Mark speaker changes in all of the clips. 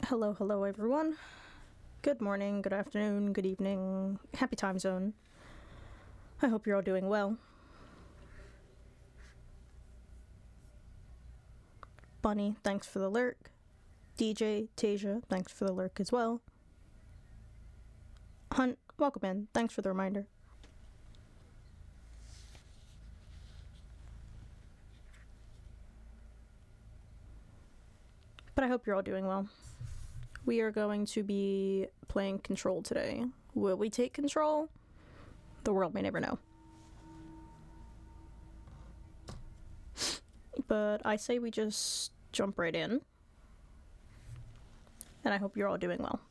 Speaker 1: Hello, hello everyone. Good morning, good afternoon, good evening, happy time zone. I hope you're all doing well. Bunny, thanks for the lurk. DJ, Tasia, thanks for the lurk as well. Hunt, welcome in, thanks for the reminder. But I hope you're all doing well. We are going to be playing Control today. Will we take control? The world may never know. But I say we just jump right in. And I hope you're all doing well.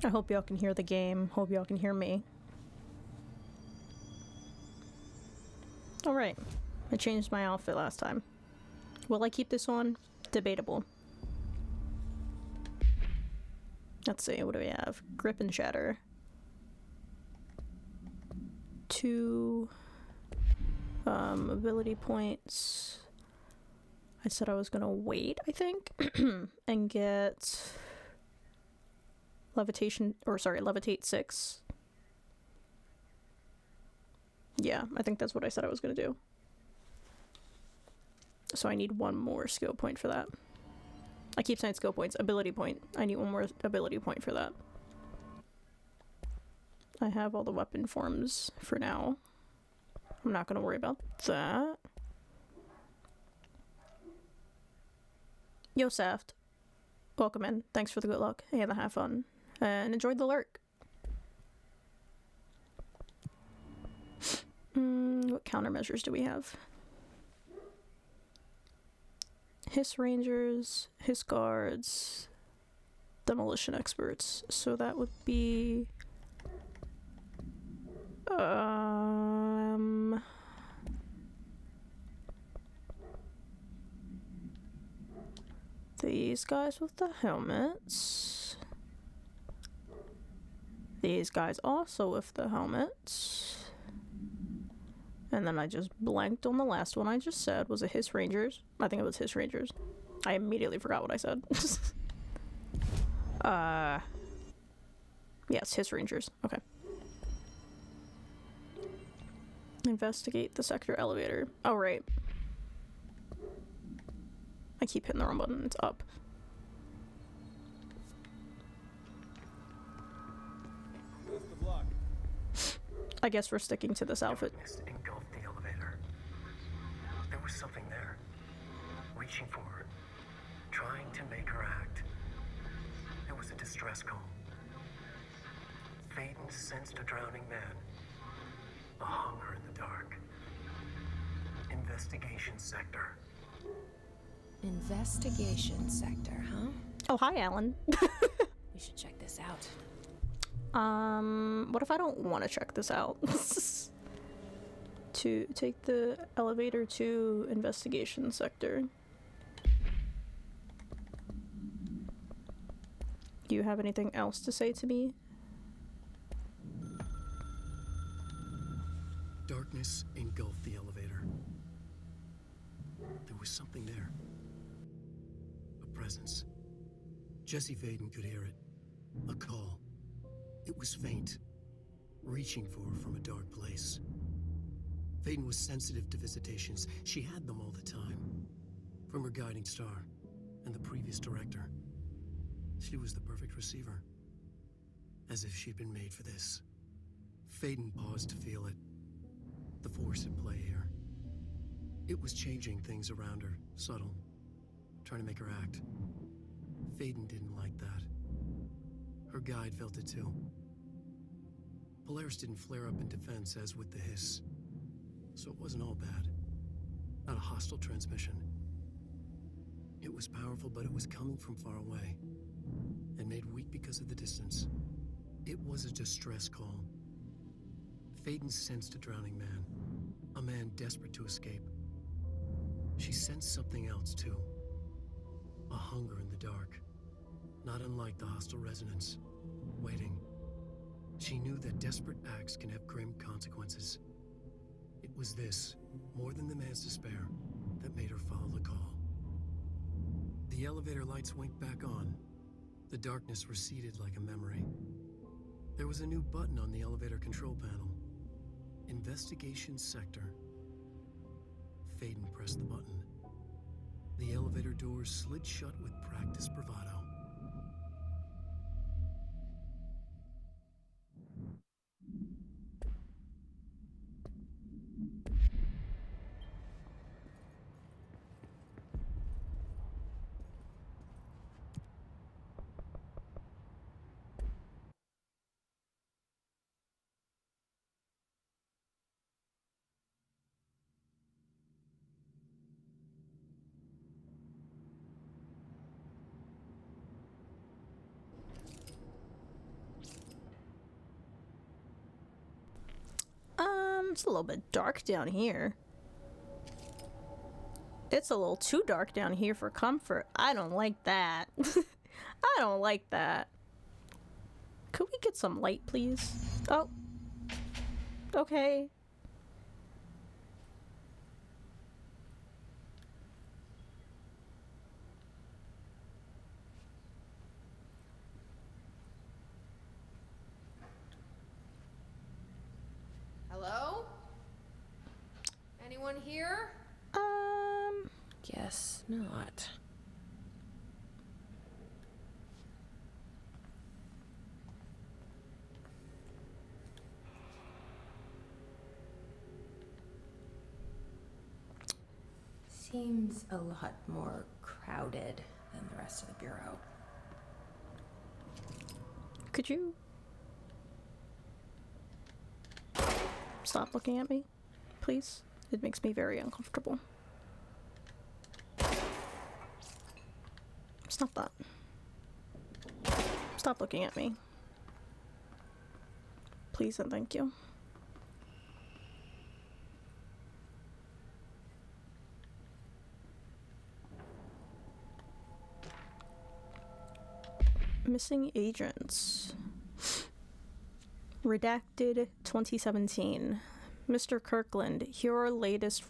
Speaker 1: I hope y'all can hear the game. Hope y'all can hear me. Alright. I changed my outfit last time. Will I keep this on? Debatable. Let's see, what do we have? Grip and Shatter. 2 ability points. I said I was gonna wait, I think, and get levitate 6. Yeah, I think that's what I said I was gonna do. So I need 1 more skill point for that. I keep saying skill points, ability point. I need 1 more ability point for that. I have all the weapon forms for now. I'm not gonna worry about that. Yo, Saft. Welcome in. Thanks for the good luck and the have fun. And enjoyed the lurk. What countermeasures do we have? Hiss Rangers, Hiss Guards, Demolition Experts. So that would be... these guys with the helmets. These guys also with the helmets. And then I just blanked on the last one I just said. Was it Hiss Rangers? I think it was Hiss Rangers. I immediately forgot what I said. Yes, Hiss Rangers. Okay. Investigate the sector elevator. Oh, right. I keep hitting the wrong button. It's up. I guess we're sticking to this outfit.
Speaker 2: Darkness engulfed the elevator. There was something there, reaching for her, trying to make her act. It was a distress call. Faden sensed a drowning man, a hunger in the dark. Investigation sector.
Speaker 3: Investigation sector, huh?
Speaker 1: Oh, hi, Alan.
Speaker 3: We should check this out.
Speaker 1: What if I don't want to check this out? To take the elevator to investigation sector. Do you have anything else to say to me?
Speaker 2: Darkness engulfed the elevator. There was something there. A presence. Jesse Faden could hear it. A call. It was faint, reaching for her from a dark place. Faden was sensitive to visitations. She had them all the time. From her guiding star and the previous director. She was the perfect receiver. As if she'd been made for this. Faden paused to feel it. The force at play here. It was changing things around her, subtle, trying to make her act. Faden didn't like that. Her guide felt it too. Polaris didn't flare up in defense as with the hiss. So it wasn't all bad. Not a hostile transmission. It was powerful, but it was coming from far away. And made weak because of the distance. It was a distress call. Faden sensed a drowning man. A man desperate to escape. She sensed something else too. A hunger in the dark. Not unlike the hostile resonance. Waiting. She knew that desperate acts can have grim consequences. It was this, more than the man's despair, that made her follow the call. The elevator lights winked back on. The darkness receded like a memory. There was a new button on the elevator control panel. Investigation sector. Faden pressed the button. The elevator doors slid shut with practiced bravado.
Speaker 1: It's a little bit dark down here. It's a little too dark down here for comfort. I don't like that. I don't like that. Could we get some light, please? Oh. Okay.
Speaker 3: Hello? Anyone here? Guess not. Seems a lot more crowded than the rest of the bureau.
Speaker 1: Could you stop looking at me, please? It makes me very uncomfortable. Stop that. Stop looking at me. Please and thank you. Missing agents. Redacted 2017. Mr. Kirkland, here are latest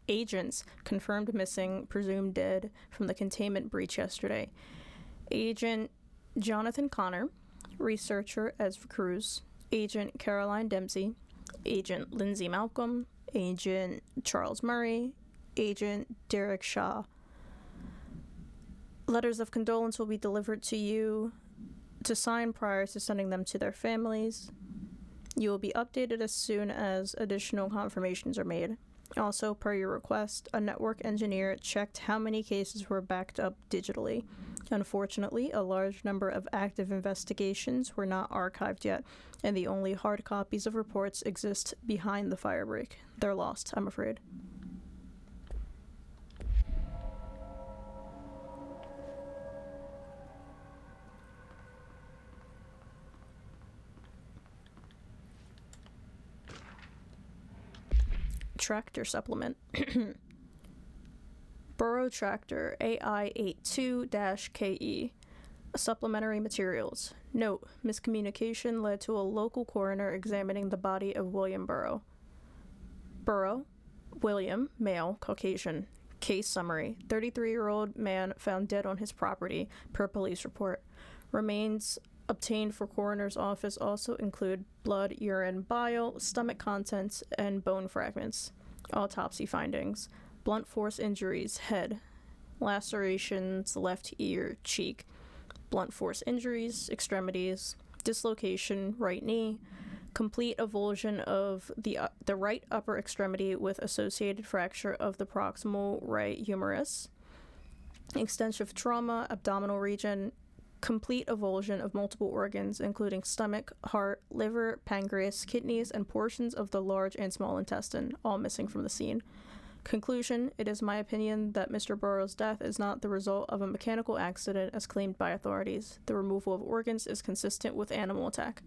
Speaker 1: agents confirmed missing, presumed dead from the containment breach yesterday. Agent Jonathan Connor, researcher Ezra Cruz, Agent Caroline Dempsey, Agent Lindsay Malcolm, Agent Charles Murray, Agent Derek Shaw. Letters of condolence will be delivered to you to sign prior to sending them to their families. You will be updated as soon as additional confirmations are made. Also, per your request, a network engineer checked how many cases were backed up digitally. Unfortunately, a large number of active investigations were not archived yet, and the only hard copies of reports exist behind the firebreak. They're lost, I'm afraid. Tractor supplement. Burrow Tractor AI82-KE. Supplementary materials. Note, miscommunication led to a local coroner examining the body of William Burrow. Burrow, William, male, Caucasian. Case summary. 33-year-old man found dead on his property, per police report. Remains obtained for coroner's office also include blood, urine, bile, stomach contents, and bone fragments. Autopsy findings. Blunt force injuries, head. Lacerations, left ear, cheek. Blunt force injuries, extremities. Dislocation, right knee. Complete avulsion of the right upper extremity with associated fracture of the proximal right humerus. Extensive trauma, abdominal region. Complete avulsion of multiple organs, including stomach, heart, liver, pancreas, kidneys, and portions of the large and small intestine, all missing from the scene. Conclusion, it is my opinion that Mr. Burrow's death is not the result of a mechanical accident as claimed by authorities. The removal of organs is consistent with animal attack.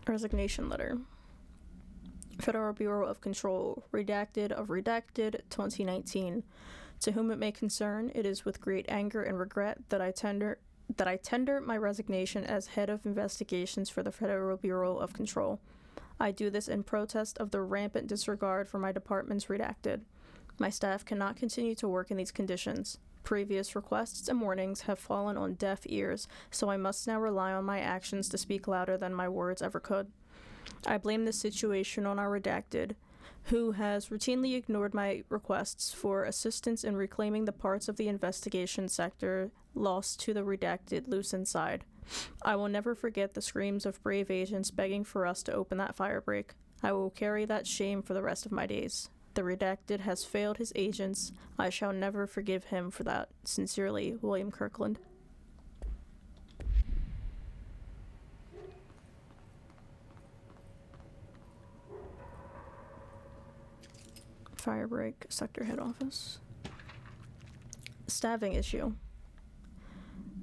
Speaker 1: Resignation letter. Federal Bureau of Control, redacted 2019. To whom it may concern, it is with great anger and regret that I tender my resignation as head of investigations for the Federal Bureau of Control. I do this in protest of the rampant disregard for my department's redacted. My staff cannot continue to work in these conditions. Previous requests and warnings have fallen on deaf ears, so I must now rely on my actions to speak louder than my words ever could. I blame this situation on our redacted, who has routinely ignored my requests for assistance in reclaiming the parts of the investigation sector lost to the redacted loose inside. I will never forget the screams of brave agents begging for us to open that firebreak. I will carry that shame for the rest of my days. The redacted has failed his agents. I shall never forgive him for that. Sincerely, William Kirkland. Firebreak, sector head office. Staffing issue.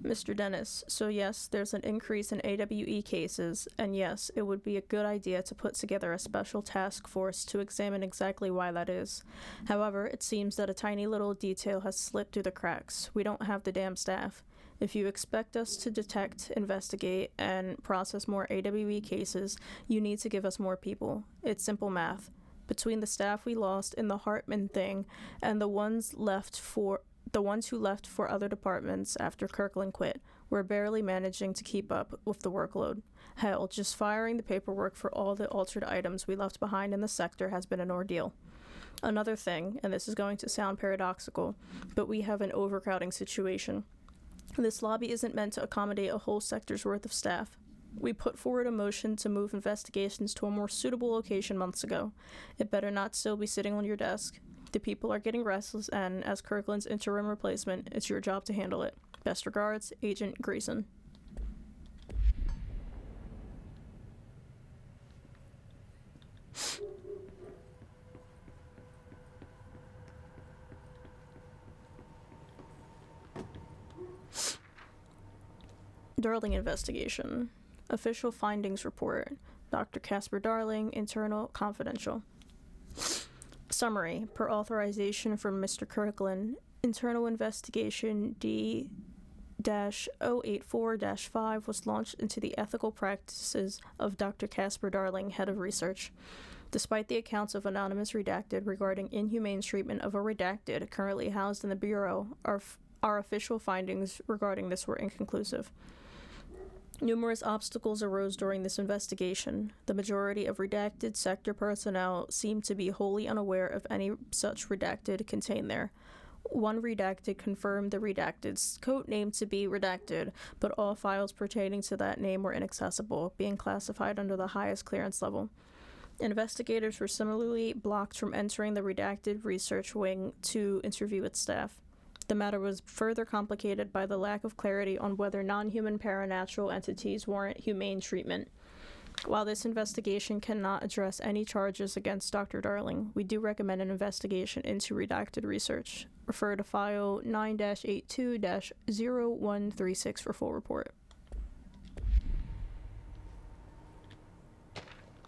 Speaker 1: Mr. Dennis, so yes, there's an increase in AWE cases, and yes, it would be a good idea to put together a special task force to examine exactly why that is. However, it seems that a tiny little detail has slipped through the cracks. We don't have the damn staff. If you expect us to detect, investigate, and process more AWE cases, you need to give us more people. It's simple math. Between the staff we lost in the Hartman thing and the ones who left for other departments after Kirkland quit, we're barely managing to keep up with the workload. Hell, just firing the paperwork for all the altered items we left behind in the sector has been an ordeal. Another thing, and this is going to sound paradoxical, but we have an overcrowding situation. This lobby isn't meant to accommodate a whole sector's worth of staff. We put forward a motion to move investigations to a more suitable location months ago. It better not still be sitting on your desk. The people are getting restless, and as Kirkland's interim replacement, it's your job to handle it. Best regards, Agent Greason. Darling investigation. Official findings report. Dr. Casper Darling, internal, confidential. Summary. Per authorization from Mr. Kirkland, internal investigation D-084-5 was launched into the ethical practices of Dr. Casper Darling, head of research. Despite the accounts of Anonymous Redacted regarding inhumane treatment of a redacted currently housed in the Bureau, our official findings regarding this were inconclusive. Numerous obstacles arose during this investigation. The majority of redacted sector personnel seemed to be wholly unaware of any such redacted contained there. One redacted confirmed the redacted's code name to be redacted, but all files pertaining to that name were inaccessible, being classified under the highest clearance level. Investigators were similarly blocked from entering the redacted research wing to interview its staff. The matter was further complicated by the lack of clarity on whether non-human paranatural entities warrant humane treatment. While this investigation cannot address any charges against Dr. Darling, we do recommend an investigation into redacted research. Refer to file 9-82-0136 for full report.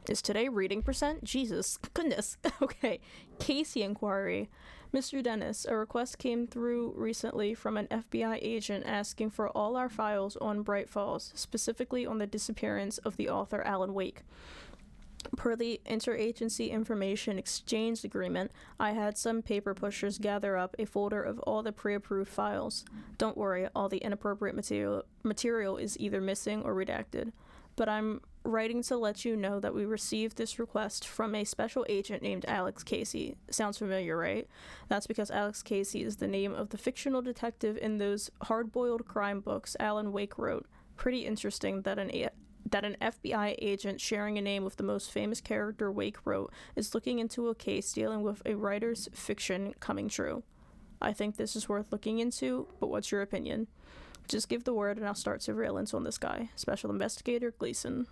Speaker 1: Is today reading percent? Jesus, goodness. Okay, Casey inquiry. Mr. Dennis, a request came through recently from an FBI agent asking for all our files on Bright Falls, specifically on the disappearance of the author Alan Wake. Per the Interagency Information Exchange Agreement, I had some paper pushers gather up a folder of all the pre-approved files. Don't worry, all the inappropriate material is either missing or redacted. But I'm writing to let you know that we received this request from a special agent named Alex Casey. Sounds familiar, right? That's because Alex Casey is the name of the fictional detective in those hard-boiled crime books Alan Wake wrote. Pretty interesting that an FBI agent sharing a name with the most famous character Wake wrote is looking into a case dealing with a writer's fiction coming true. I think this is worth looking into, but what's your opinion? Just give the word and I'll start surveillance on this guy. Special Investigator Gleason.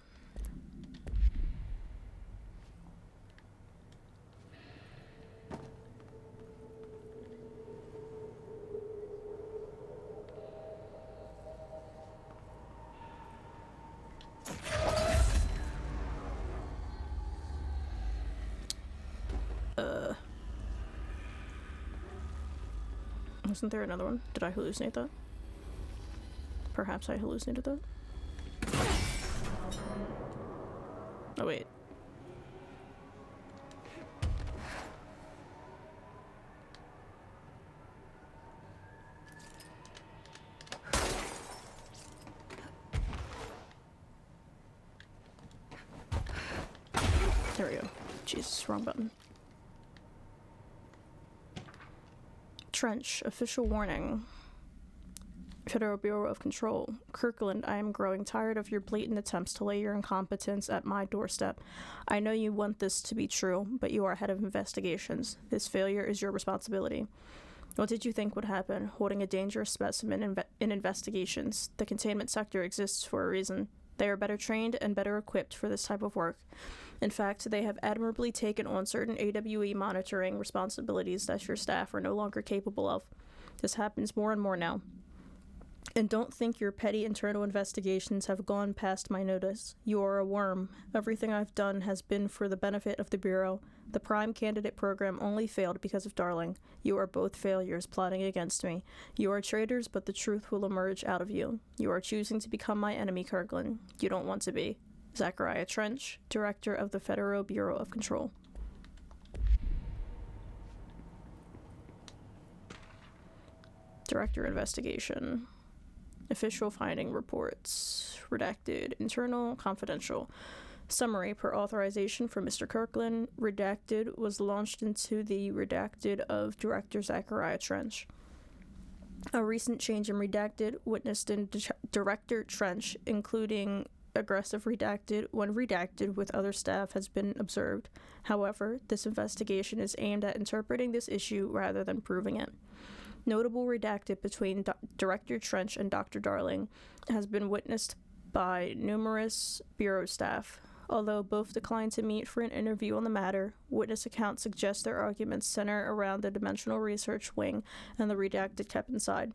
Speaker 1: Wasn't there another one? Did I hallucinate that? Perhaps I hallucinated that? Oh, wait. There we go. Jesus, wrong button. Trench, official warning. Federal Bureau of Control. Kirkland, I am growing tired of your blatant attempts to lay your incompetence at my doorstep. I know you want this to be true, but you are head of investigations. This failure is your responsibility. What did you think would happen, holding a dangerous specimen in investigations? The containment sector exists for a reason. They are better trained and better equipped for this type of work. In fact, they have admirably taken on certain AWE monitoring responsibilities that your staff are no longer capable of. This happens more and more now. And don't think your petty internal investigations have gone past my notice. You are a worm. Everything I've done has been for the benefit of the Bureau. The Prime Candidate program only failed because of Darling. You are both failures plotting against me. You are traitors, but the truth will emerge out of you. You are choosing to become my enemy, Kirkland. You don't want to be. Zachariah Trench, Director of the Federal Bureau of Control. Director Investigation. Official finding reports. Redacted. Internal. Confidential. Summary per authorization from Mr. Kirkland. Redacted was launched into the redacted of Director Zachariah Trench. A recent change in redacted witnessed in Director Trench, including aggressive redacted when redacted with other staff, has been observed. However, this investigation is aimed at interpreting this issue rather than proving it. Notable redacted between Director Trench and Dr. Darling has been witnessed by numerous Bureau staff. Although both declined to meet for an interview on the matter, witness accounts suggest their arguments center around the Dimensional Research Wing and the redacted kept inside.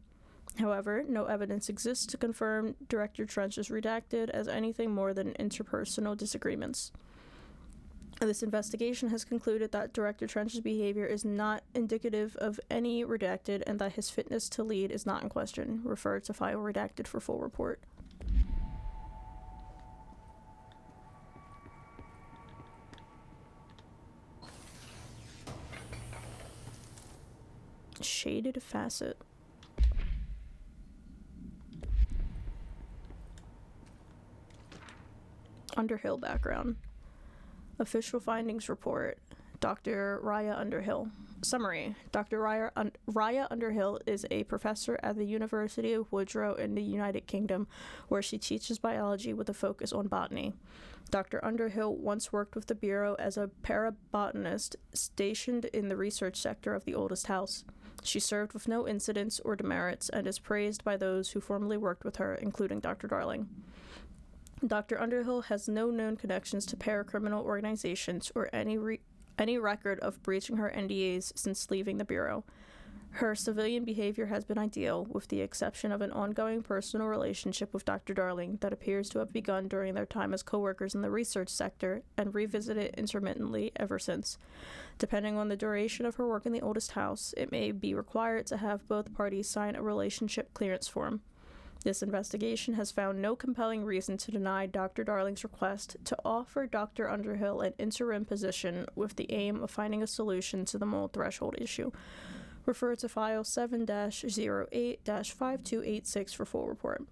Speaker 1: However, no evidence exists to confirm Director Trench is redacted as anything more than interpersonal disagreements. This investigation has concluded that Director Trench's behavior is not indicative of any redacted and that his fitness to lead is not in question. Refer to file redacted for full report. Shaded facet. Underhill background. Official findings report. Dr. Raya Underhill. Summary. Dr. Raya Underhill is a professor at the University of Woodrow in the United Kingdom, where she teaches biology with a focus on botany. Dr. Underhill once worked with the Bureau as a parabotanist stationed in the research sector of the oldest house. She served with no incidents or demerits and is praised by those who formerly worked with her, including Dr. Darling. Dr. Underhill has no known connections to paracriminal organizations or any record of breaching her NDAs since leaving the Bureau. Her civilian behavior has been ideal, with the exception of an ongoing personal relationship with Dr. Darling that appears to have begun during their time as co-workers in the research sector and revisited intermittently ever since. Depending on the duration of her work in the oldest house, it may be required to have both parties sign a relationship clearance form. This investigation has found no compelling reason to deny Dr. Darling's request to offer Dr. Underhill an interim position with the aim of finding a solution to the mold threshold issue. Refer to file 7-08-5286 for full report.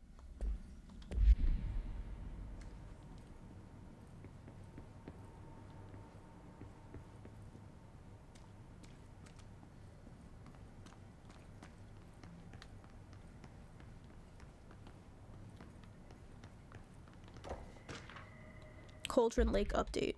Speaker 1: Cauldron Lake update.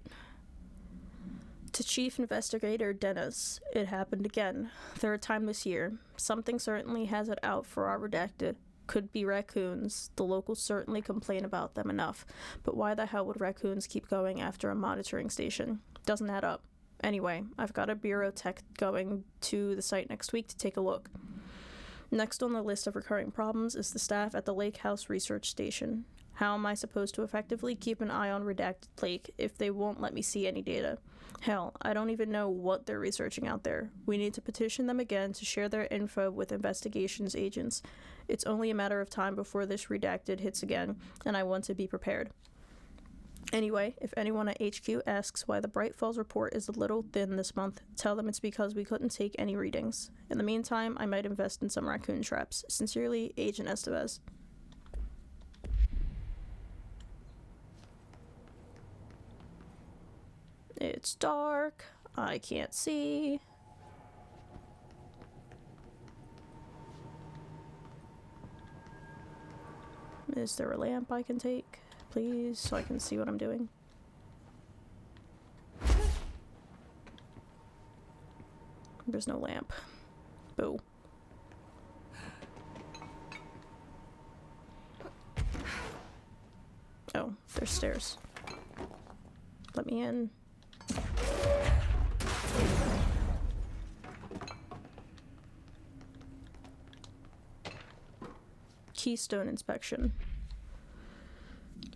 Speaker 1: To Chief Investigator Dennis, it happened again. Third time this year. Something certainly has it out for our redacted. Could be raccoons. The locals certainly complain about them enough. But why the hell would raccoons keep going after a monitoring station? Doesn't add up. Anyway, I've got a Bureau tech going to the site next week to take a look. Next on the list of recurring problems is the staff at the Lake House Research Station. How am I supposed to effectively keep an eye on Redacted Lake if they won't let me see any data? Hell, I don't even know what they're researching out there. We need to petition them again to share their info with investigations agents. It's only a matter of time before this Redacted hits again, and I want to be prepared. Anyway, if anyone at HQ asks why the Bright Falls report is a little thin this month, tell them it's because we couldn't take any readings. In the meantime, I might invest in some raccoon traps. Sincerely, Agent Estevez. It's dark. I can't see. Is there a lamp I can take, please, so I can see what I'm doing? There's no lamp. Boo. Oh, there's stairs. Let me in. Keystone inspection.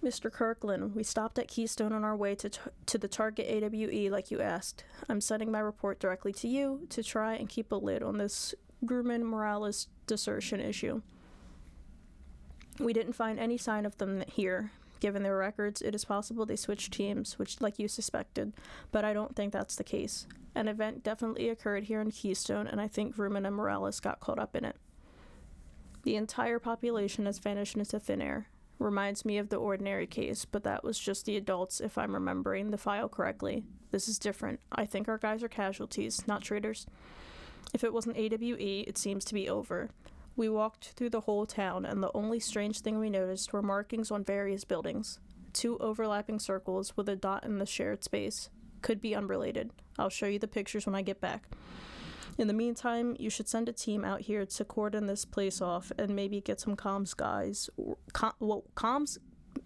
Speaker 1: Mr. Kirkland, we stopped at Keystone on our way to the target AWE like you asked. I'm sending my report directly to you to try and keep a lid on this Grumman Morales desertion issue. We didn't find any sign of them here. Given their records, it is possible they switched teams, which like you suspected, but I don't think that's the case. An event definitely occurred here in Keystone, and I think Grumman and Morales got caught up in it. The entire population has vanished into thin air. Reminds me of the ordinary case, but that was just the adults if I'm remembering the file correctly. This is different. I think our guys are casualties, not traitors. If it wasn't AWE, it seems to be over. We walked through the whole town, and the only strange thing we noticed were markings on various buildings. 2 overlapping circles with a dot in the shared space. Could be unrelated. I'll show you the pictures when I get back. In the meantime, you should send a team out here to cordon this place off and maybe get some comms guys. Oh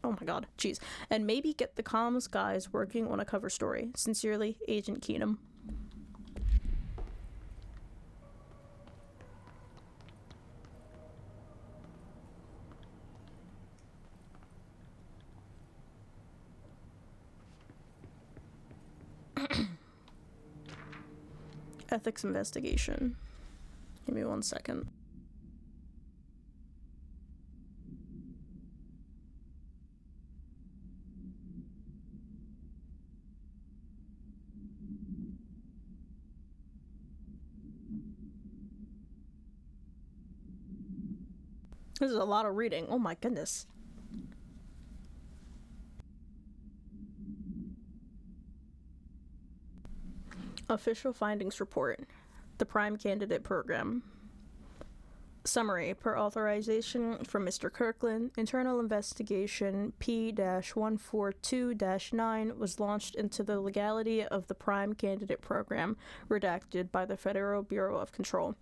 Speaker 1: my god, jeez. And maybe get the comms guys working on a cover story. Sincerely, Agent Keenum. Ethics investigation. Give me 1 second. This is a lot of reading. Oh my goodness. Official findings report. The Prime Candidate Program. Summary. Per authorization from Mr. Kirkland, internal investigation P-142-9 was launched into the legality of the Prime Candidate Program, redacted by the Federal Bureau of Control.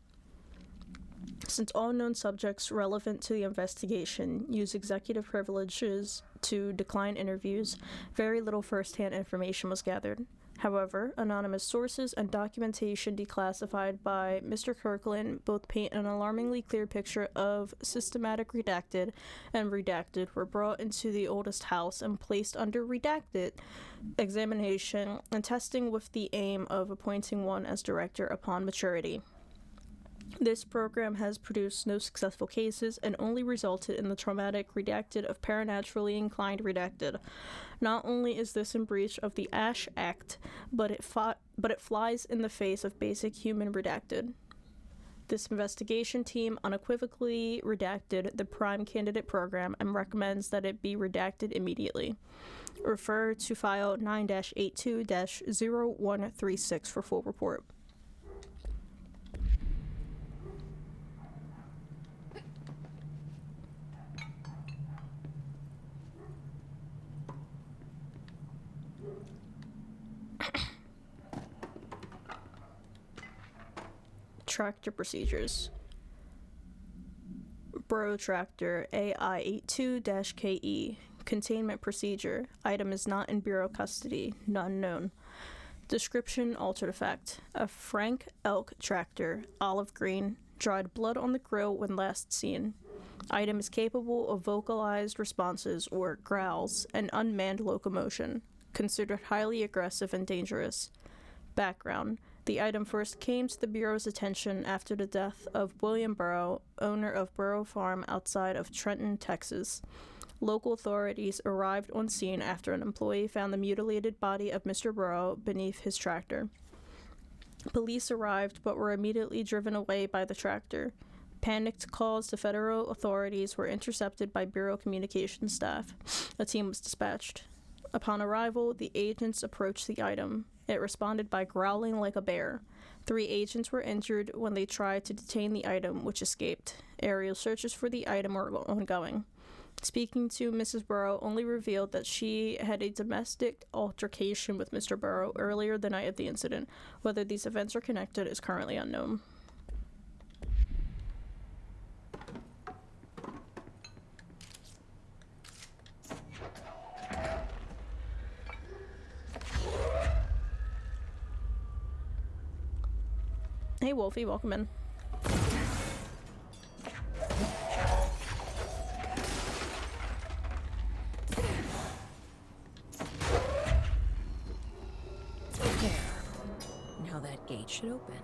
Speaker 1: Since all known subjects relevant to the investigation use executive privileges to decline interviews, very little first-hand information was gathered. However, anonymous sources and documentation declassified by Mr. Kirkland both paint an alarmingly clear picture of systematic redacted and redacted were brought into the oldest house and placed under redacted examination and testing with the aim of appointing one as director upon maturity. This program has produced no successful cases and only resulted in the traumatic redacted of paranaturally inclined redacted. Not only is this in breach of the Ash Act, but it flies in the face of basic human redacted. This investigation team unequivocally redacted the Prime Candidate Program and recommends that it be redacted immediately. Refer to file 9-82-0136 for full report. Tractor procedures. Borough Tractor AI82-KE. Containment procedure. Item is not in Bureau custody. None known. Description altered effect. A Frank Elk tractor, olive green, dried blood on the grill when last seen. Item is capable of vocalized responses or growls and unmanned locomotion. Considered highly aggressive and dangerous. Background. The item first came to the Bureau's attention after the death of William Burrow, owner of Burrow Farm outside of Trenton, Texas. Local authorities arrived on scene after an employee found the mutilated body of Mr. Burrow beneath his tractor. Police arrived but were immediately driven away by the tractor. Panicked calls to federal authorities were intercepted by Bureau communications staff. A team was dispatched. Upon arrival, the agents approached the item. It responded by growling like a bear. 3 agents were injured when they tried to detain the item, which escaped. Aerial searches for the item are ongoing. Speaking to Mrs. Burrow only revealed that she had a domestic altercation with Mr. Burrow earlier the night of the incident. Whether these events are connected is currently unknown. Hey Wolfie, welcome in.
Speaker 3: gate should open.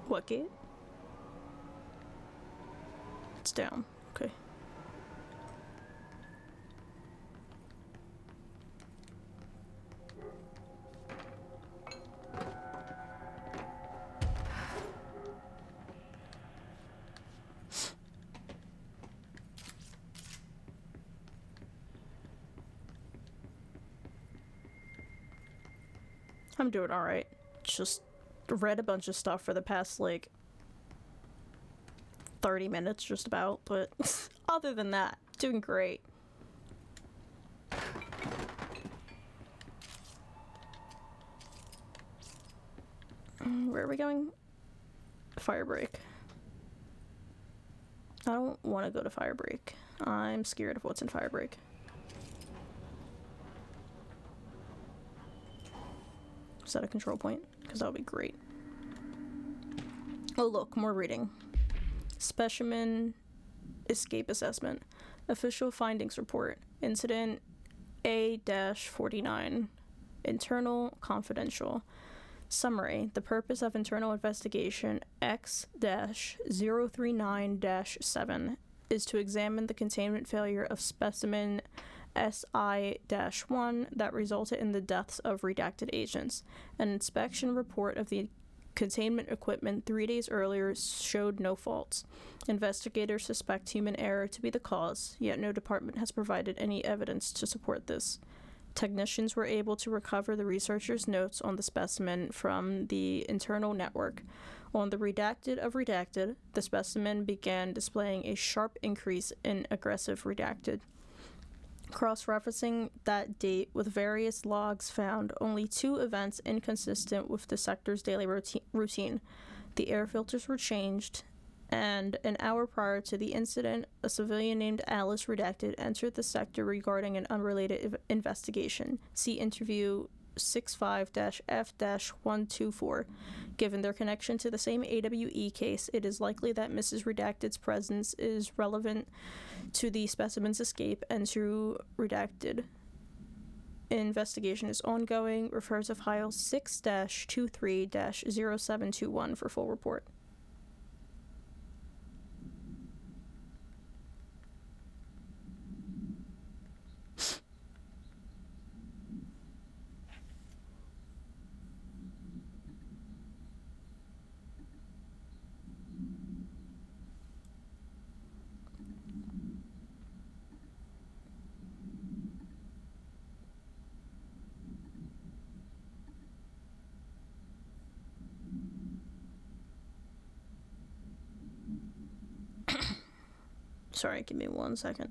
Speaker 1: What gate? It's down. Okay. I'm doing alright. Just read a bunch of stuff for the past, like, 30 minutes just about, but other than that, doing great. Where are we going? Firebreak. I don't want to go to Firebreak. I'm scared of what's in Firebreak. Is that a control point? Because that would be great. Oh look, more reading. Specimen escape assessment. Official findings report. Incident A-49. Internal confidential. Summary. The purpose of internal investigation X-039-7 is to examine the containment failure of specimen SI-1 that resulted in the deaths of redacted agents. An inspection report of the containment equipment 3 days earlier showed no faults. Investigators suspect human error to be the cause, yet no department has provided any evidence to support this. Technicians were able to recover the researchers' notes on the specimen from the internal network. On the redacted of redacted, the specimen began displaying a sharp increase in aggressive redacted. Cross-referencing that date with various logs found only 2 events inconsistent with the sector's daily routine. The air filters were changed, and an hour prior to the incident, a civilian named Alice Redacted entered the sector regarding an unrelated investigation. See interview 65-F-124. Given their connection to the same AWE case, it is likely that Mrs. Redacted's presence is relevant to the specimen's escape and to Redacted. Investigation is ongoing. Refer to file 6-23-0721 for full report. Sorry, give me 1 second.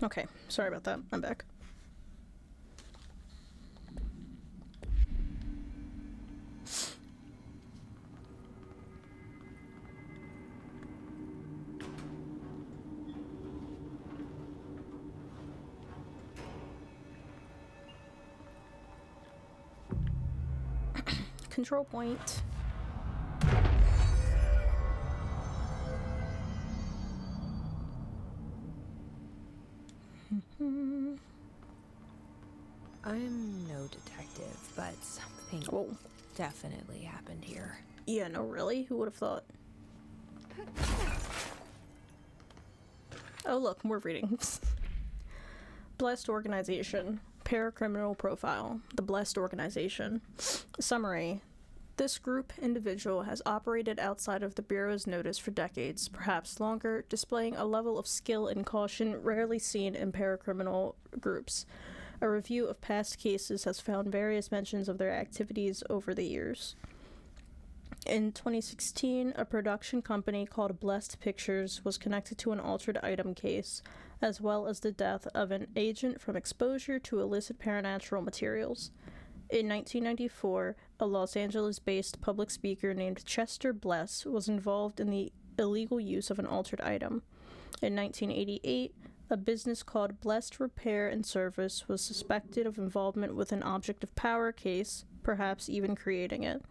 Speaker 1: Okay, sorry about that. I'm back. Control point.
Speaker 3: I'm no detective, but something definitely happened here.
Speaker 1: Yeah, no, really? Who would have thought? Oh, look, more readings. Blessed Organization. Paracriminal Profile. The Blessed Organization. Summary. This group individual has operated outside of the Bureau's notice for decades, perhaps longer, displaying a level of skill and caution rarely seen in paracriminal groups. A review of past cases has found various mentions of their activities over the years. In 2016, a production company called Blessed Pictures was connected to an altered item case, as well as the death of an agent from exposure to illicit paranatural materials. In 1994, a Los Angeles-based public speaker named Chester Bless was involved in the illegal use of an altered item. In 1988, a business called Blessed Repair and Service was suspected of involvement with an object of power case, perhaps even creating it.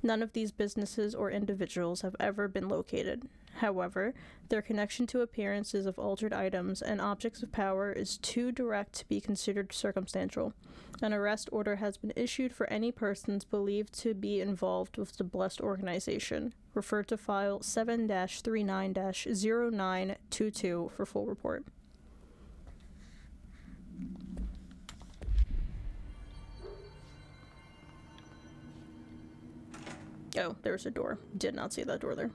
Speaker 1: None of these businesses or individuals have ever been located. However, their connection to appearances of altered items and objects of power is too direct to be considered circumstantial. An arrest order has been issued for any persons believed to be involved with the Blessed Organization. Refer to file 7-39-0922 for full report. Oh, there's a door. Did not see that door there.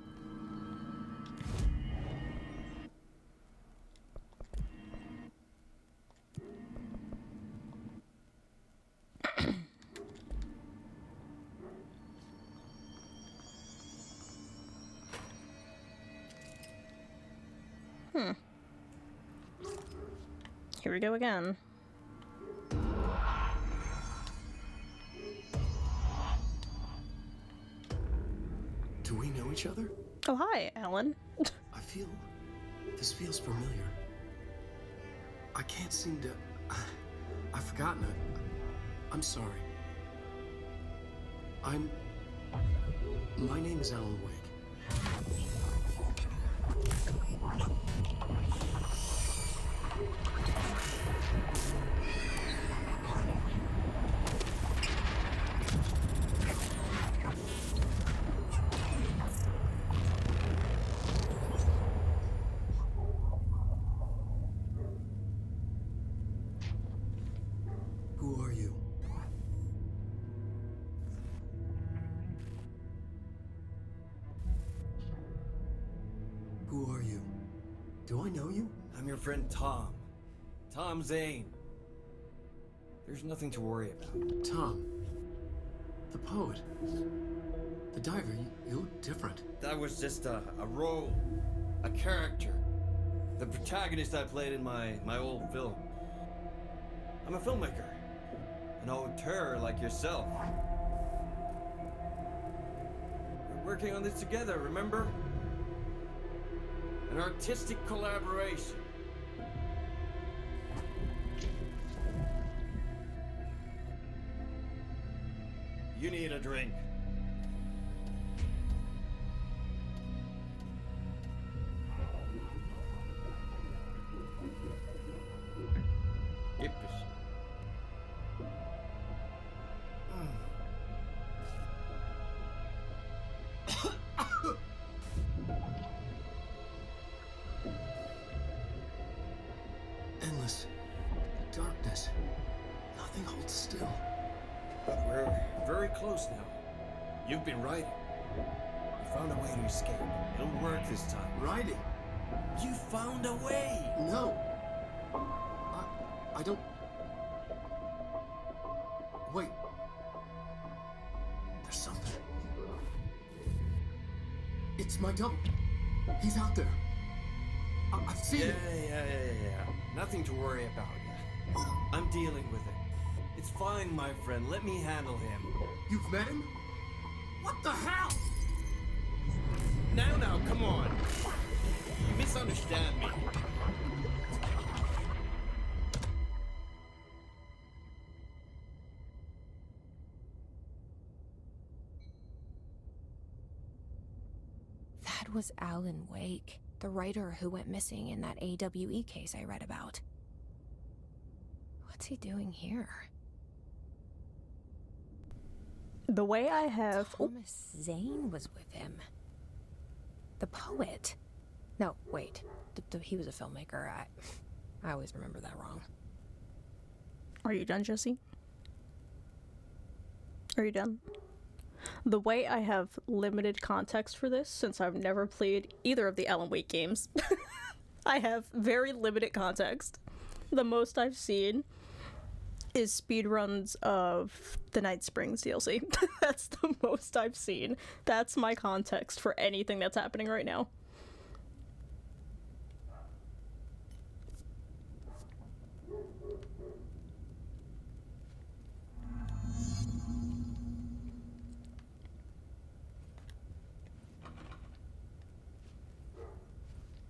Speaker 1: Here we go again.
Speaker 2: Do we know each other?
Speaker 1: Oh, hi, Alan.
Speaker 2: This feels familiar. I can't seem to... I've forgotten it. I'm sorry. My name is Alan Wake. Who are you? Who are you? Do I know you?
Speaker 4: I'm your friend Tom. Tom Zane. There's nothing to worry about.
Speaker 2: Tom. The poet. The diver. You look different.
Speaker 4: That was just a role. A character. The protagonist I played in my old film. I'm a filmmaker. An auteur like yourself. We're working on this together, remember? An artistic collaboration. You need a drink. Yippish.
Speaker 2: Endless darkness. Nothing holds still.
Speaker 4: But we're very close now. You've been riding. You found a way to escape. It'll work this time.
Speaker 2: Riding?
Speaker 4: You found a way!
Speaker 2: No. I don't... Wait. There's something. It's my double. He's out there. I've seen
Speaker 4: Yeah,
Speaker 2: it.
Speaker 4: yeah. Nothing to worry about yet. I'm dealing with it. It's fine, my friend. Let me handle him.
Speaker 2: You've met him? What the hell?
Speaker 4: Now, come on. You misunderstand me.
Speaker 3: That was Alan Wake, the writer who went missing in that AWE case I read about. What's he doing here?
Speaker 1: The way I have...
Speaker 3: Thomas Zane was with him. The poet. No, wait. He was a filmmaker. I always remember that wrong.
Speaker 1: Are you done, Jesse? Are you done? The way I have limited context for this, since I've never played either of the Alan Wake games, I have very limited context. The most I've seen is speedruns of the Night Springs DLC. That's the most I've seen. That's my context for anything that's happening right now.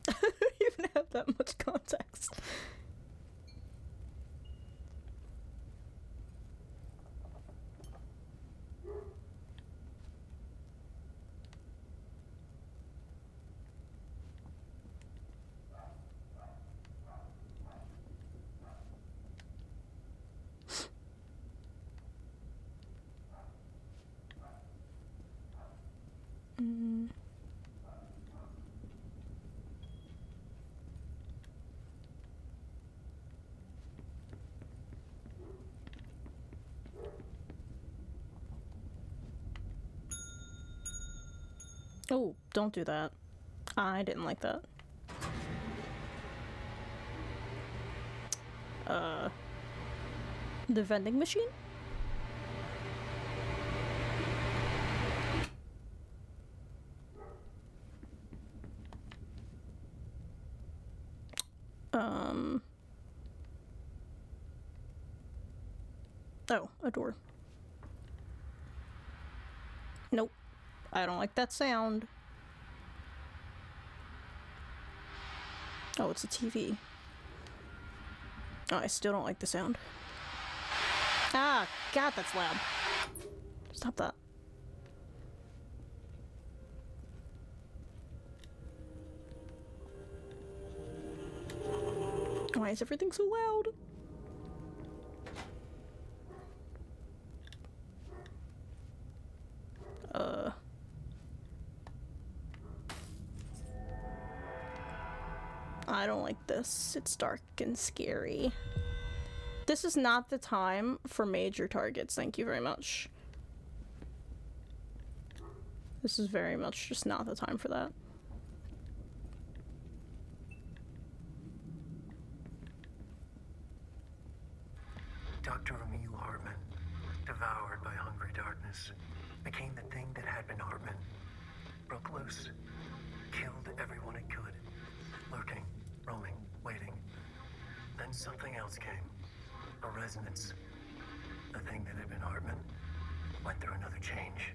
Speaker 1: I don't even have that much context. Oh, don't do that. I didn't like that. The vending machine? Oh, a door. Nope. I don't like that sound. Oh, it's a TV. Oh, I still don't like the sound. Ah, God, that's loud. Stop that. Why is everything so loud? I don't like this. It's dark and scary. This is not the time for major targets. Thank you very much. This is very much just not the time for that.
Speaker 5: Dr. Emil Hartman, devoured by hungry darkness, became the thing that had been Hartman. Broke loose, killed everyone it could, lurking, roaming, waiting. Then something else came, a resonance. The thing that had been Hartman went through another change.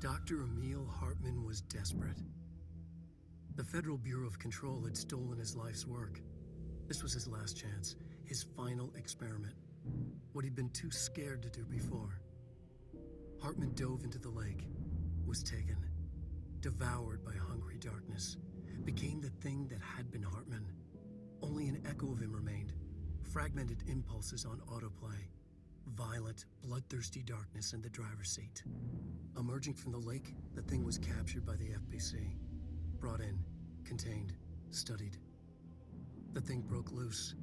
Speaker 2: Dr. Emil Hartman was desperate. The Federal Bureau of Control had stolen his life's work. This was his last chance, his final experiment. What he'd been too scared to do before. Hartman dove into the lake, was taken, devoured by hungry darkness, became the thing that had been Hartman. Only an echo of him remained, fragmented impulses on autoplay, violent, bloodthirsty darkness in the driver's seat. Emerging from the lake, the thing was captured by the FBC, brought in, contained, studied. The thing broke loose,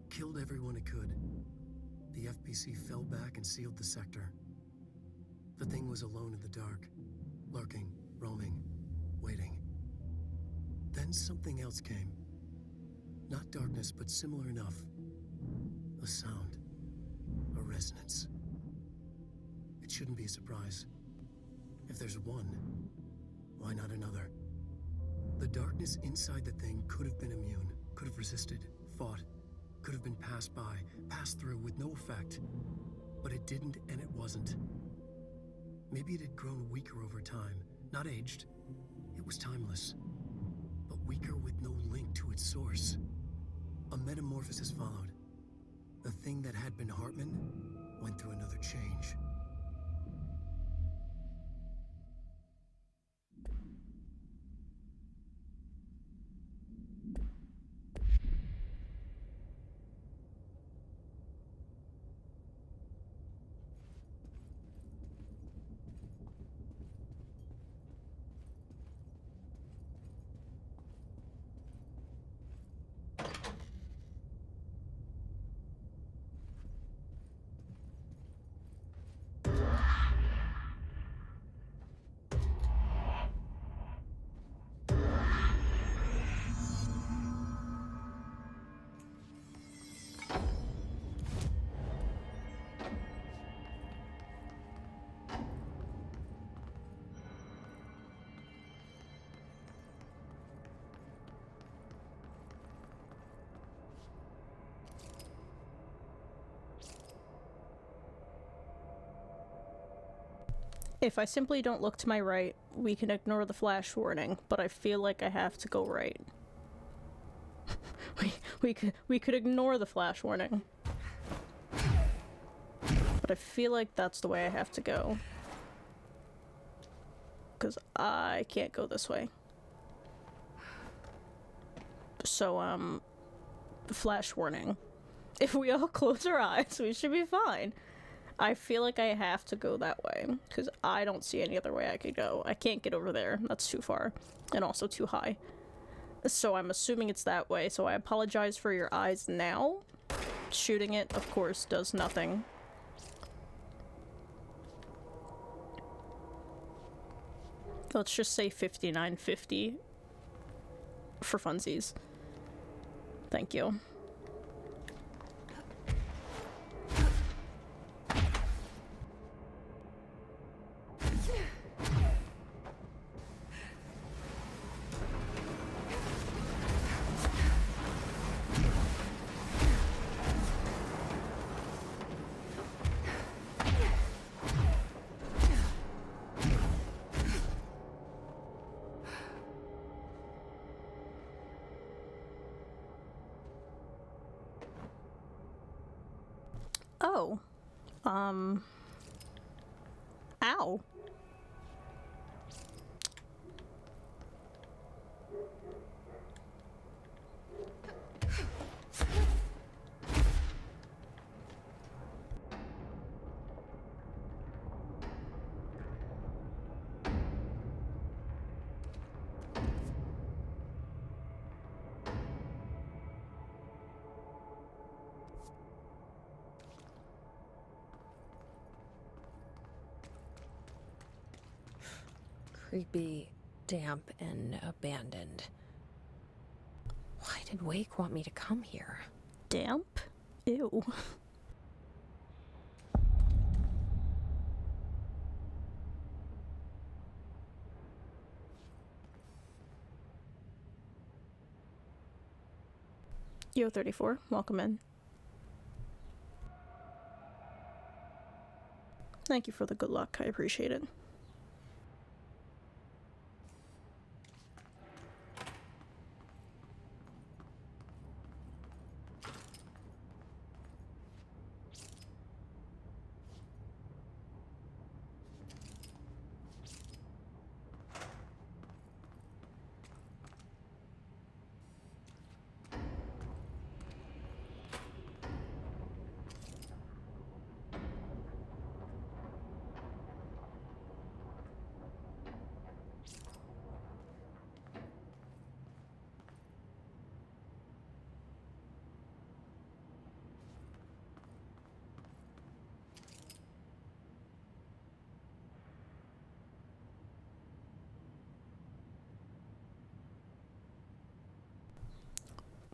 Speaker 2: killed everyone it could. The FBC fell back and sealed the sector. The thing was alone in the dark, lurking, roaming, waiting. Then something else came. Not darkness, but similar enough. A sound. A resonance. It shouldn't be a surprise. If there's one, why not another? The darkness inside the thing could have been immune, could have resisted, fought, could have been passed by, passed through with no effect. But it didn't, and it wasn't. Maybe it had grown weaker over time, not aged. It was timeless, but weaker with no link to its source. A metamorphosis followed. The thing that had been Hartman went through another change.
Speaker 1: If I simply don't look to my right, we can ignore the flash warning, but I feel like I have to go right. we could ignore the flash warning. But I feel like that's the way I have to go. Because I can't go this way. So, flash warning. If we all close our eyes, we should be fine. I feel like I have to go that way, because I don't see any other way I could go. I can't get over there. That's too far, and also too high. So I'm assuming it's that way, so I apologize for your eyes now. Shooting it, of course, does nothing. Let's just say 5950 for funsies. Thank you. Oh. Ow.
Speaker 3: Creepy, damp, and abandoned. Why did Wake want me to come here?
Speaker 1: Damp? Ew. Yo 34, welcome in. Thank you for the good luck, I appreciate it.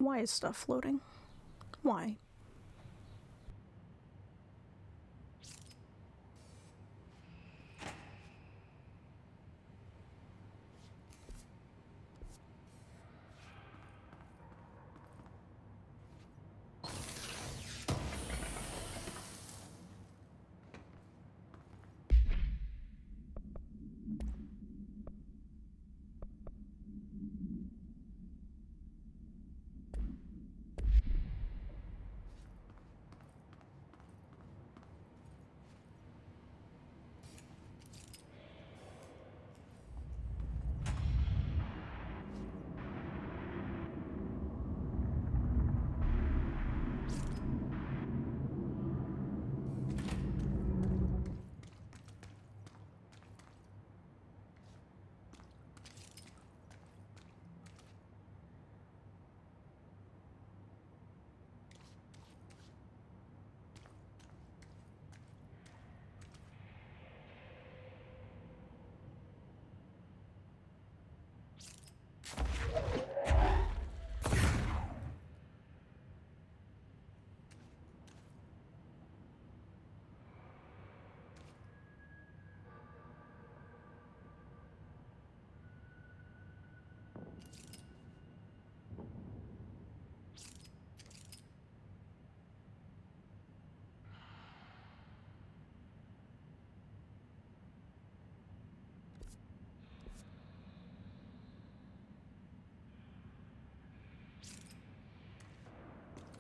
Speaker 1: Why is stuff floating? Why?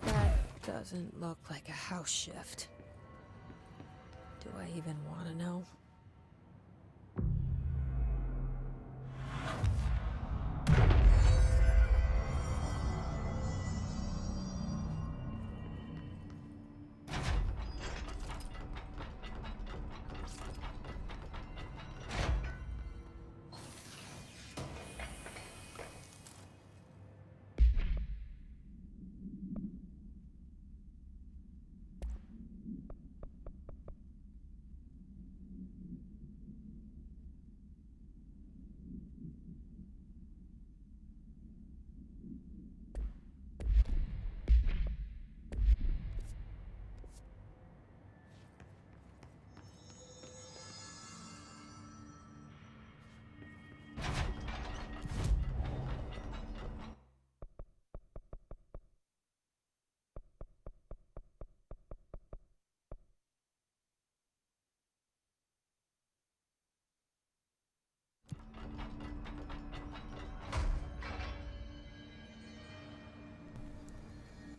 Speaker 3: That doesn't look like a house shift. Do I even want to know?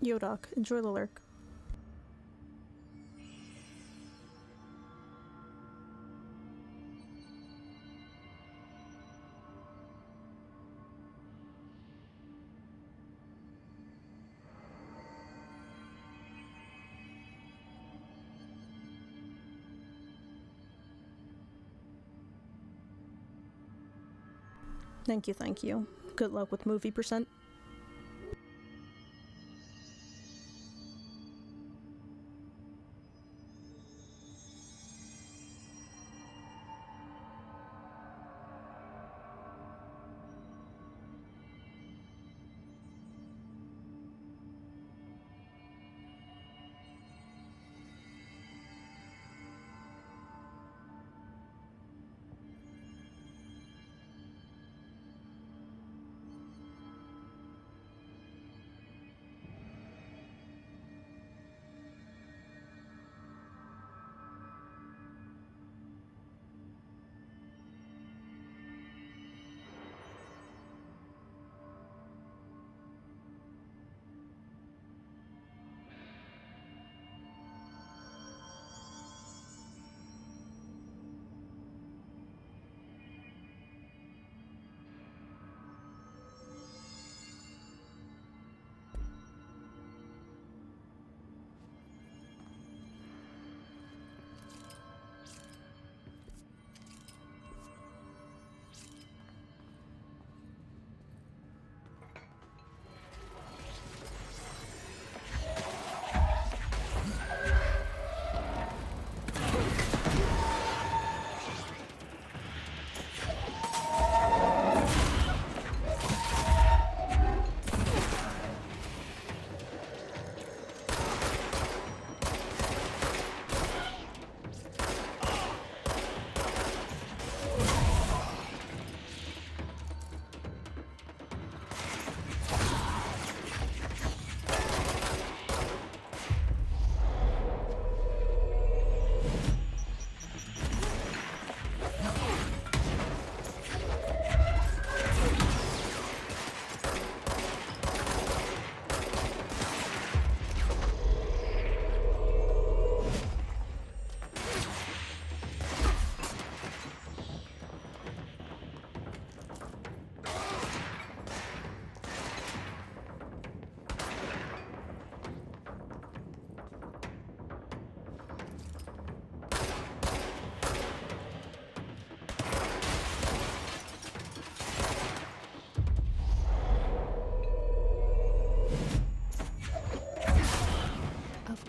Speaker 1: Yodoc, enjoy the lurk. Thank you, thank you. Good luck with movie percent.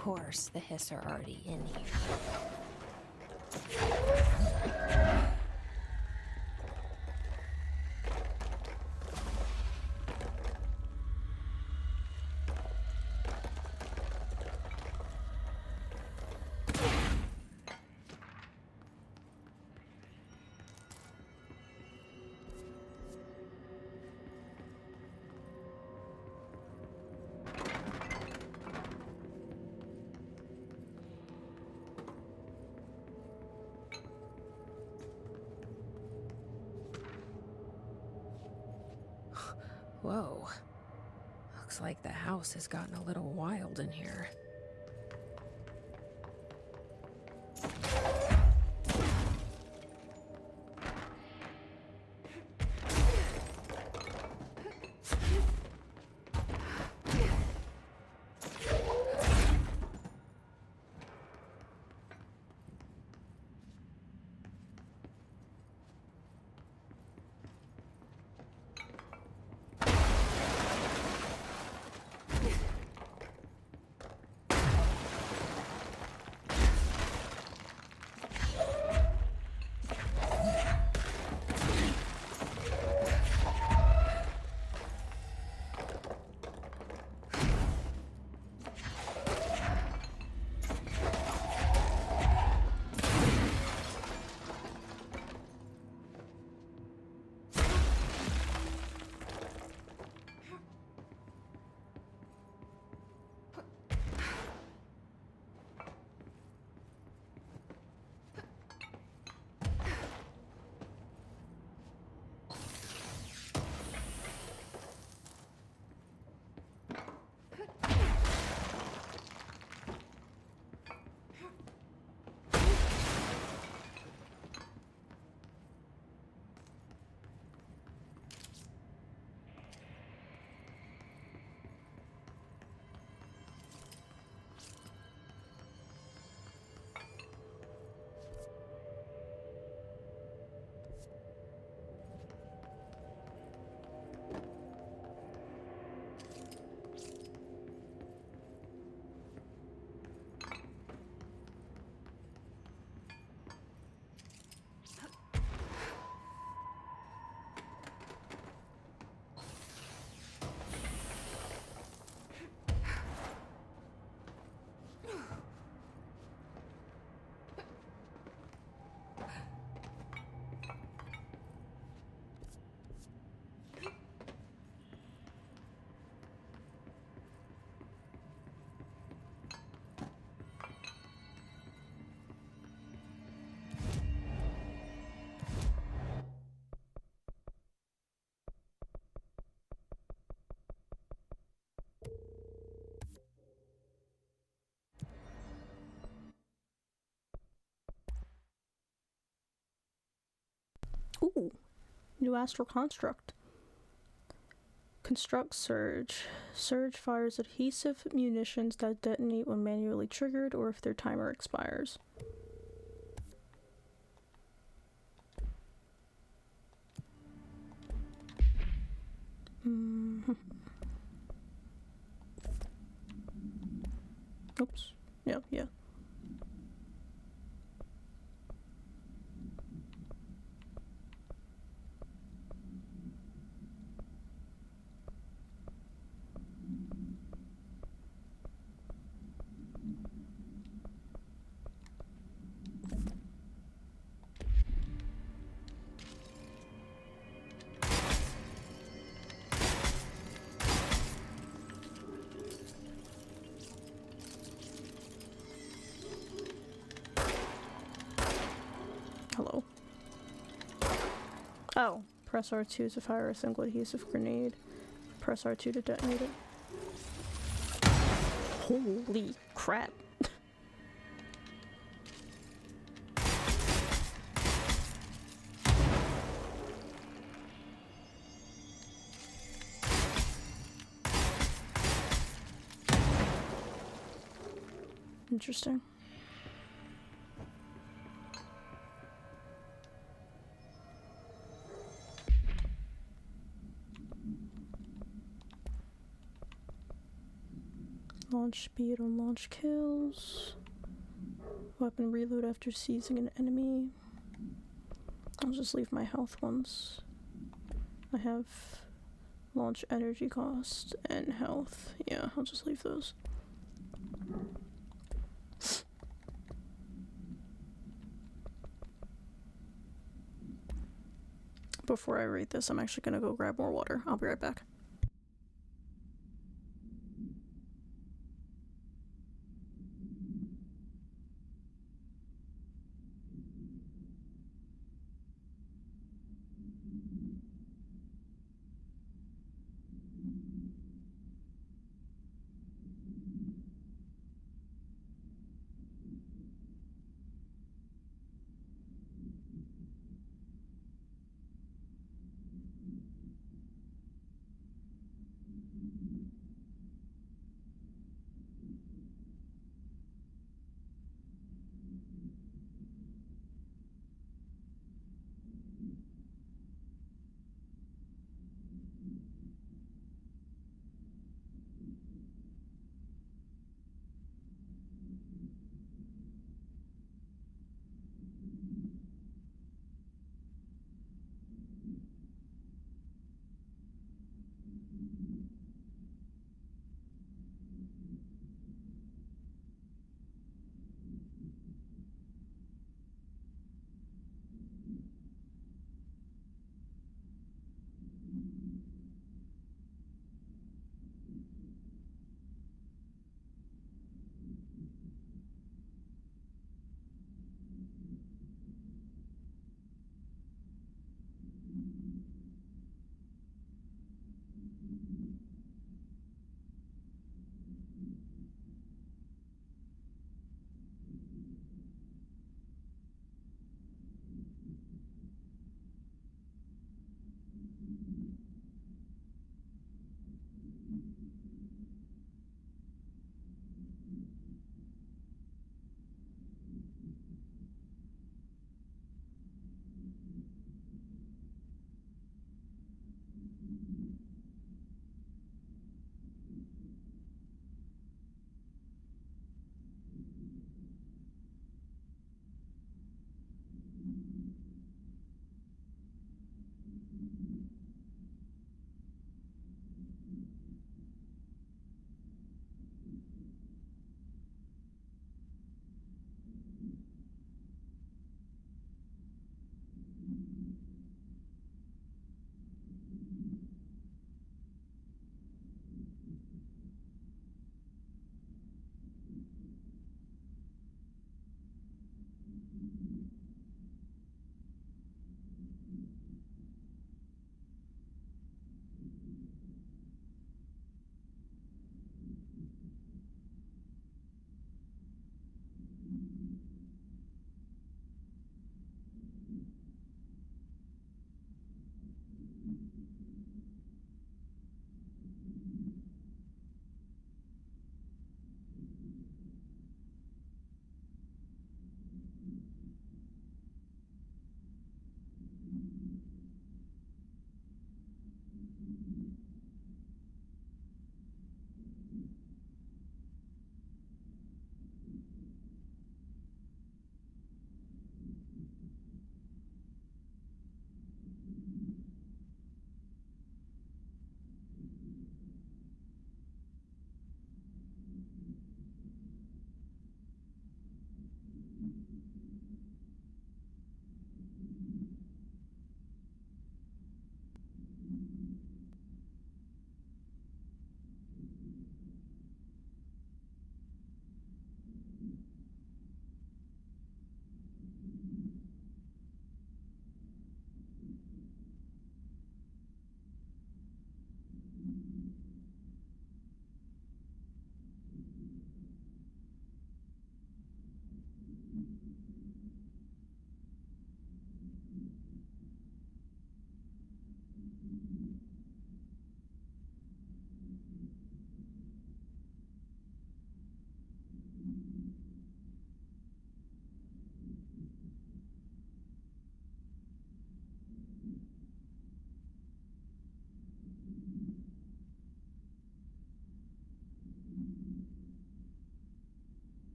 Speaker 3: course, the hiss are already in here. Whoa. Looks like the house has gotten a little wild in here.
Speaker 1: Ooh, new astral construct. Construct surge. Surge fires adhesive munitions that detonate when manually triggered or if their timer expires. Oops. Yeah. Hello. Oh, press R2 to fire a single adhesive grenade. Press R2 to detonate it. Holy crap. Interesting. Launch speed on launch kills. Weapon reload after seizing an enemy. I'll just leave my health ones. I have launch energy cost and health. Yeah, I'll just leave those. Before I rate this, I'm actually gonna go grab more water. I'll be right back.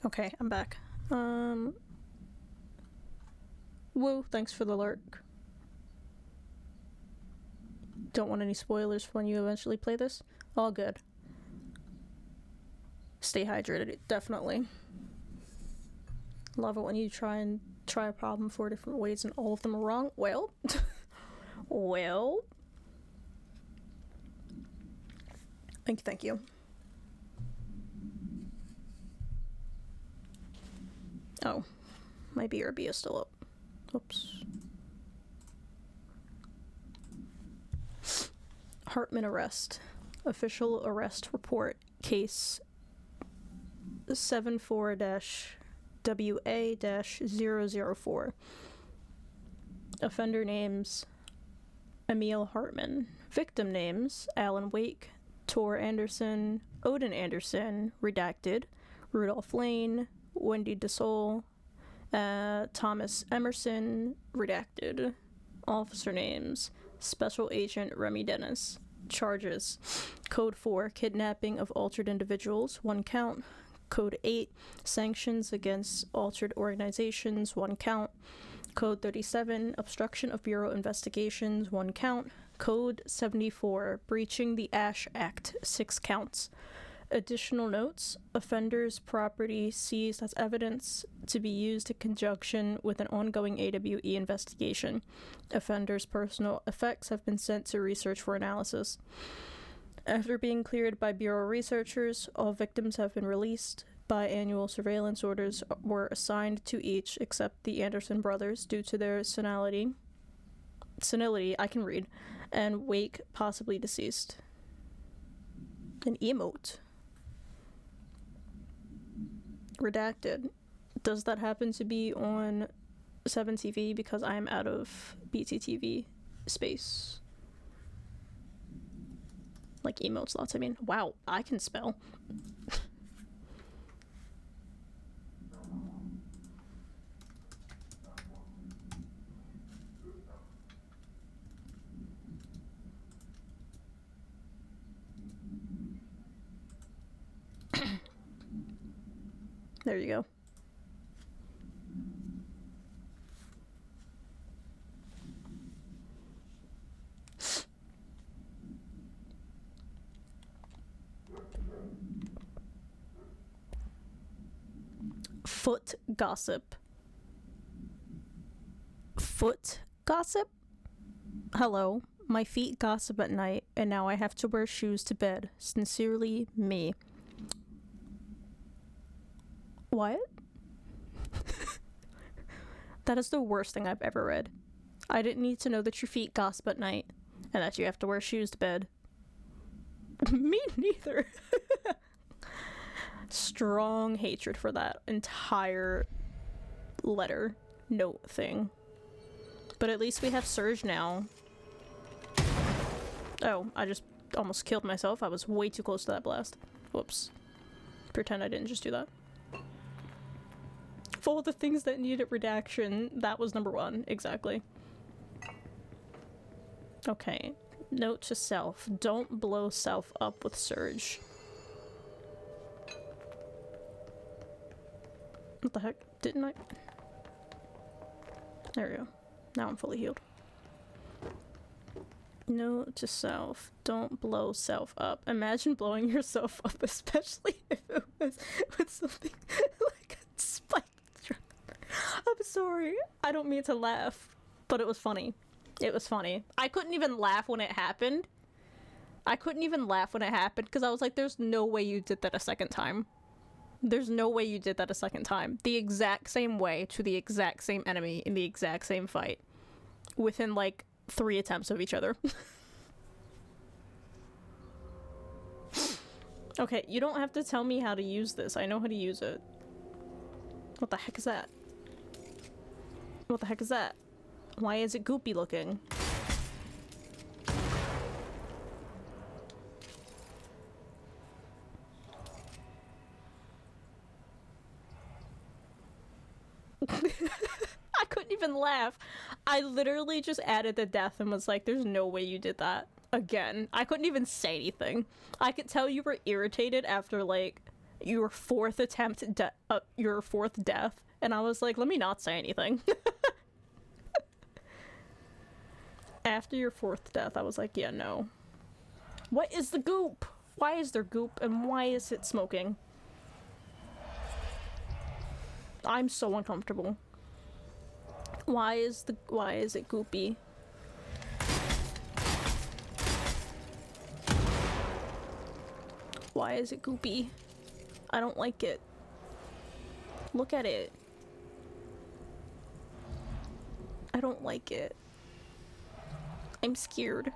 Speaker 1: Okay, I'm back. Woo, thanks for the lurk. Don't want any spoilers for when you eventually play this. All good. Stay hydrated, definitely. Love it when you try a problem 4 different ways and all of them are wrong. Well, well. Thank you. Oh, my BRB is still up. Oops. Hartman arrest. Official arrest report. Case 74-WA-004. Offender names Emil Hartman. Victim names Alan Wake, Tor Anderson, Odin Anderson, redacted, Rudolph Lane, Wendy DeSole, Thomas Emerson, redacted. Officer names Special Agent Remy Dennis. Charges: Code 4, kidnapping of altered individuals, 1 count. Code 8, sanctions against altered organizations, 1 count. Code 37, obstruction of Bureau investigations, 1 count. Code 74, breaching the Ash Act, 6 counts. Additional notes: offenders' property seized as evidence to be used in conjunction with an ongoing AWE investigation. Offenders' personal effects have been sent to research for analysis. After being cleared by Bureau researchers, all victims have been released. Biannual surveillance orders were assigned to each except the Anderson brothers due to their senility, I can read, and Wake possibly deceased. An emote. Redacted. Does that happen to be on 7TV because I'm out of BTTV space? Like emote slots, I mean. Wow, I can spell. There you go. Foot gossip. Foot gossip? Hello, my feet gossip at night, and now I have to wear shoes to bed. Sincerely, me. What? That is the worst thing I've ever read. I didn't need to know that your feet gossip at night, and that you have to wear shoes to bed. Me neither. Strong hatred for that entire letter note thing. But at least we have Surge now. Oh, I just almost killed myself. I was way too close to that blast. Whoops. Pretend I didn't just do that. Of all the things that needed redaction, that was number 1. Exactly. Okay. Note to self. Don't blow self up with Surge. What the heck? Didn't I? There we go. Now I'm fully healed. Note to self. Don't blow self up. Imagine blowing yourself up, especially if it was with something like a spike. I'm sorry. I don't mean to laugh, but it was funny. It was funny. I couldn't even laugh when it happened. Because I was like, there's no way you did that a second time. There's no way you did that a second time. The exact same way to the exact same enemy in the exact same fight. Within like 3 attempts of each other. Okay, you don't have to tell me how to use this. I know how to use it. What the heck is that? What the heck is that? Why is it goopy looking? I couldn't even laugh. I literally just added the death and was like, there's no way you did that. Again. I couldn't even say anything. I could tell you were irritated after like your fourth attempt, your fourth death. And I was like, let me not say anything. After your fourth death, I was like, yeah, no. What is the goop? Why is there goop and why is it smoking? I'm so uncomfortable. Why is it goopy? Why is it goopy? I don't like it. Look at it. I don't like it. I'm scared.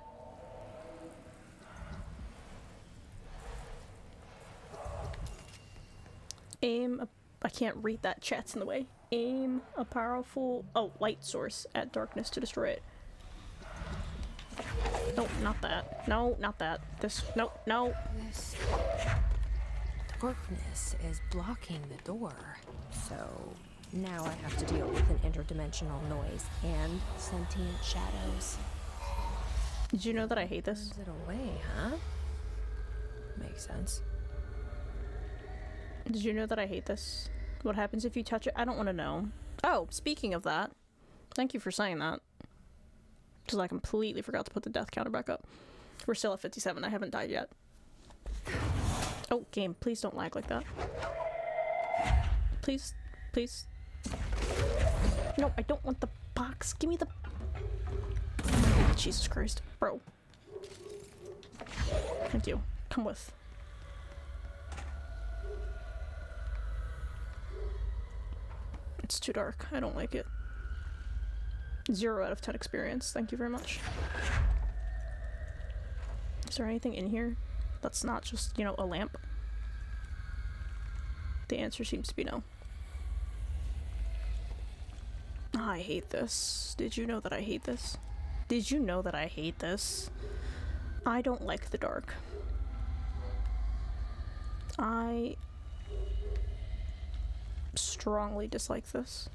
Speaker 1: I can't read that, chat's in the way. Aim a powerful, light source at darkness to destroy it. No, not that. No, not that. This, no.
Speaker 3: This darkness is blocking the door. So now I have to deal with an interdimensional noise and sentient shadows.
Speaker 1: Did you know that I hate this?
Speaker 3: Turns it away, huh? Makes sense.
Speaker 1: Did you know that I hate this? What happens if you touch it? I don't want to know. Oh, speaking of that, thank you for saying that. Because I completely forgot to put the death counter back up. We're still at 57. I haven't died yet. Oh, game, please don't lag like that. Please. No, I don't want the box. Give me the... Jesus Christ. Bro. Thank you. Come with. It's too dark. I don't like it. 0 out of 10 experience. Thank you very much. Is there anything in here that's not just, you know, a lamp? The answer seems to be no. I hate this. Did you know that I hate this? Did you know that I hate this? I don't like the dark. I strongly dislike this.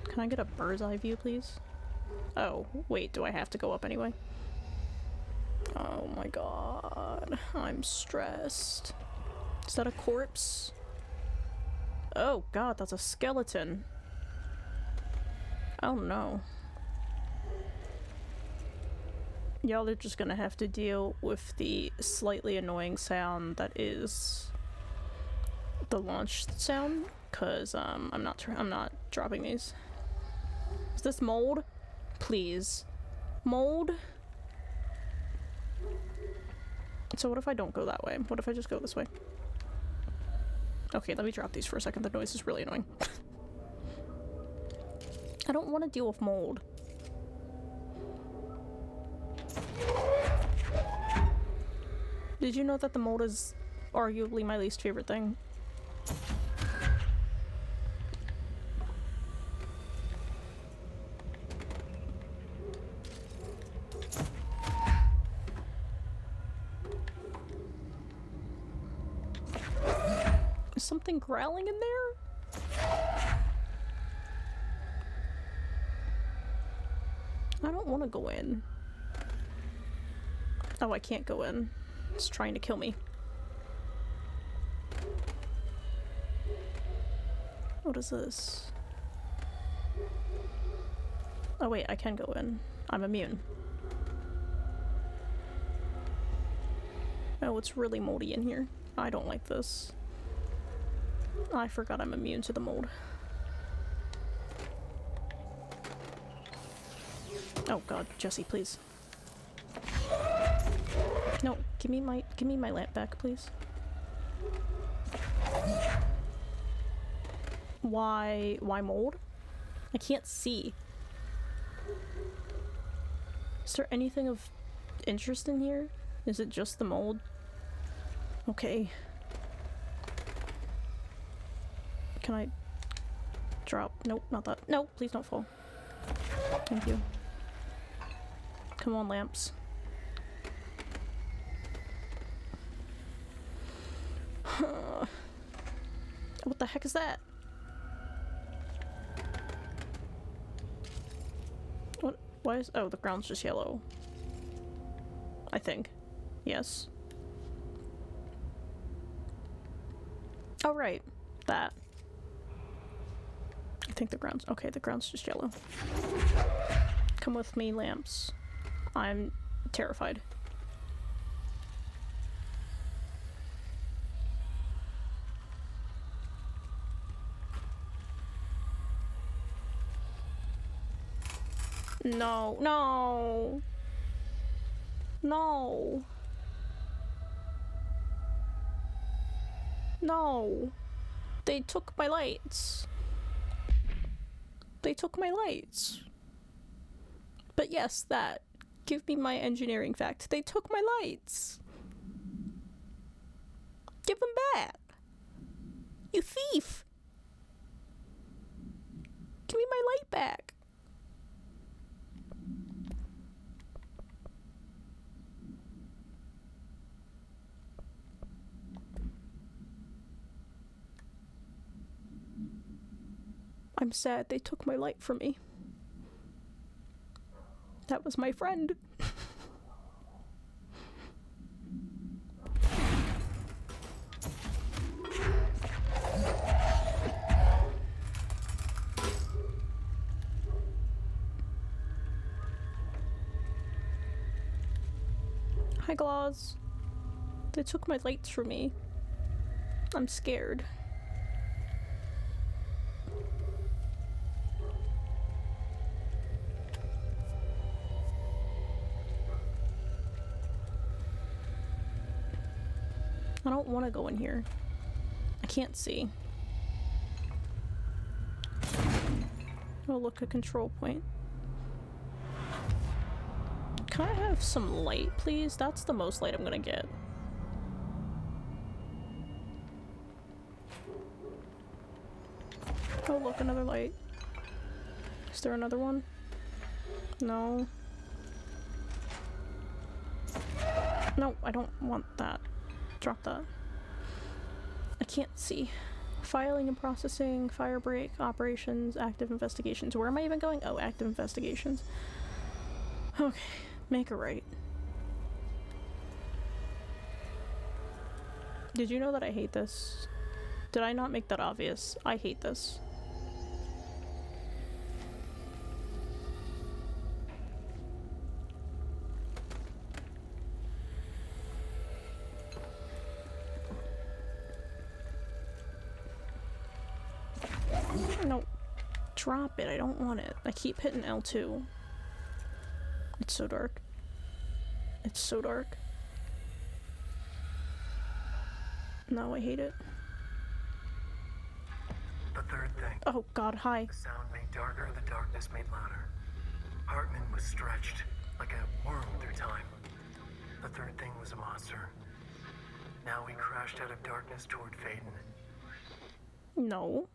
Speaker 1: Can I get a bird's eye view, please? Oh, wait, do I have to go up anyway? Oh my god. I'm stressed. Is that a corpse? Oh god, that's a skeleton. Oh no. Y'all are just gonna have to deal with the slightly annoying sound that is the launch sound, cause I'm not dropping these. Is this mold? Please. Mold? So what if I don't go that way? What if I just go this way? Okay, let me drop these for a second. The noise is really annoying. I don't want to deal with mold. Did you know that the mold is arguably my least favorite thing? Is something growling in there? I don't want to go in. Oh, I can't go in. It's trying to kill me. What is this? Oh wait, I can go in. I'm immune. Oh, it's really moldy in here. I don't like this. I forgot I'm immune to the mold. Oh god, Jesse, please. No, give me my lamp back, please. Why mold? I can't see. Is there anything of interest in here? Is it just the mold? Okay. Can I drop? Nope, not that. No, please don't fall. Thank you. Come on, lamps. What the heck is that? What? Why is... Oh, the ground's just yellow. I think. Yes. Oh, right. That. I think the ground's... Okay, the ground's just yellow. Come with me, lamps. I'm terrified. No, no. No. No. They took my lights. They took my lights. But yes, that. Give me my engineering fact. They took my lights. Give them back. You thief. Give me my light back. I'm sad they took my light from me. That was my friend. Hi, Claus. They took my lights from me. I'm scared. I don't want to go in here. I can't see. Oh, look, a control point. Can I have some light, please? That's the most light I'm gonna get. Oh, look, another light. Is there another one? No. No, I don't want that. Drop that. I can't see. Filing and processing, fire break, operations, active investigations. Where am I even going? Oh, active investigations. Okay, make a right. Did you know that I hate this? Did I not make that obvious? I hate this. No, drop it. I don't want it. I keep hitting L2. It's so dark. It's so dark. No, I hate it.
Speaker 5: The third thing.
Speaker 1: Oh god, hi.
Speaker 5: The sound made darker, the darkness made louder. Hartman was stretched, like a worm through time. The third thing was a monster. Now he crashed out of darkness toward Faden.
Speaker 1: No.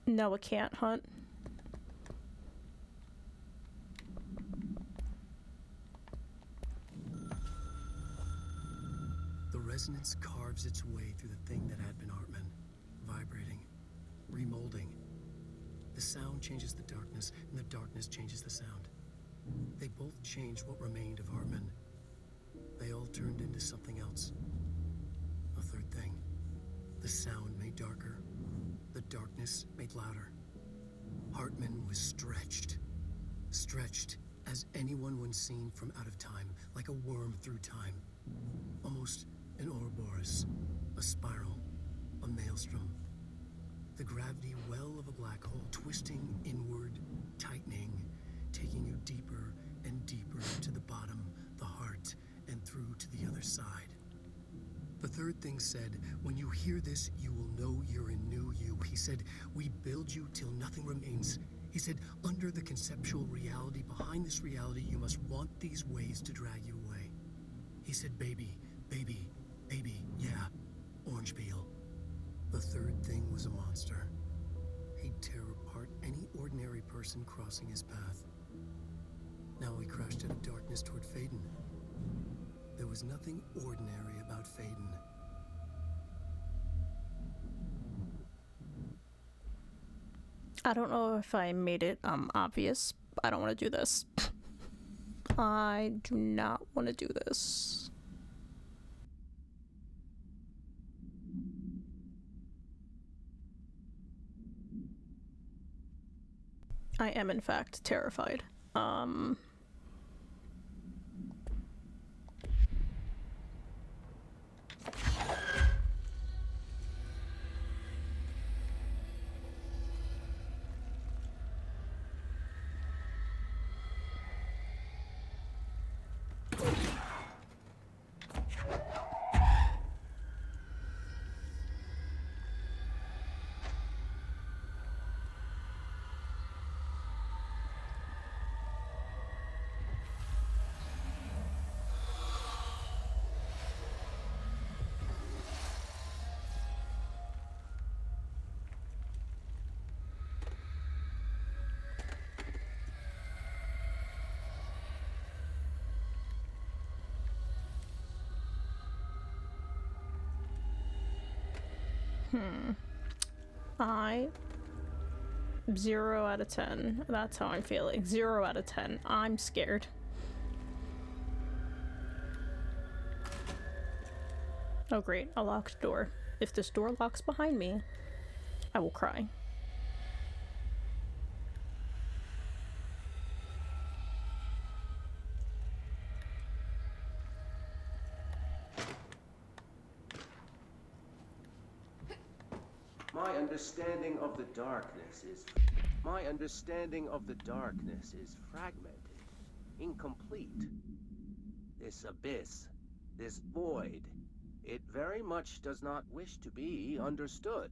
Speaker 1: No, it can't hunt.
Speaker 2: The resonance carves its way through the thing that had been Hartman, vibrating, remolding. The sound changes the darkness, and the darkness changes the sound. They both changed what remained of Hartman. They all turned into something else. A third thing. The sound made darker. The darkness made louder. Hartman was stretched. Stretched as anyone once seen from out of time, like a worm through time. Almost an Ouroboros, a spiral, a maelstrom. The gravity well of a black hole, twisting inward, tightening, taking you deeper and deeper to the bottom, the heart, and through to the other side. The third thing said, when you hear this, you will know you're in new you. He said, we build you till nothing remains. He said, under the conceptual reality, behind this reality, you must want these ways to drag you away. He said, baby, baby, baby, yeah, orange peel. The third thing was a monster. He'd tear apart any ordinary person crossing his path. Now he crashed out of darkness toward Faden. There was nothing ordinary about Faden.
Speaker 1: I don't know if I made it obvious. I don't want to do this. I do not want to do this. I am, in fact, terrified. I 0 out of 10. That's how I'm feeling. 0 out of 10. I'm scared. Oh great, a locked door. If this door locks behind me, I will cry.
Speaker 6: My understanding of the darkness is fragmented, incomplete. This abyss, this void, it very much does not wish to be understood.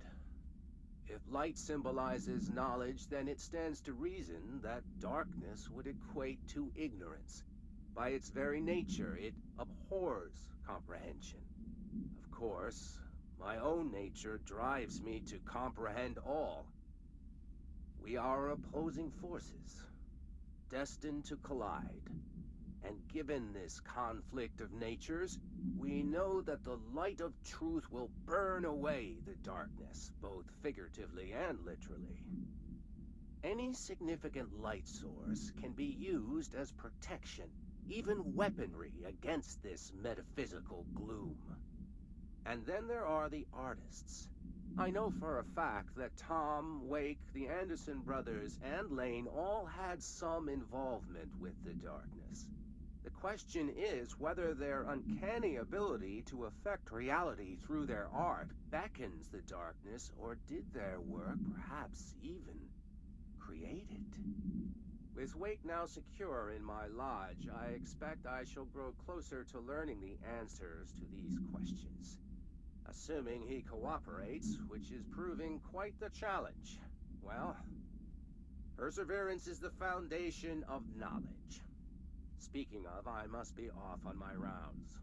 Speaker 6: If light symbolizes knowledge, then it stands to reason that darkness would equate to ignorance. By its very nature, it abhors comprehension. Of course, my own nature drives me to comprehend all. We are opposing forces, destined to collide. And given this conflict of natures, we know that the light of truth will burn away the darkness, both figuratively and literally. Any significant light source can be used as protection, even weaponry against this metaphysical gloom. And then there are the artists. I know for a fact that Tom, Wake, the Anderson brothers, and Lane all had some involvement with the darkness. The question is whether their uncanny ability to affect reality through their art beckons the darkness, or did their work perhaps even create it? With Wake now secure in my lodge, I expect I shall grow closer to learning the answers to these questions. Assuming he cooperates, which is proving quite the challenge. Well, perseverance is the foundation of knowledge. Speaking of, I must be off on my rounds.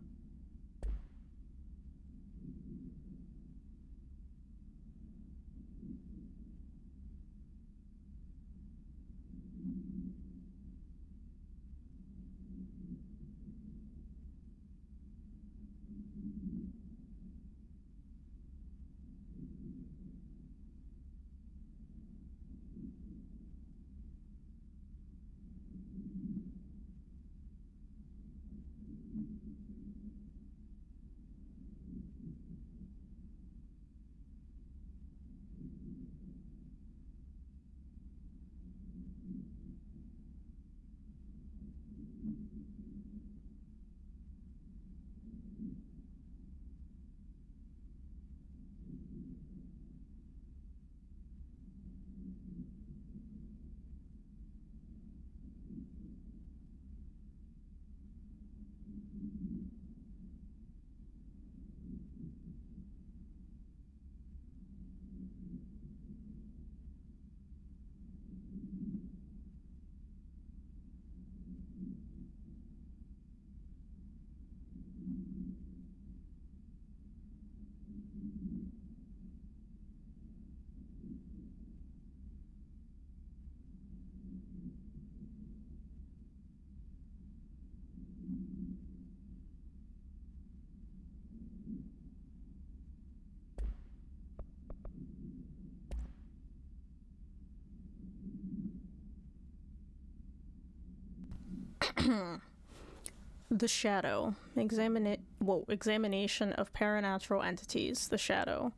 Speaker 1: The Shadow. Examination of paranatural entities. The Shadow.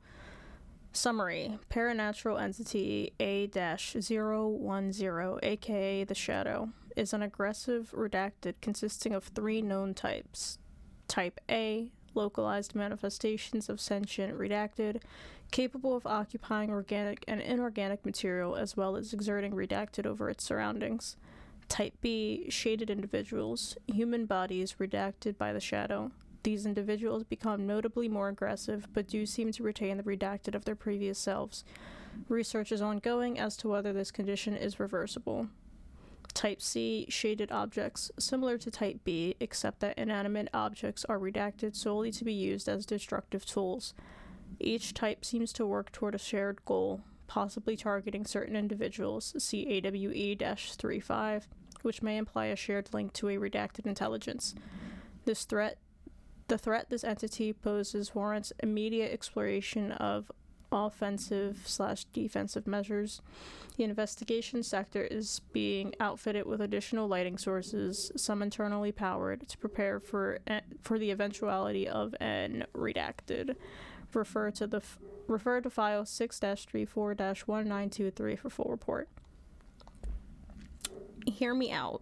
Speaker 1: Summary: Paranatural entity A-010, aka the Shadow, is an aggressive redacted consisting of 3 known types. Type A, localized manifestations of sentient redacted, capable of occupying organic and inorganic material as well as exerting redacted over its surroundings. Type B, shaded individuals, human bodies redacted by the Shadow. These individuals become notably more aggressive, but do seem to retain the redacted of their previous selves. Research is ongoing as to whether this condition is reversible. Type C, shaded objects, similar to Type B, except that inanimate objects are redacted solely to be used as destructive tools. Each type seems to work toward a shared goal, possibly targeting certain individuals, see AWE-35, which may imply a shared link to a redacted intelligence. The threat this entity poses warrants immediate exploration of offensive/defensive measures. The investigation sector is being outfitted with additional lighting sources, some internally powered, to prepare for the eventuality of an redacted. Refer to file 6-34-1923 for full report. Hear me out.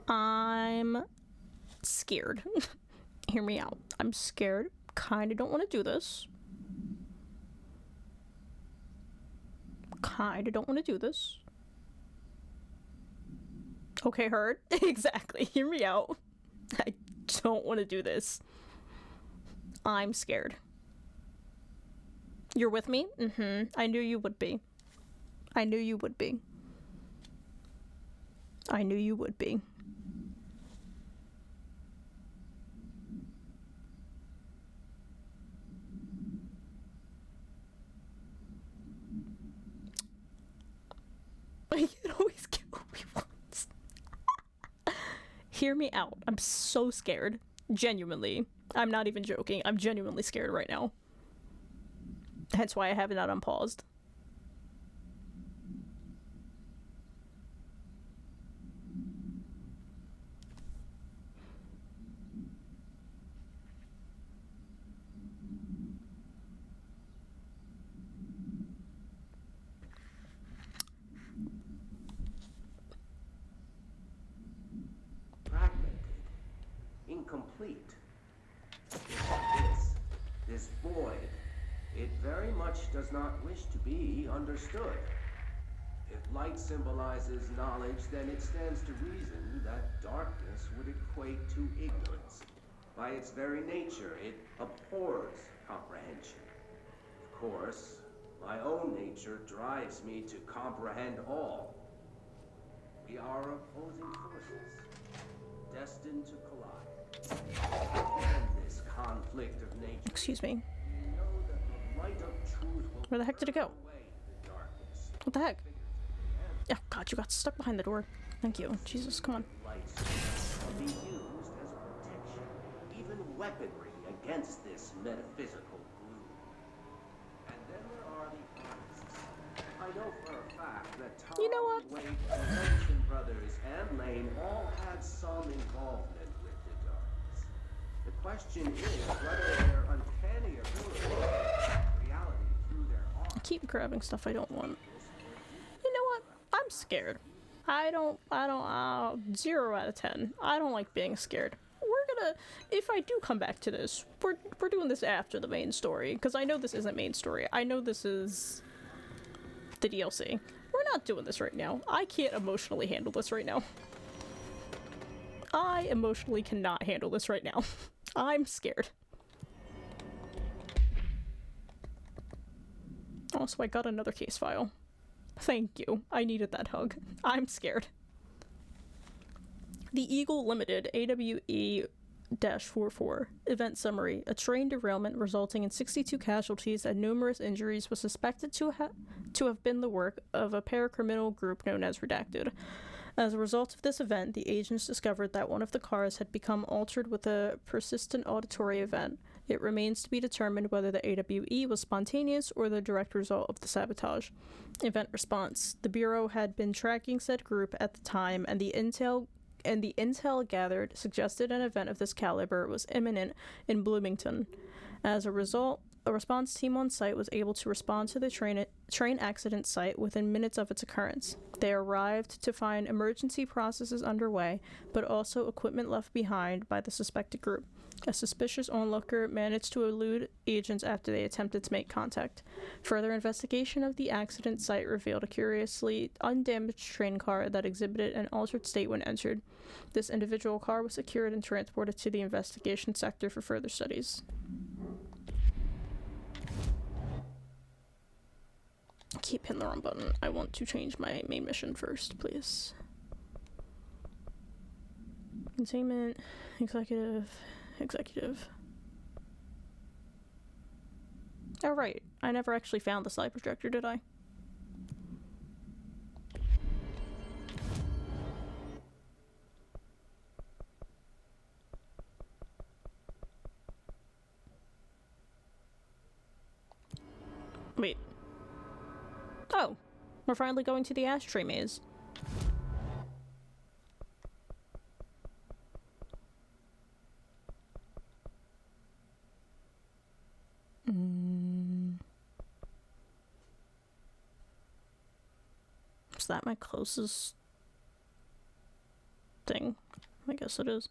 Speaker 1: I'm scared. Hear me out. I'm scared. Kinda don't want to do this. Okay, heard. Exactly. Hear me out. I don't want to do this. I'm scared. You're with me? I knew you would be. I knew you would be. He can always get what he wants. Hear me out. I'm so scared. Genuinely. I'm not even joking. I'm genuinely scared right now. Hence why I have it not unpaused.
Speaker 6: Fragmented. Incomplete. This void, it very much does not wish to be understood. If light symbolizes knowledge, then it stands to reason that darkness would equate to ignorance. By its very nature, it abhors comprehension. Of course, my own nature drives me to comprehend all. We are opposing forces, destined to collide. In this conflict of nature,
Speaker 1: Excuse me.
Speaker 6: we know that the light of truth will
Speaker 1: Where the heck did it go?
Speaker 6: burn away the darkness.
Speaker 1: What the heck? Oh god, you got stuck behind the door. Thank you. Jesus, come on.
Speaker 6: Light source can be used as protection, even weaponry against this metaphysical glue. And then there are the artists. I know for a fact that Tom,
Speaker 1: You know what?
Speaker 6: Wade, the Henderson brothers, and Lane all had some involvement with the darkness. The question is whether their uncanny ability to reality through their art.
Speaker 1: I keep grabbing stuff I don't want. You know what? I'm scared. I don't, 0 out of 10. I don't like being scared. We're gonna, if I do come back to this, we're doing this after the main story, because I know this isn't main story. I know this is the DLC. We're not doing this right now. I can't emotionally handle this right now. I emotionally cannot handle this right now. I'm scared. Also, I got another case file. Thank you. I needed that hug. I'm scared. The Eagle Limited AWE-44 event summary. A train derailment resulting in 62 casualties and numerous injuries was suspected to have been the work of a paracriminal group known as Redacted. As a result of this event, the agents discovered that one of the cars had become altered with a persistent auditory event. It remains to be determined whether the AWE was spontaneous or the direct result of the sabotage. Event response. The Bureau had been tracking said group at the time, and the intel gathered suggested an event of this caliber was imminent in Bloomington. As a result, A response team on site was able to respond to the train accident site within minutes of its occurrence. They arrived to find emergency processes underway, but also equipment left behind by the suspected group. A suspicious onlooker managed to elude agents after they attempted to make contact. Further investigation of the accident site revealed a curiously undamaged train car that exhibited an altered state when entered. This individual car was secured and transported to the investigation sector for further studies. I keep hitting the wrong button. I want to change my main mission first, please. Containment, executive. Oh, right. I never actually found the slide projector, did I? Wait. Oh, we're finally going to the ashtray maze. Is that my closest thing? I guess it is.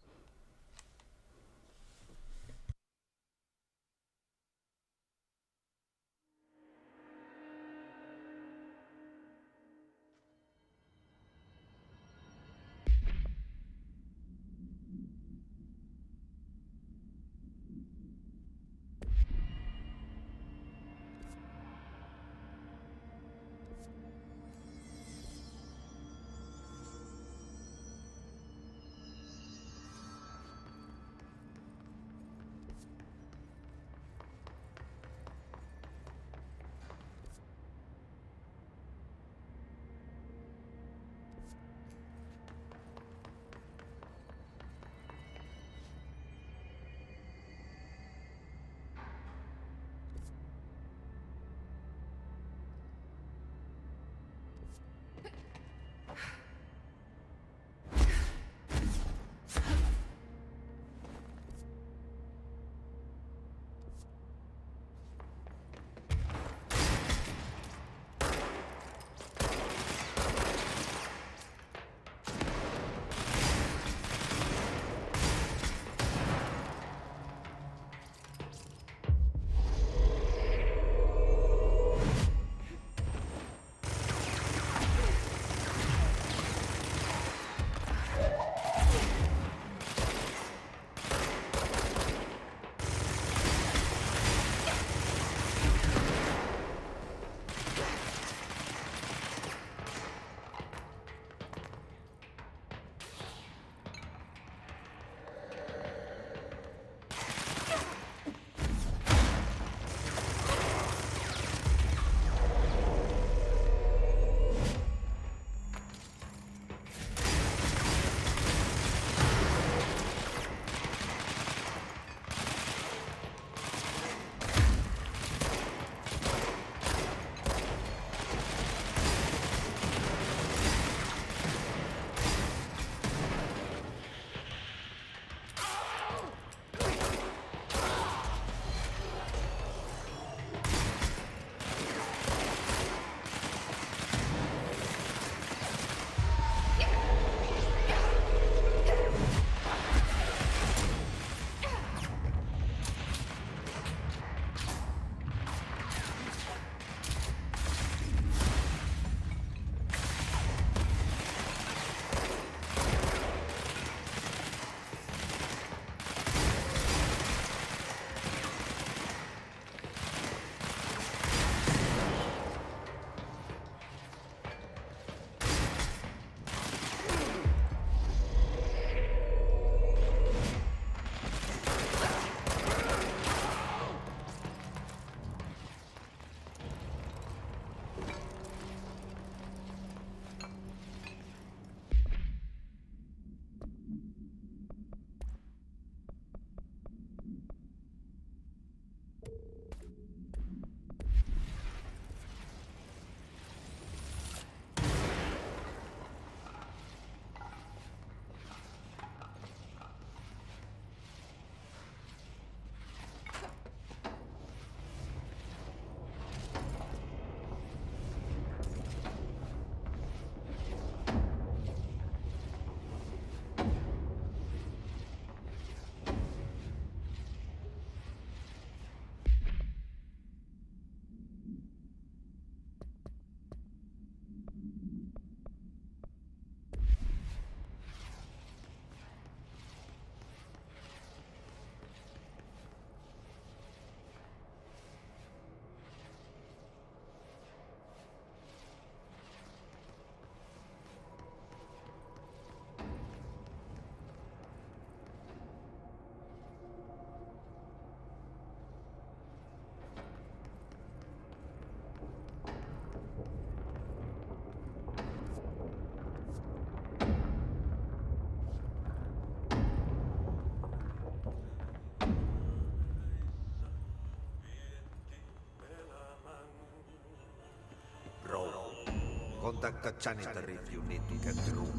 Speaker 7: contact the janitor if you need to get through.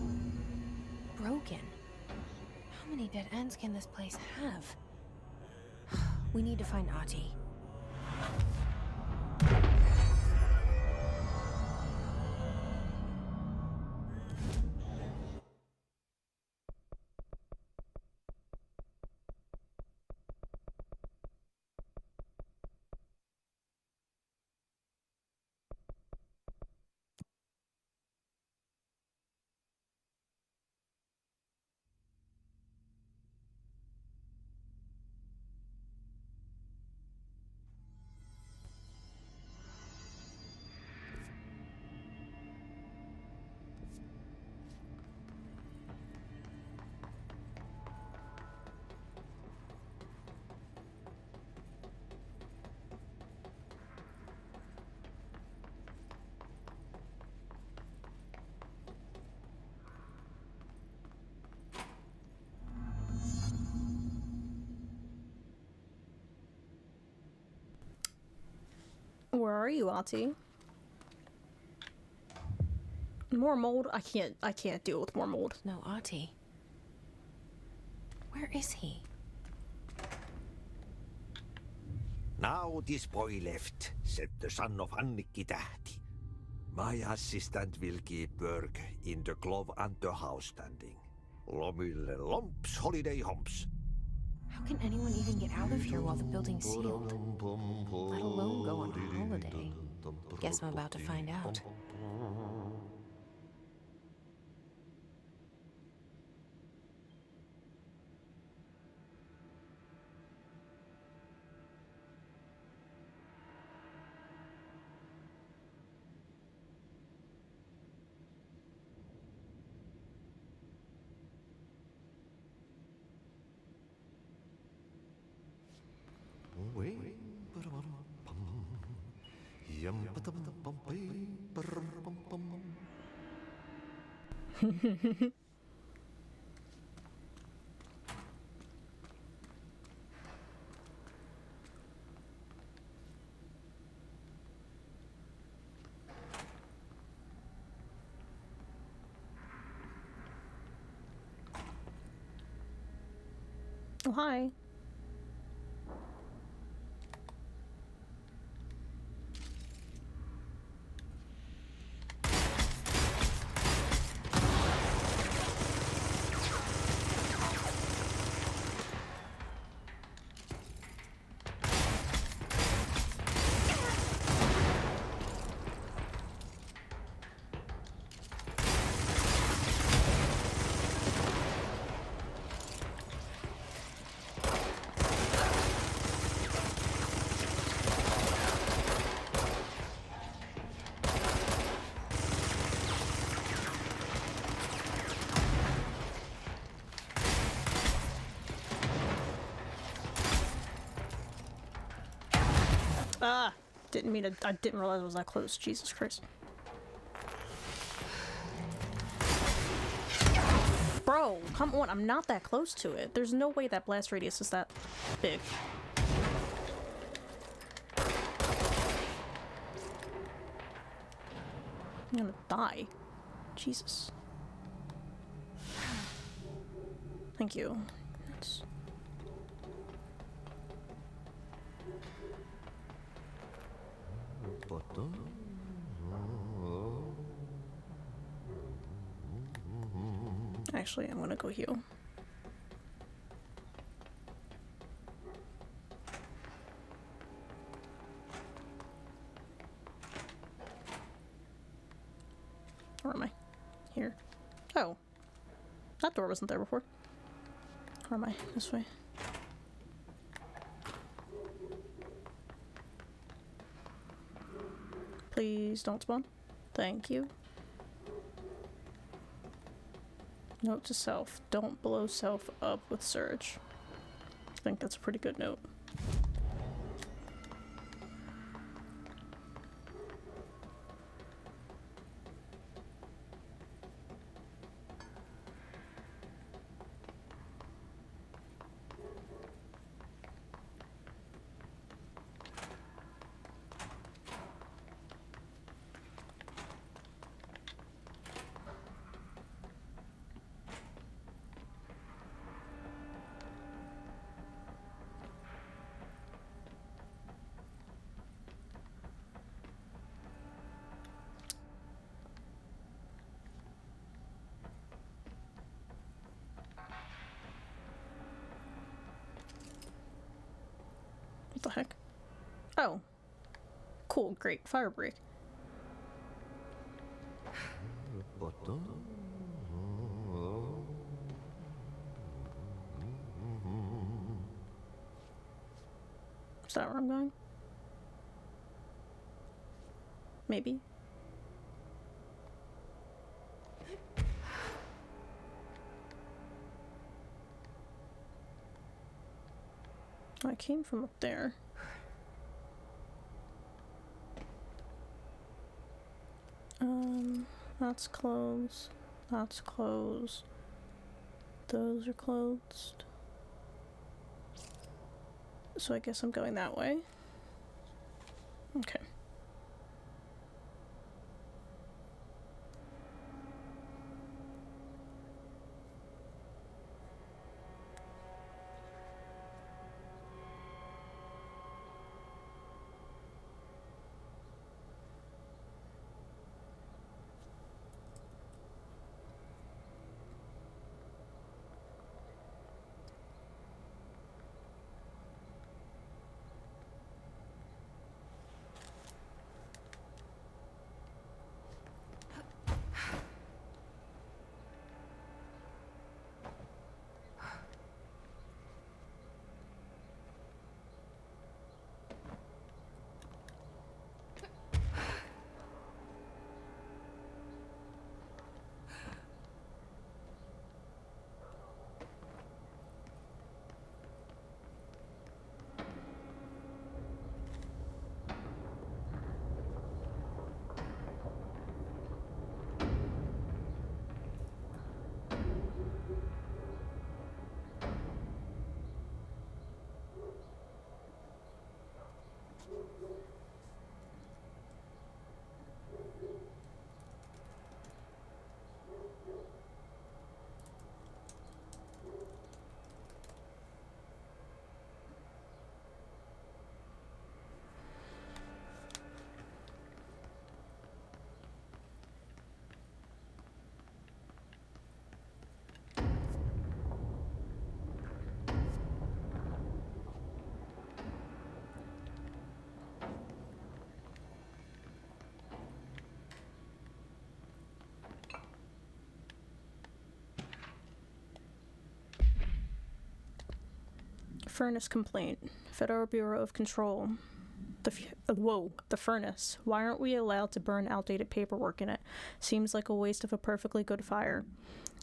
Speaker 3: Broken. How many dead ends can this place have? We need to find Ahti.
Speaker 1: Where are you, Ahti? More mold? I can't deal with more mold.
Speaker 3: No Ahti. Where is he?
Speaker 7: Now this boy left, said the son of Annikki Tähti. My assistant will keep work in the glove and the house standing. Lomille lomps, holiday humps.
Speaker 3: How can anyone even get out of here while the building's sealed? Let alone go on holiday. Guess I'm about to find out.
Speaker 1: Oh, hi. Ah! Didn't mean to. I didn't realize it was that close. Jesus Christ. Bro, come on. I'm not that close to it. There's no way that blast radius is that big. I'm gonna die. Jesus. Thank you. That's... Actually, I'm gonna go heal. Where am I? Here. Oh. That door wasn't there before. Where am I? This way. Please don't spawn. Thank you. Note to self. Don't blow self up with surge. I think that's a pretty good note. Oh. Cool, great. Fire break. Is that where I'm going? Maybe. I came from up there. That's closed. That's closed. Those are closed. So I guess I'm going that way. Okay. Furnace complaint. Federal Bureau of Control. The furnace. Why aren't we allowed to burn outdated paperwork in it? Seems like a waste of a perfectly good fire.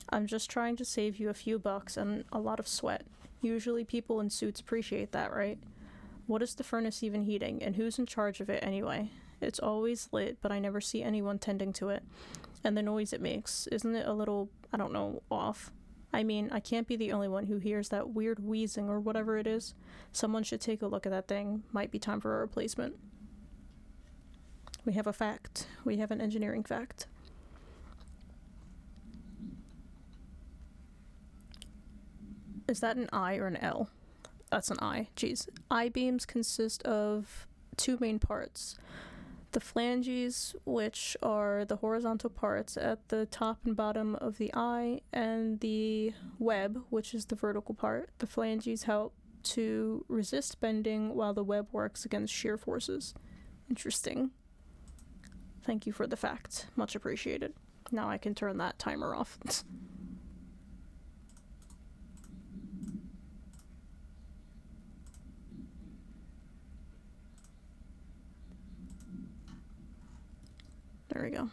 Speaker 1: I'm just trying to save you a few bucks and a lot of sweat. Usually people in suits appreciate that, right? What is the furnace even heating, and who's in charge of it anyway? It's always lit, but I never see anyone tending to it. And the noise it makes, isn't it a little, I don't know, off? I mean, I can't be the only one who hears that weird wheezing or whatever it is. Someone should take a look at that thing. Might be time for a replacement. We have a fact. We have an engineering fact. Is that an I or an L? That's an I. Jeez. I-beams consist of two main parts. The flanges, which are the horizontal parts at the top and bottom of the eye, and the web, which is the vertical part. The flanges help to resist bending, while the web works against shear forces. Interesting. Thank you for the fact. Much appreciated. Now I can turn that timer off. There we go.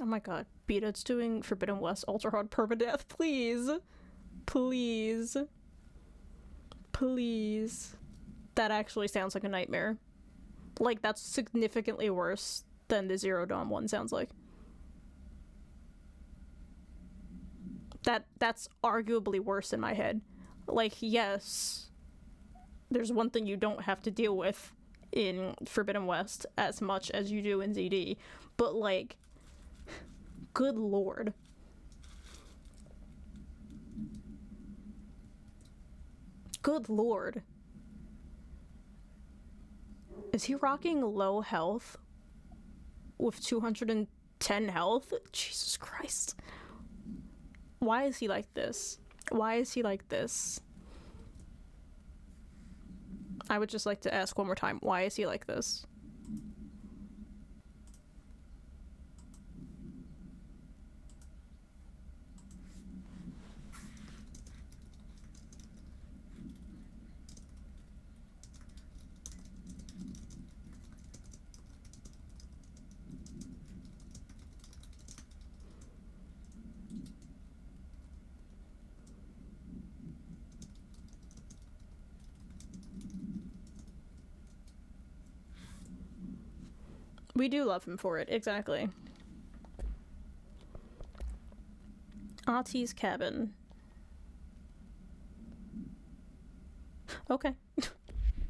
Speaker 1: Oh my god, Beatit's doing Forbidden West Ultra Hard Permadeath, please! Please. Please. That actually sounds like a nightmare. Like, that's significantly worse than the Zero Dawn one sounds like. That's arguably worse in my head. Like, yes, there's one thing you don't have to deal with in Forbidden West as much as you do in ZD, but, like, good lord. Good lord. Is he rocking low health with 210 health? Jesus Christ. Why is he like this? Why is he like this? I would just like to ask one more time, why is he like this? We do love him for it, exactly. Auntie's cabin. Okay.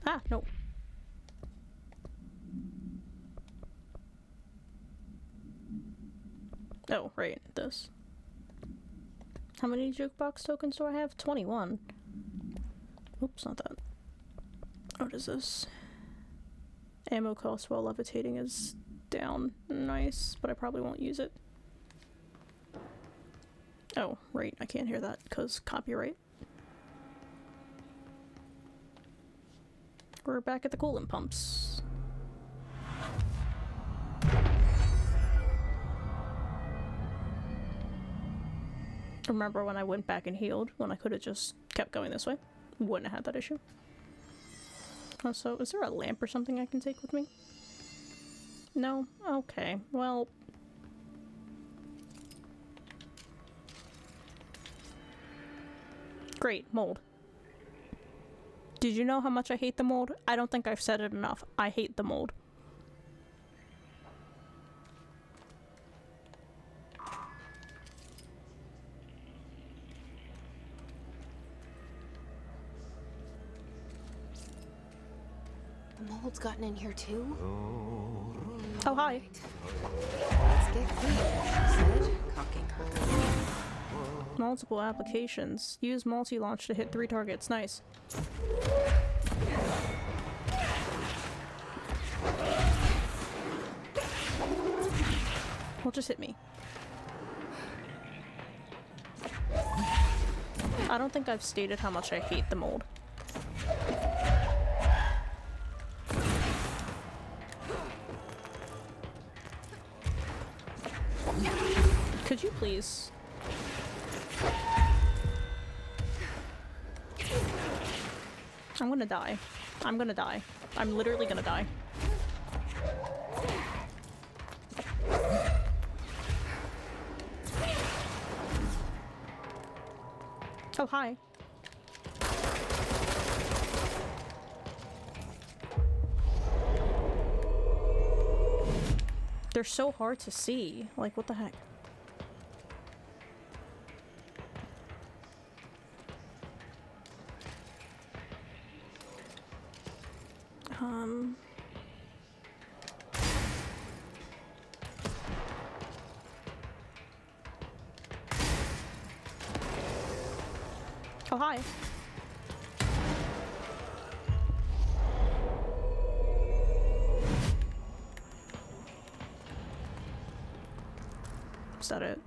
Speaker 1: Ah, no. Oh, right, this. How many jukebox tokens do I have? 21. Oops, not that. What is this? Ammo cost while levitating is down. Nice, but I probably won't use it. Oh, right, I can't hear that because copyright. We're back at the coolant pumps. Remember when I went back and healed, when I could have just kept going this way? Wouldn't have had that issue. Also, is there a lamp or something I can take with me? No? Okay, well... Great, mold. Did you know how much I hate the mold? I don't think I've said it enough. I hate the mold.
Speaker 3: The mold's gotten in here too?
Speaker 1: Oh, hi.
Speaker 3: Let's get clean, said, cocking.
Speaker 1: Multiple applications. Use multi-launch to hit 3 targets. Nice. Well, just hit me. I don't think I've stated how much I hate the mold. Could you please? I'm gonna die. I'm gonna die. I'm literally gonna die. Oh, hi. They're so hard to see. Like, what the heck? Oh, hi. Is that it?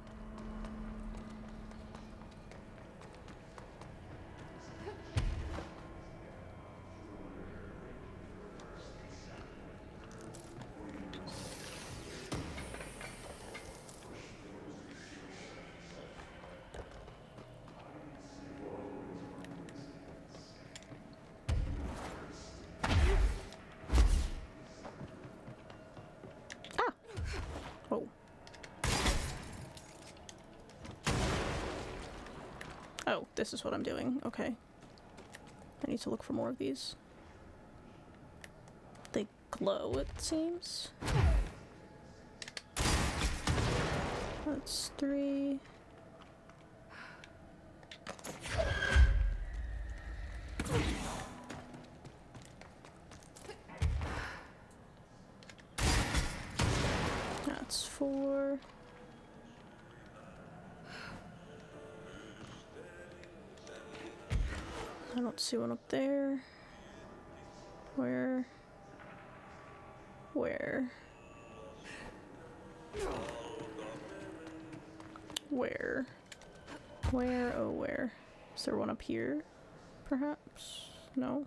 Speaker 1: Oh. Oh, this is what I'm doing. Okay. I need to look for more of these. They glow, it seems. That's 3. That's 4. I don't see one up there. Where? Where? Where? Where? Oh, where? Is there one up here? Perhaps? No.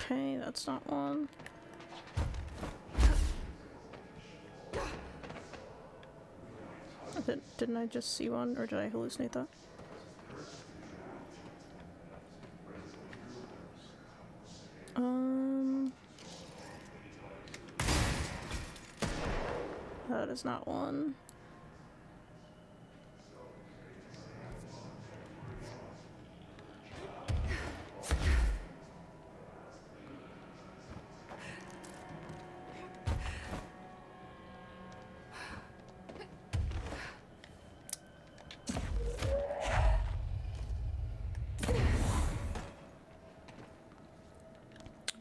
Speaker 1: Okay, that's not one. Didn't I just see one, or did I hallucinate that? That is not one.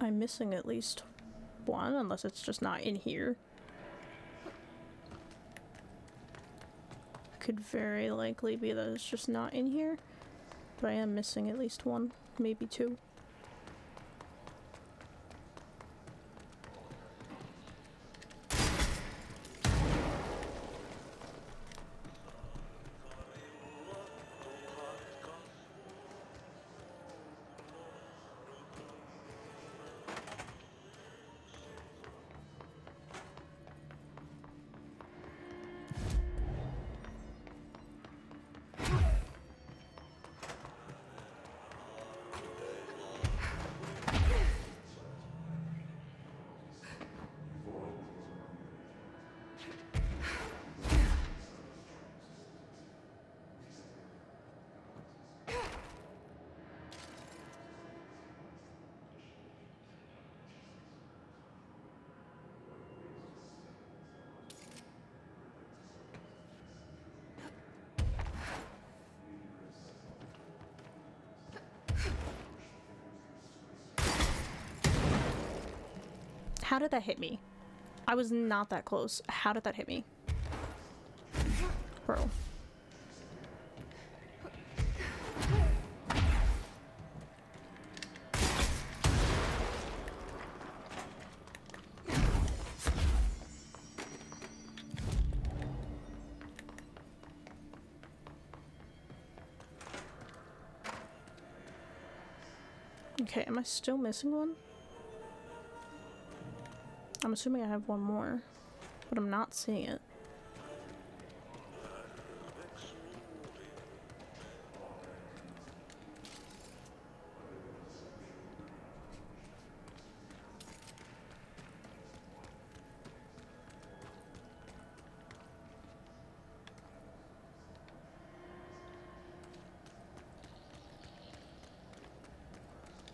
Speaker 1: I'm missing at least one, unless it's just not in here. Could very likely be that it's just not in here, but I am missing at least one, maybe 2. How did that hit me? I was not that close. How did that hit me? Bro. Okay, am I still missing one? I'm assuming I have one more, but I'm not seeing it.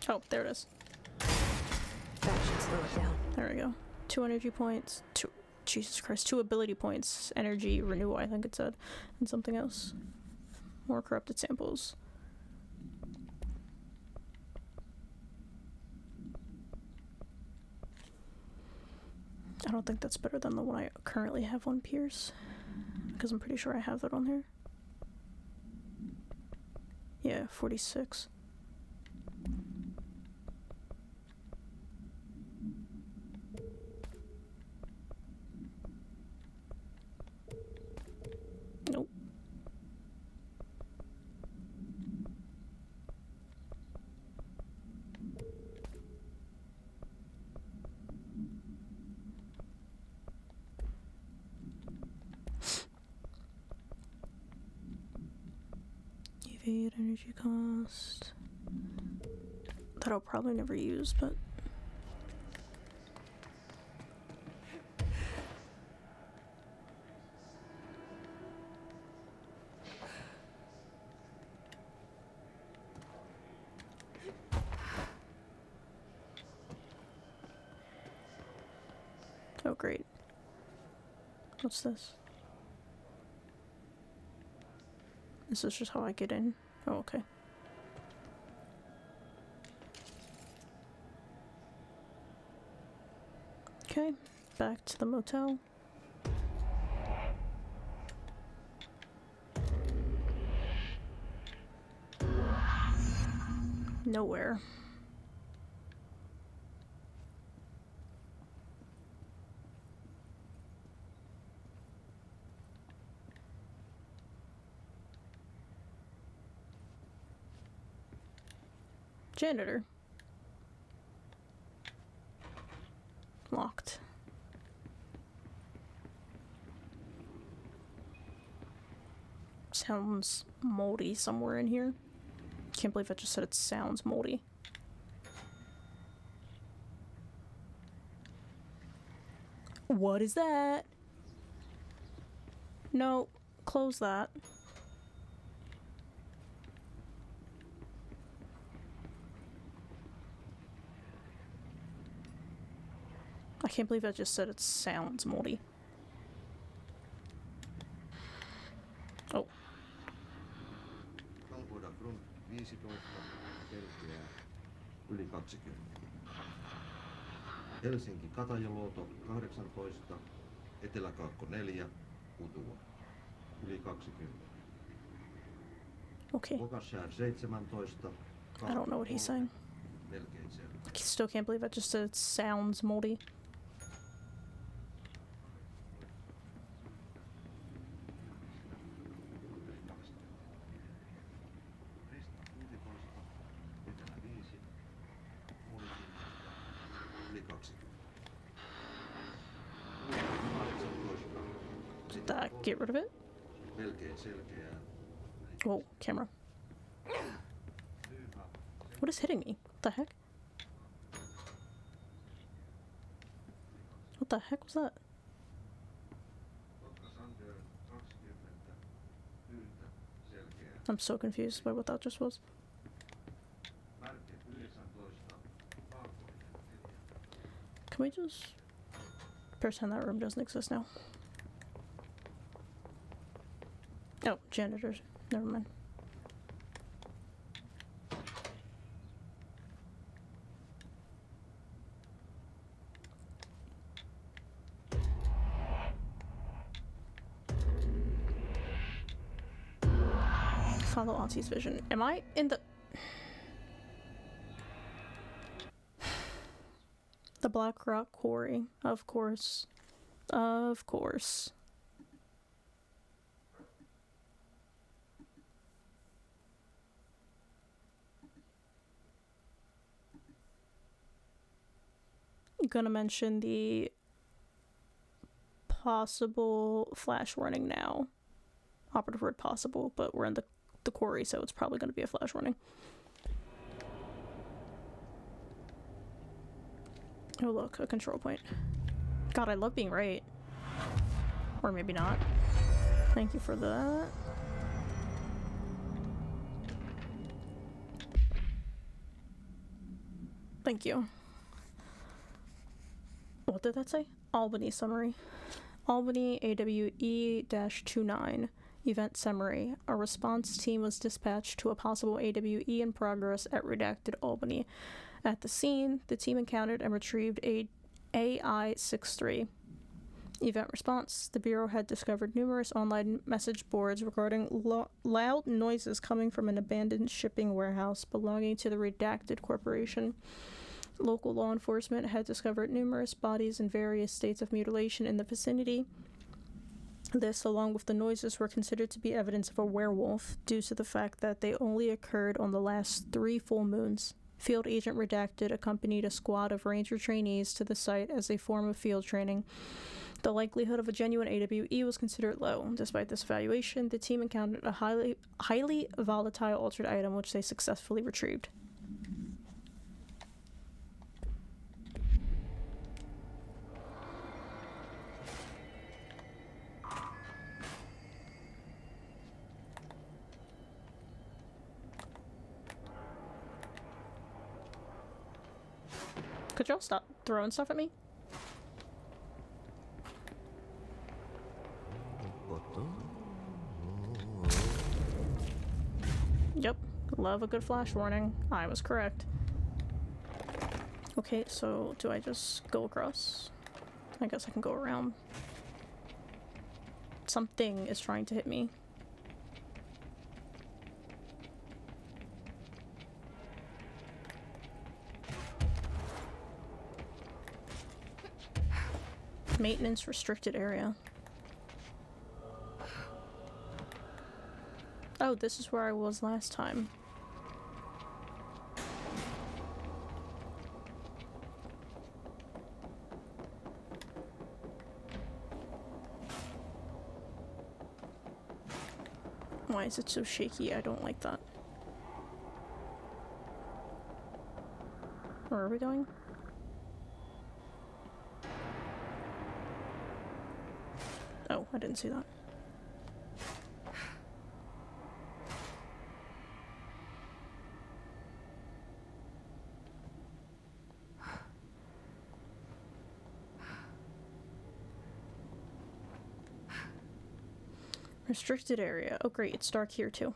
Speaker 1: Oh, there it is.
Speaker 3: That should slow it down.
Speaker 1: There we go. 2 energy points. 2. Jesus Christ. 2 ability points. Energy renewal, I think it said. And something else. More corrupted samples. I don't think that's better than the one I currently have on Pierce. Because I'm pretty sure I have that on there. Yeah, 46. Nope. Evade energy cost. That I'll probably never use, but Oh, great. What's this? This is just how I get in. Oh, okay. Okay, back to the motel. Nowhere. Janitor. Locked. Sounds moldy somewhere in here. Can't believe I just said it sounds moldy. What is that? No, close that. I can't believe I just said it sounds moldy. Oh.
Speaker 8: Kalvoida front 15, Pelkiä yli 20. Helsinki Katajaluoto 18, Eteläkaakko 4, Utua yli 20.
Speaker 1: Okay.
Speaker 8: Pokashär 17,
Speaker 1: I don't know what he's saying.
Speaker 8: melkein selvä.
Speaker 1: I still can't believe I just said it sounds moldy. Did that get rid of it? Whoa, camera. What is hitting me? What the heck? What the heck was that? I'm so confused by what that just was. Can we just pretend that room doesn't exist now? Oh, janitors. Never mind. Follow Auntie's vision. Am I in the... The Black Rock Quarry? Of course. Of course. I'm gonna mention the possible flash warning now. Operative word possible, but we're in the quarry, so it's probably going to be a flash warning. Oh look, a control point. God, I love being right. Or maybe not. Thank you for that. Thank you. What did that say? Albany summary. Albany AWE-29. Event summary. A response team was dispatched to a possible AWE in progress at Redacted Albany. At the scene, the team encountered and retrieved a AI-63. Event response. The Bureau had discovered numerous online message boards regarding loud noises coming from an abandoned shipping warehouse belonging to the Redacted Corporation. Local law enforcement had discovered numerous bodies in various states of mutilation in the vicinity. This, along with the noises, were considered to be evidence of a werewolf due to the fact that they only occurred on the last 3 full moons. Field Agent Redacted accompanied a squad of ranger trainees to the site as a form of field training. The likelihood of a genuine AWE was considered low. Despite this evaluation, the team encountered a highly volatile altered item which they successfully retrieved. Could y'all stop throwing stuff at me? Love a good flash warning. I was correct. Okay, so do I just go across? I guess I can go around. Something is trying to hit me. Maintenance restricted area. Oh, this is where I was last time. Why is it so shaky? I don't like that. Where are we going? Oh, I didn't see that. Restricted area. Oh great, it's dark here too.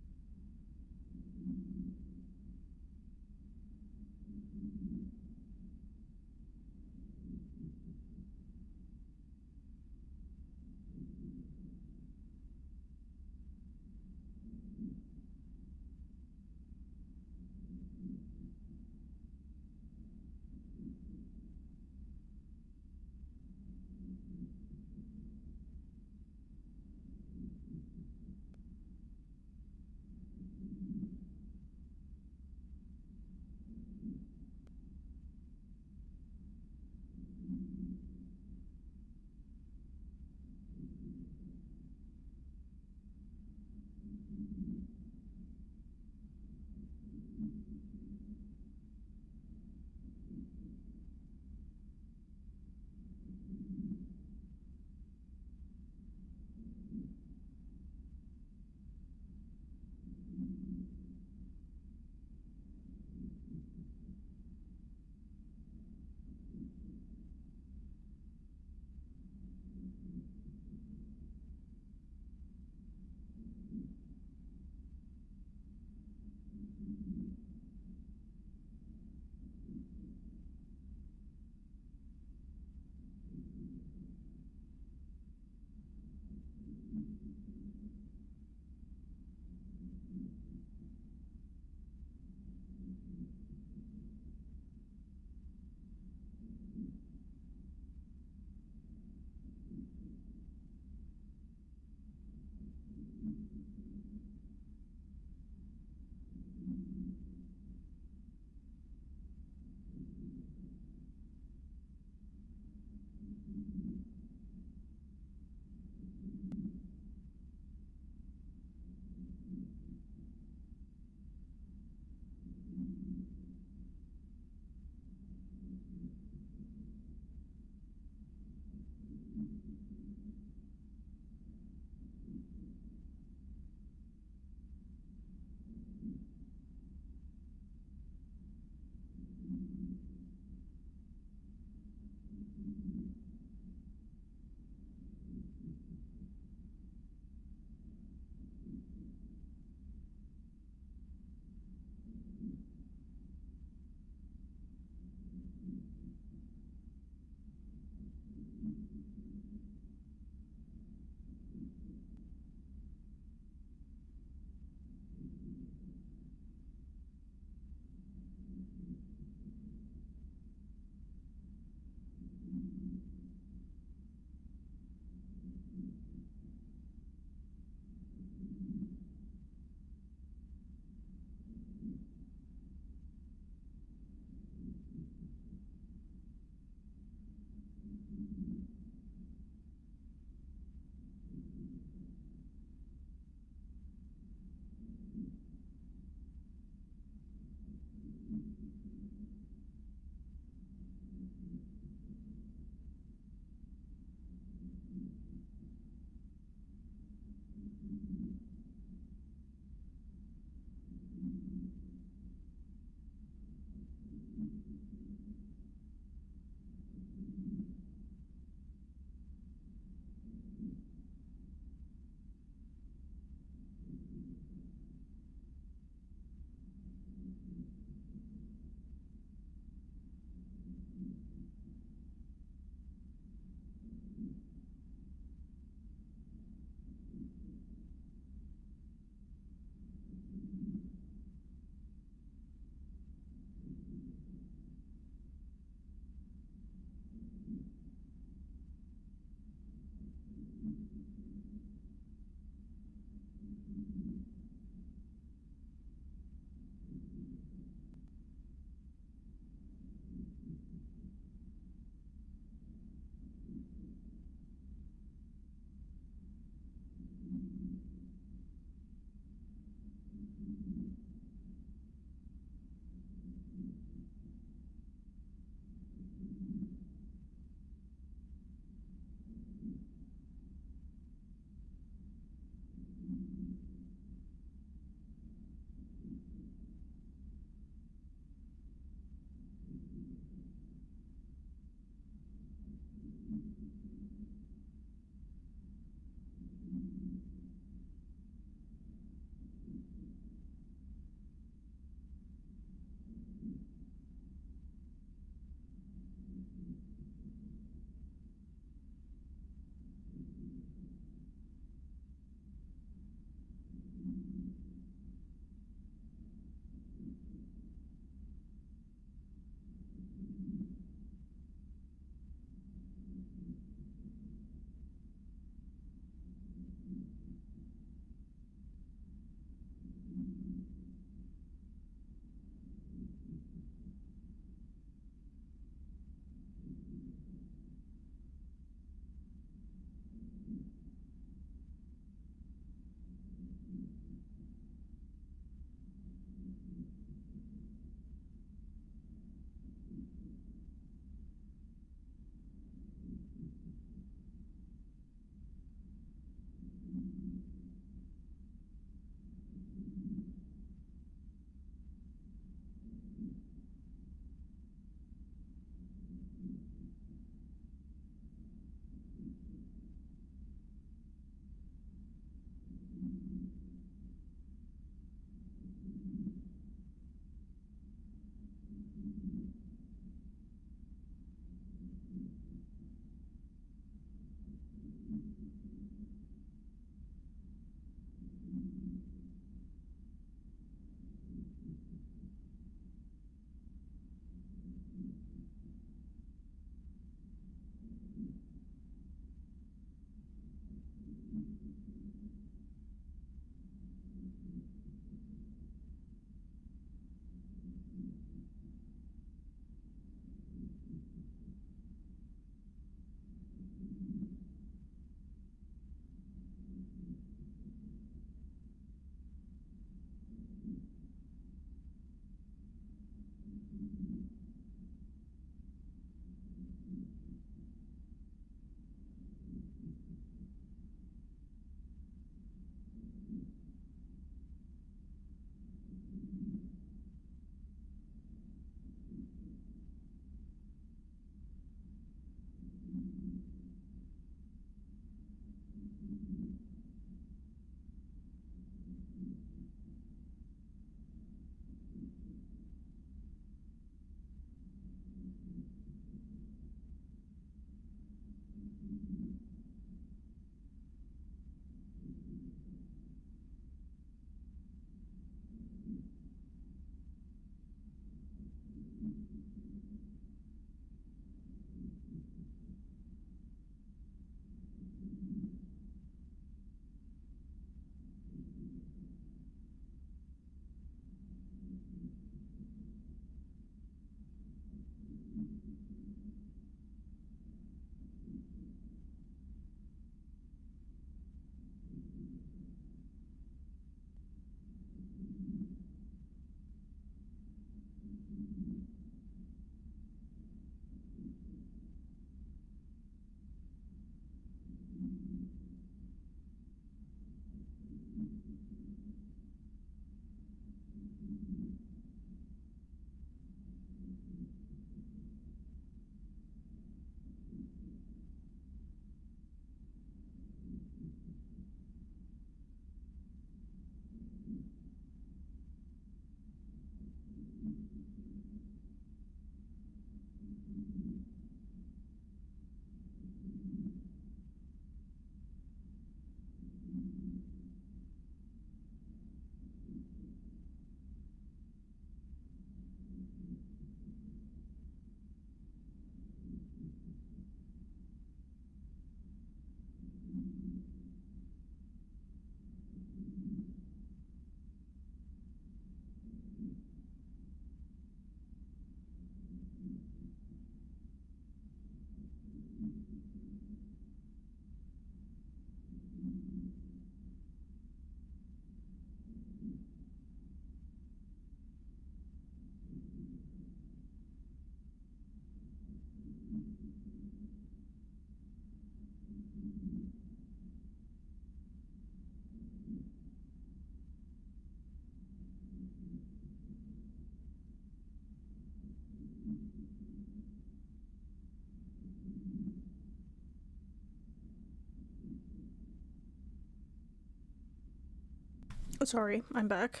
Speaker 1: Sorry, I'm back.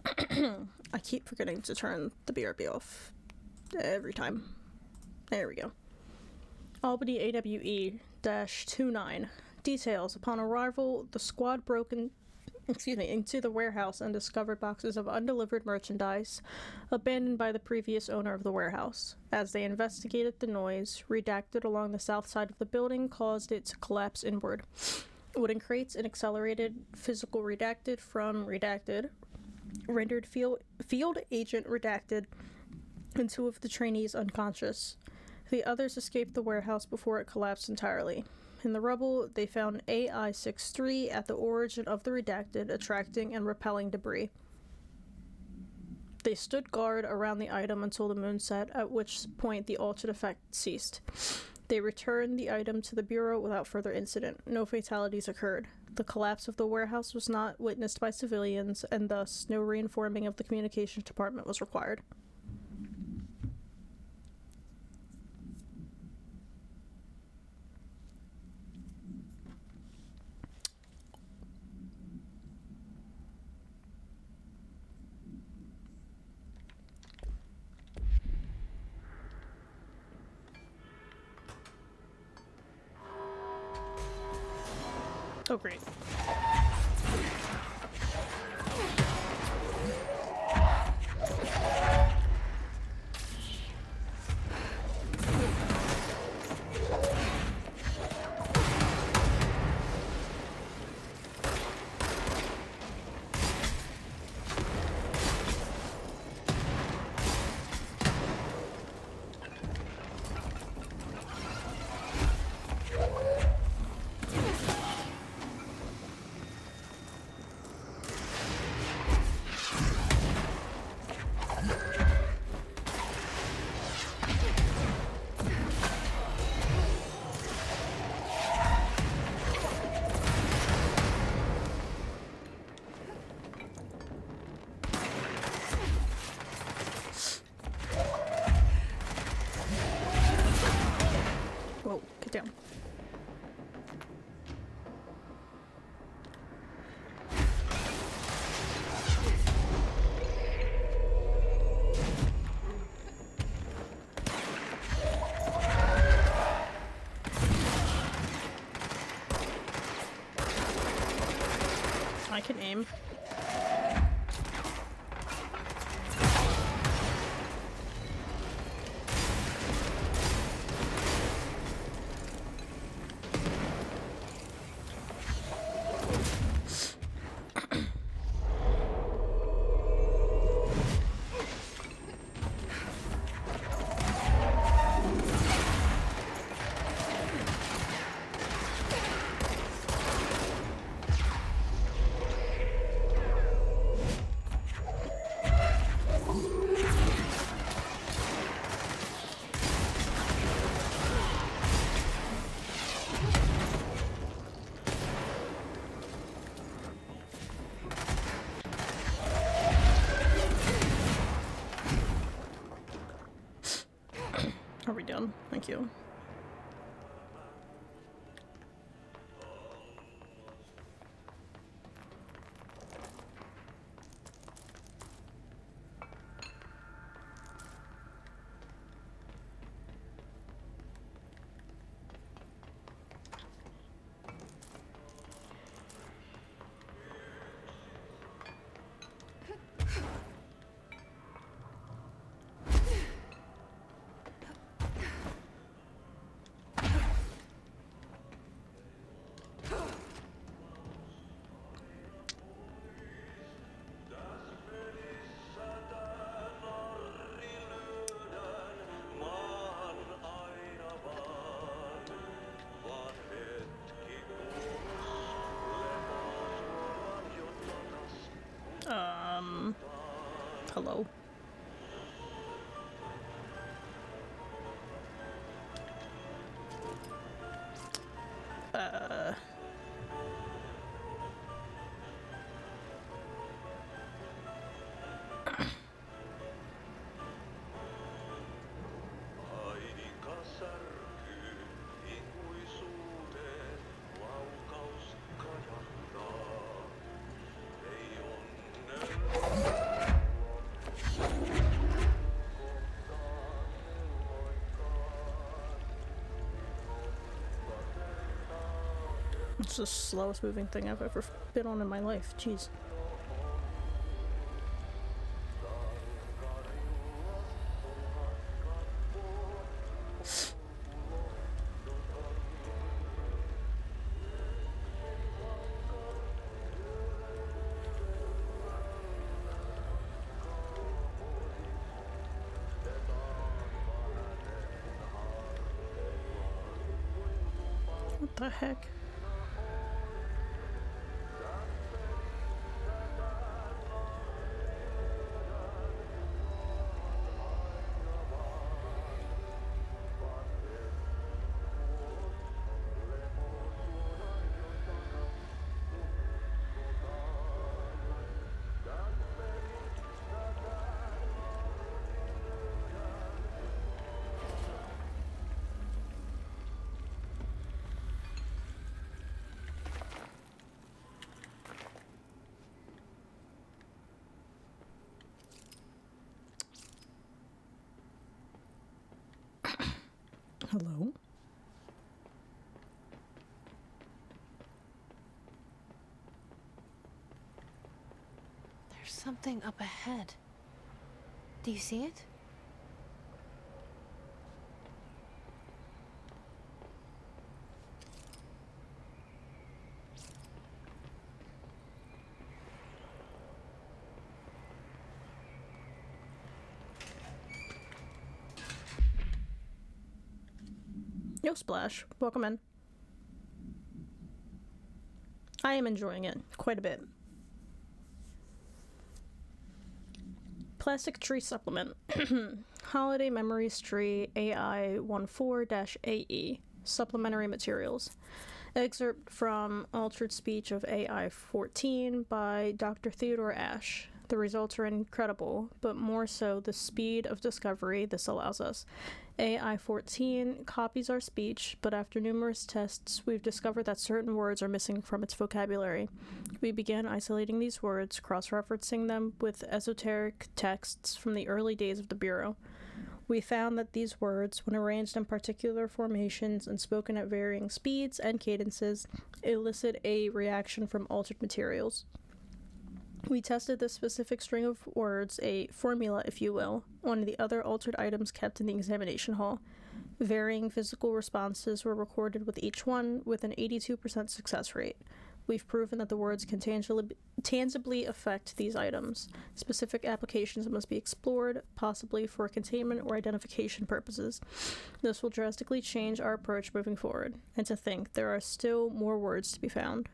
Speaker 1: I keep forgetting to turn the BRB off every time. There we go. Albany AWE-29. Details. Upon arrival, the squad broke into the warehouse and discovered boxes of undelivered merchandise abandoned by the previous owner of the warehouse. As they investigated, the noise, redacted along the south side of the building, caused it to collapse inward. Wooden crates and accelerated physical redacted from redacted, rendered field agent redacted, and 2 of the trainees unconscious. The others escaped the warehouse before it collapsed entirely. In the rubble, they found AI-63 at the origin of the redacted, attracting and repelling debris. They stood guard around the item until the moon set, at which point the altered effect ceased. They returned the item to the Bureau without further incident. No fatalities occurred. The collapse of the warehouse was not witnessed by civilians, and thus no reinforming of the communications department was required. Oh, great. Whoa, get down. I can aim. Are we done? Thank you. Hello. It's the slowest moving thing I've ever been on in my life. Jeez. What the heck? Hello?
Speaker 3: There's something up ahead. Do you see it?
Speaker 1: Yo, Splash. Welcome in. I am enjoying it quite a bit. Plastic Tree Supplement. Holiday Memories Tree AI 14-AE. Supplementary Materials. Excerpt from Altered Speech of AI 14 by Dr. Theodore Ash. The results are incredible, but more so the speed of discovery this allows us. AI 14 copies our speech, but after numerous tests, we've discovered that certain words are missing from its vocabulary. We began isolating these words, cross-referencing them with esoteric texts from the early days of the Bureau. We found that these words, when arranged in particular formations and spoken at varying speeds and cadences, elicit a reaction from altered materials. We tested this specific string of words, a formula if you will, on the other altered items kept in the examination hall. Varying physical responses were recorded with each one, with an 82% success rate. We've proven that the words can tangibly affect these items. Specific applications must be explored, possibly for containment or identification purposes. This will drastically change our approach moving forward. And to think, there are still more words to be found.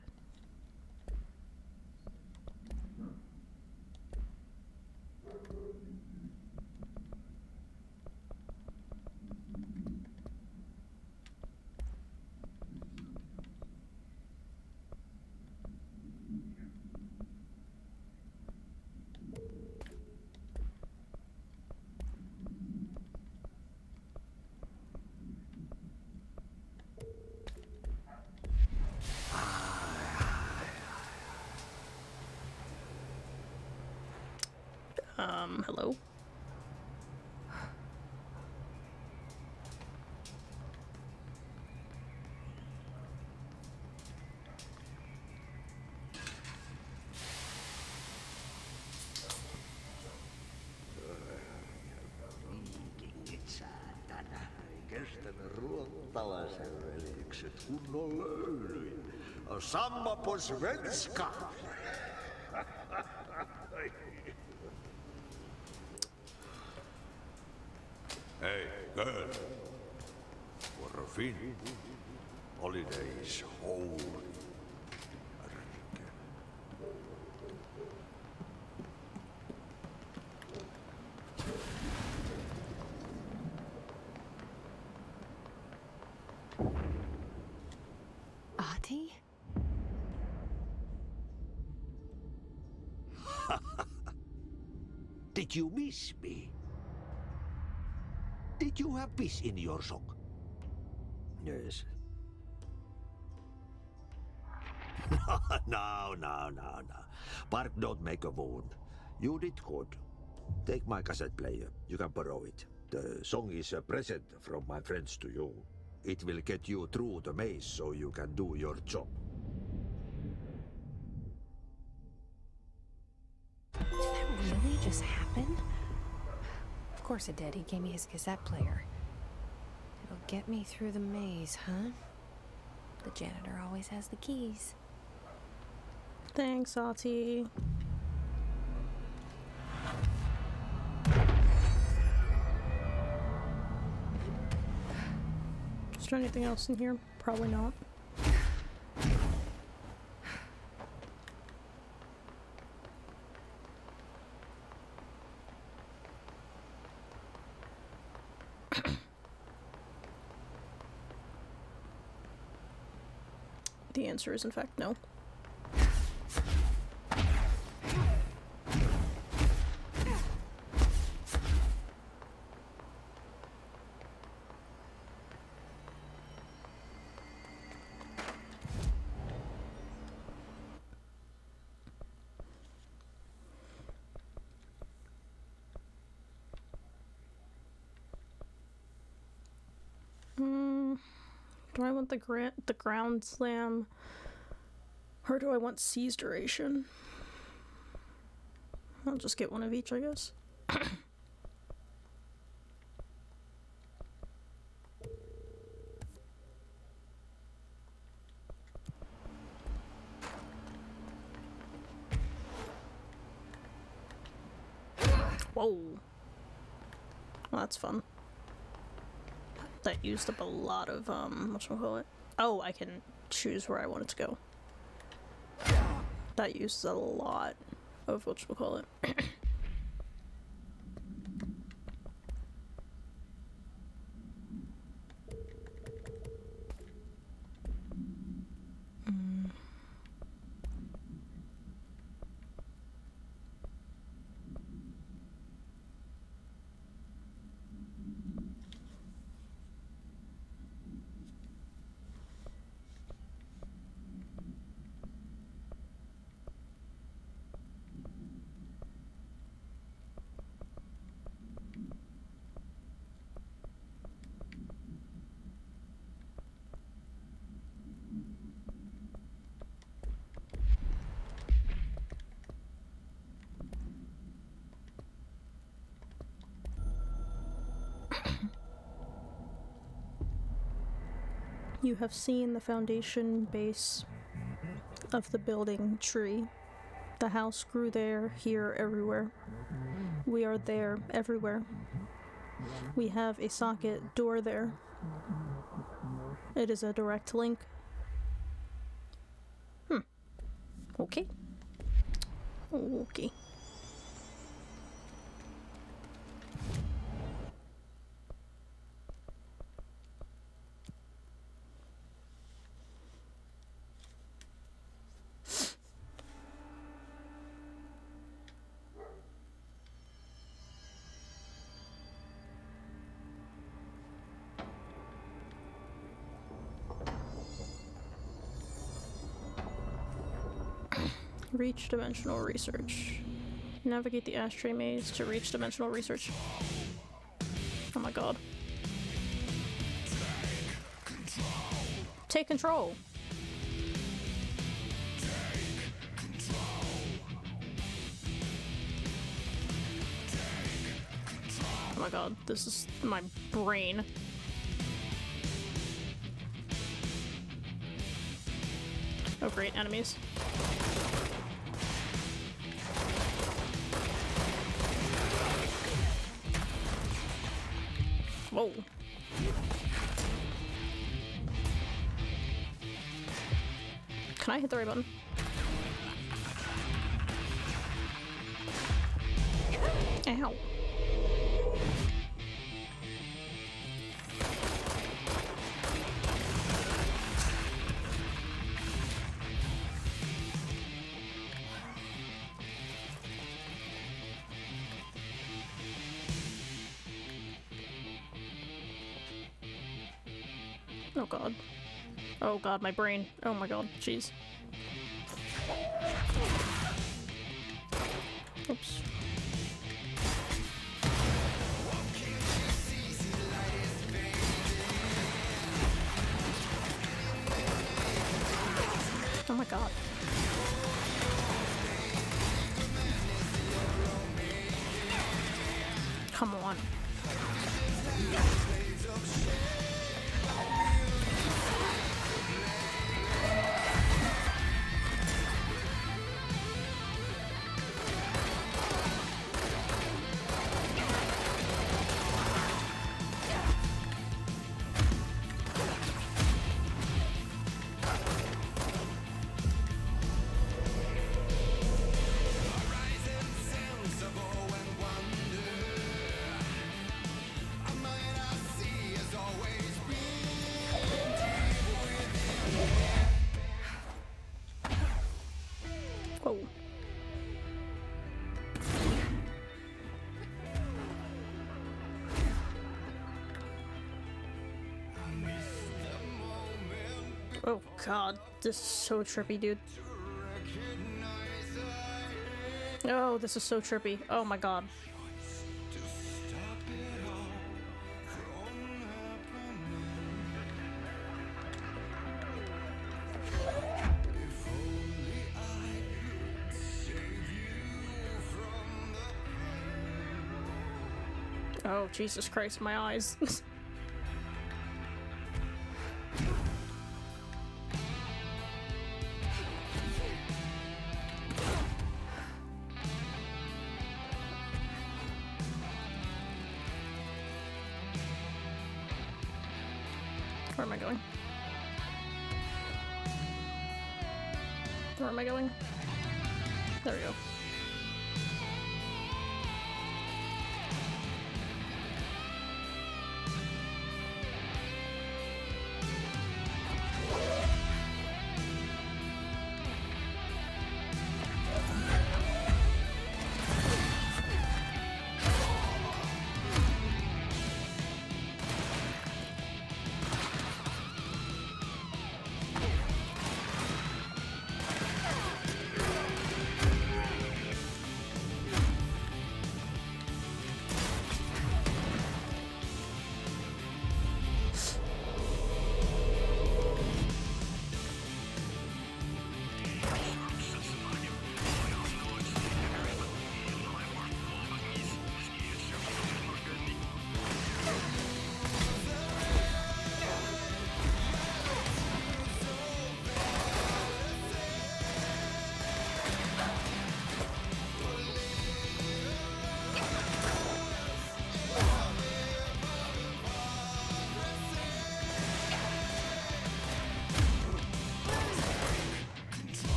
Speaker 1: Hello?
Speaker 7: Viikingit saatana. Ei kestänyt ruottalaisen veljekset kunnon löylyin. Samma på svenska! Hey, girl. For a fin. Holidays holy.
Speaker 3: Ati?
Speaker 7: Did you miss me? Did you have peace in your song? Yes. No. Bark don't make a wound. You did good. Take my cassette player. You can borrow it. The song is a present from my friends to you. It will get you through the maze so you can do your job.
Speaker 3: really just happen? Of course it did. He gave me his cassette player. It'll get me through the maze, huh? The janitor always has the keys.
Speaker 1: Thanks, Ati. Is there anything else in here? Probably not. The answer is, in fact, no. Do I want the ground slam, or do I want seize duration? I'll just get one of each, I guess. Whoa. Well, that's fun. That used up a lot of, whatchamacallit? Oh, I can choose where I want it to go. That uses a lot of whatchamacallit. You have seen the foundation base of the building tree. The house grew there, here, everywhere. We are there, everywhere. We have a socket door there. It is a direct link. Okay. Okay. Reach dimensional research. Navigate the ashtray maze to reach dimensional research. Oh my god. Take control. Oh my god, this is my brain. Oh great, enemies. Whoa. Can I hit the right button? Ow. Oh god. Oh god, my brain. Oh my god, jeez. Oops. Oh my god. on. Whoa. Oh god, this is so trippy, dude. Oh, this is so trippy. Oh my god. Oh, Jesus Christ, my eyes. Where am I going? Where am I going? There we go.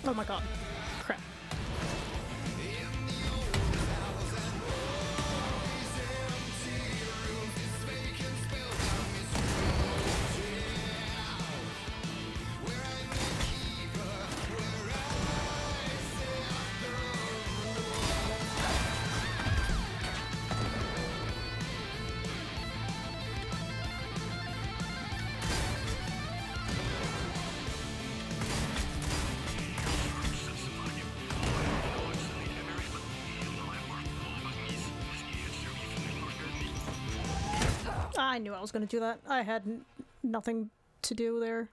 Speaker 1: Oh my god. Crap. I knew I was gonna do that. I had nothing to do there.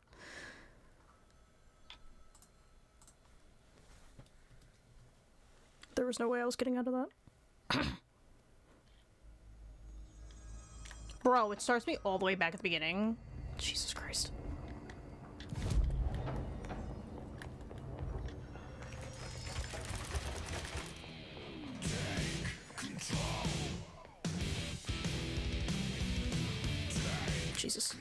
Speaker 1: There was no way I was getting out of that. Bro, it starts me all the way back at the beginning. Jesus Christ. Jesus.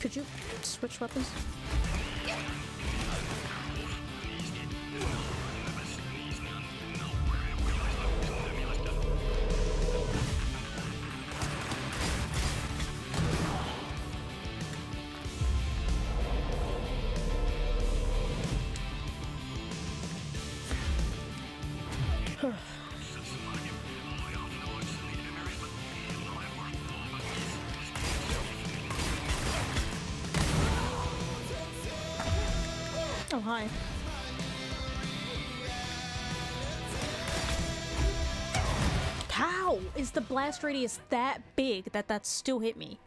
Speaker 1: Could you switch weapons? Oh, hi. How is the blast radius that big that still hit me?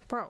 Speaker 1: Bro.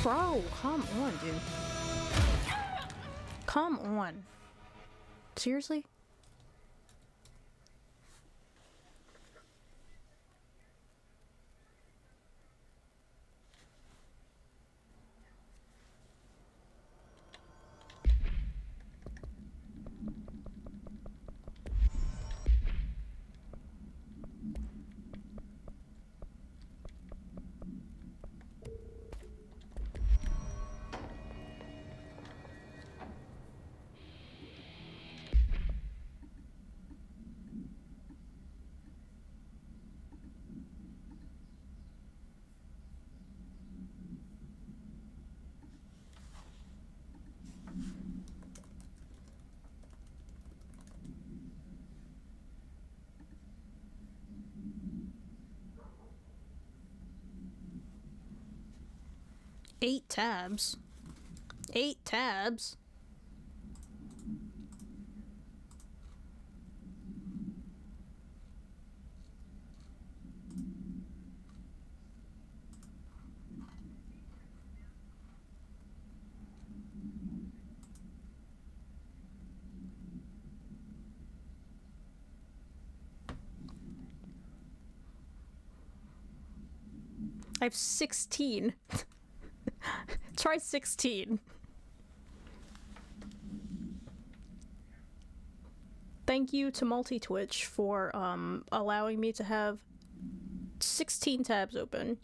Speaker 1: Bro, come on, dude. Come on. Seriously? Eight tabs. 8 tabs. I have 16. Try 16. Thank you to Multi-Twitch for allowing me to have 16 tabs open.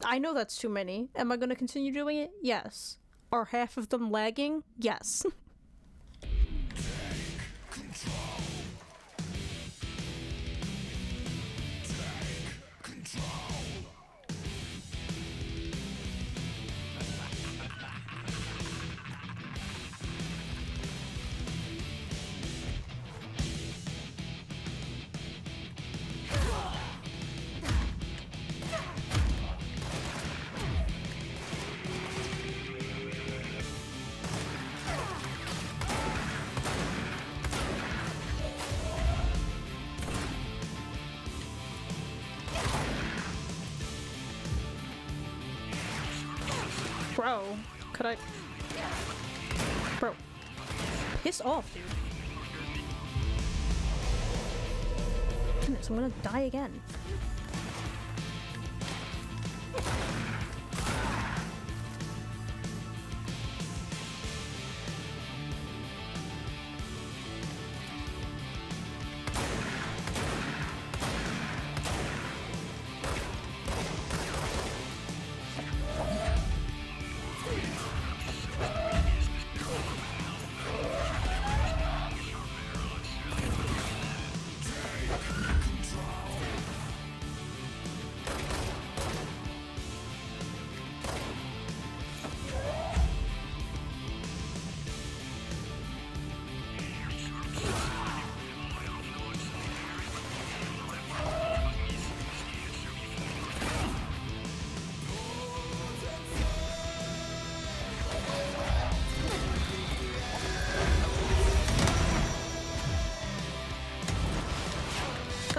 Speaker 1: I know that's too many. Am I going to continue doing it? Yes. Are half of them lagging? Yes. Bro, could I... Bro, piss off, dude. Goodness, I'm gonna die again.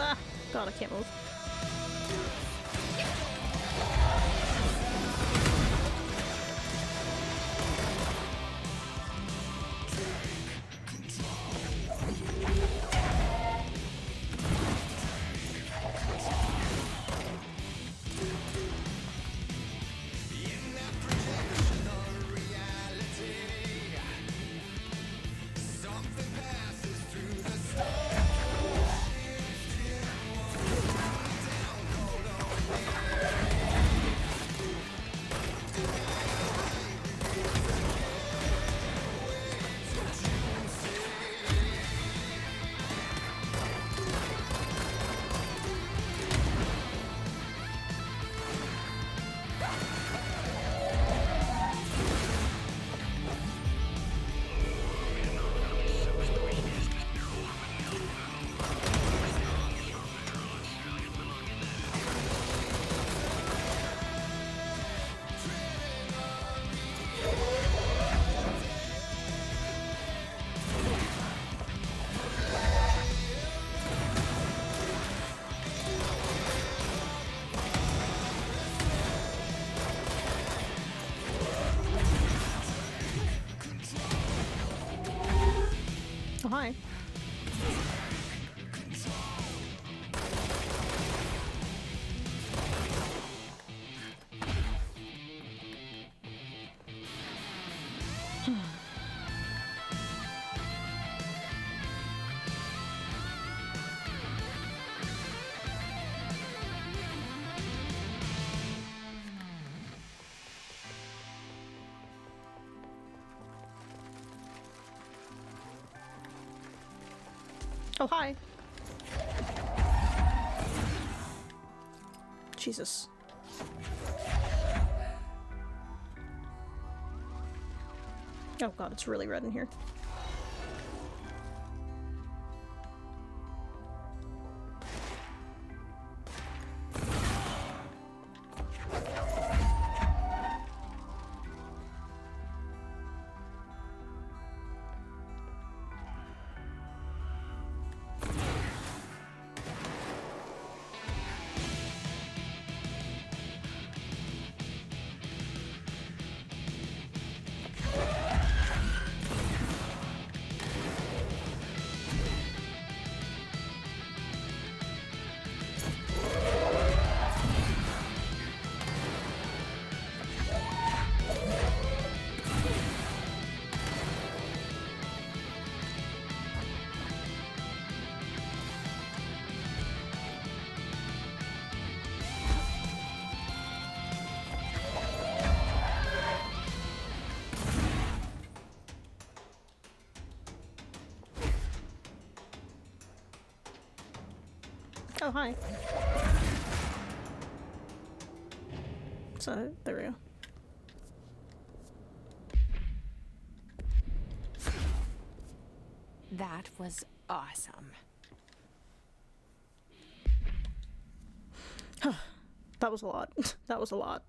Speaker 1: Ah! God, I can't move. Oh, hi. Oh, hi. Jesus. Oh god, it's really red in here. Oh, hi. So, there we go.
Speaker 3: That was awesome.
Speaker 1: That was a lot. That was a lot.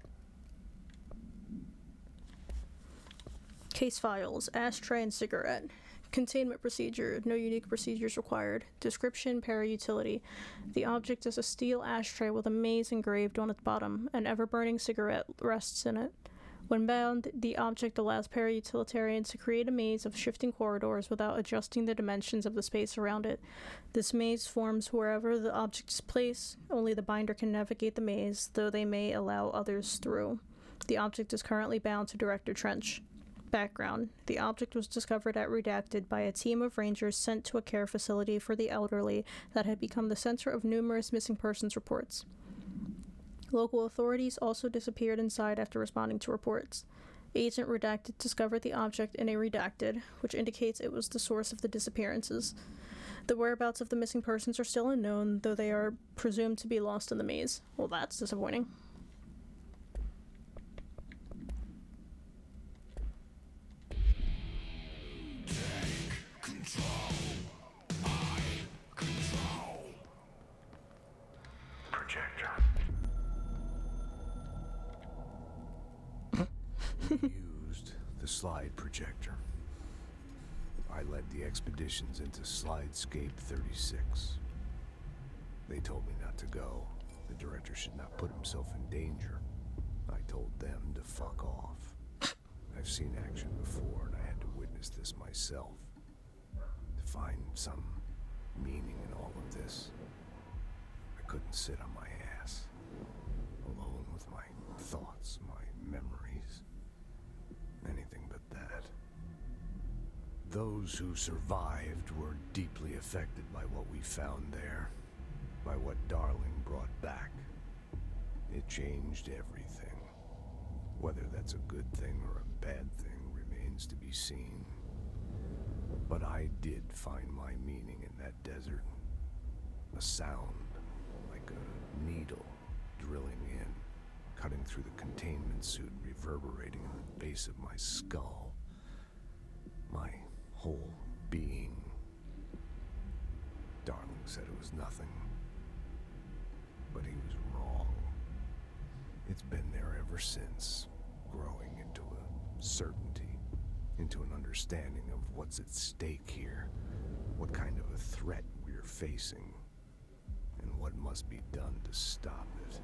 Speaker 1: Case files, ashtray and cigarette. Containment procedure, no unique procedures required. Description, para-utility. The object is a steel ashtray with a maze engraved on its bottom. An ever-burning cigarette rests in it. When bound, the object allows para-utilitarians to create a maze of shifting corridors without adjusting the dimensions of the space around it. This maze forms wherever the object is placed. Only the binder can navigate the maze, though they may allow others through. The object is currently bound to Director Trench. Background. The object was discovered at Redacted by a team of rangers sent to a care facility for the elderly that had become the center of numerous missing persons reports. Local authorities also disappeared inside after responding to reports. Agent Redacted discovered the object in a Redacted, which indicates it was the source of the disappearances. The whereabouts of the missing persons are still unknown, though they are presumed to be lost in the maze. Well, that's disappointing.
Speaker 5: Projector.
Speaker 9: Used the slide projector. I led the expeditions into Slidescape 36. They told me not to go. The director should not put himself in danger. I told them to fuck off. I've seen action before, and I had to witness this myself. To find some meaning in all of this, I couldn't sit on my ass, alone with my thoughts, my memories. Anything but that. Those who survived were deeply affected by what we found there, by what Darling brought back. It changed everything. Whether that's a good thing or a bad thing remains to be seen. But I did find my meaning in that desert. A sound, like a needle drilling in, cutting through the containment suit, reverberating in the base of my skull. My whole being. Darling said it was nothing. But he was wrong. It's been there ever since, growing into a certainty, into an understanding of what's at stake here, what kind of a threat we're facing, and what must be done to stop it.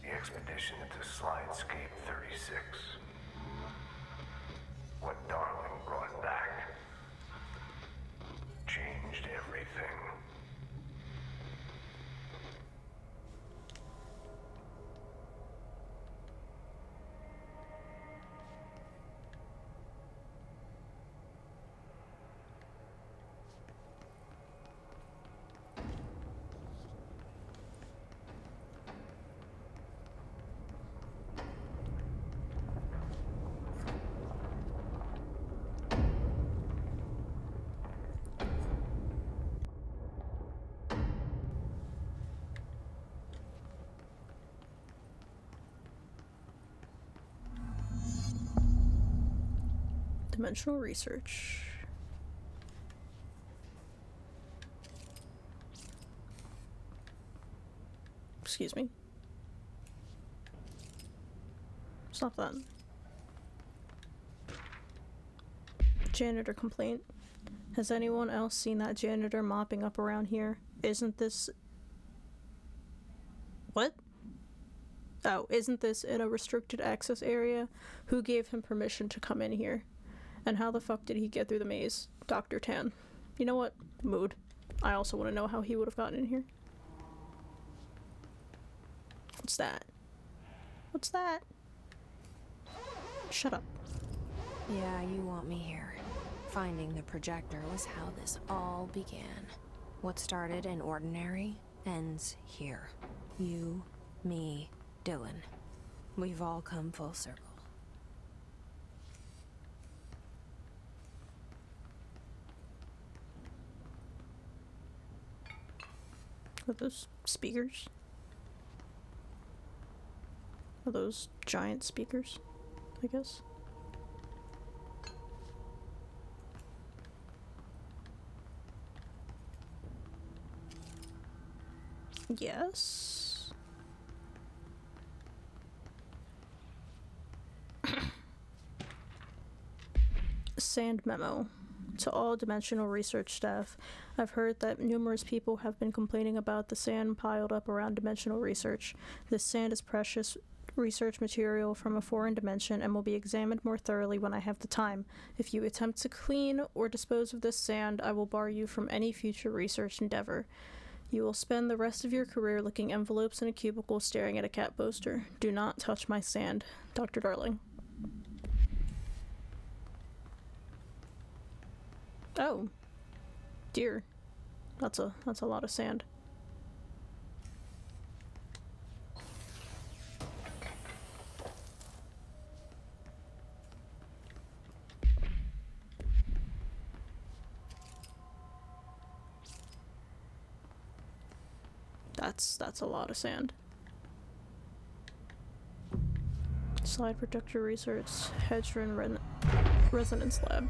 Speaker 5: The expedition into Slidescape 36. What Darling brought back changed everything.
Speaker 1: Dimensional research. Excuse me. Stop that. Janitor complaint. Has anyone else seen that janitor mopping up around here? Isn't this... What? Oh, isn't this in a restricted access area? Who gave him permission to come in here? And how the fuck did he get through the maze? Dr. Tan. You know what? Mood. I also want to know how he would have gotten in here. What's that? What's that? Shut up.
Speaker 3: Yeah, you want me here. Finding the projector was how this all began. What started in ordinary ends here. You, me, Dylan. We've all come full circle.
Speaker 1: Are those speakers? Are those giant speakers? I guess. Yes. Sand memo. To all dimensional research staff, I've heard that numerous people have been complaining about the sand piled up around dimensional research. This sand is precious research material from a foreign dimension and will be examined more thoroughly when I have the time. If you attempt to clean or dispose of this sand, I will bar you from any future research endeavor. You will spend the rest of your career licking envelopes in a cubicle staring at a cat poster. Do not touch my sand. Dr. Darling. Oh. Dear. That's a lot of sand. That's a lot of sand. Slide projector research, Hedgeron resonance lab.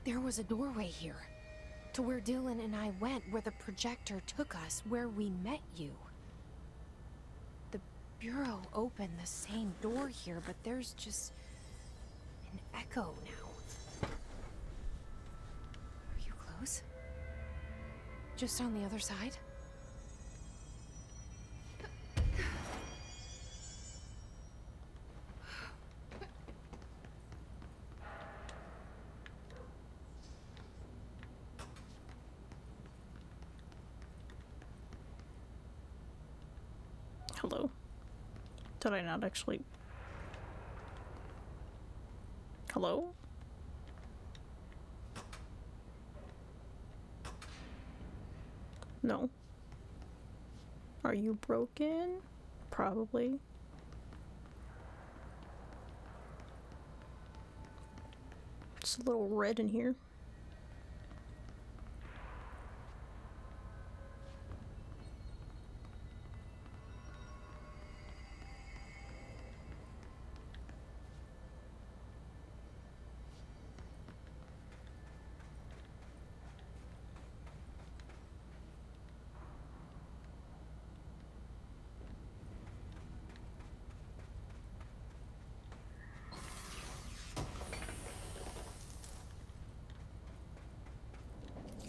Speaker 3: There was a doorway here, to where Dylan and I went, where the projector took us, where we met you. The Bureau opened the same door here, but there's just an echo now. Are you close? Just on the other side?
Speaker 1: Hello? Did I not actually... Hello? No. Are you broken? Probably. It's a little red in here.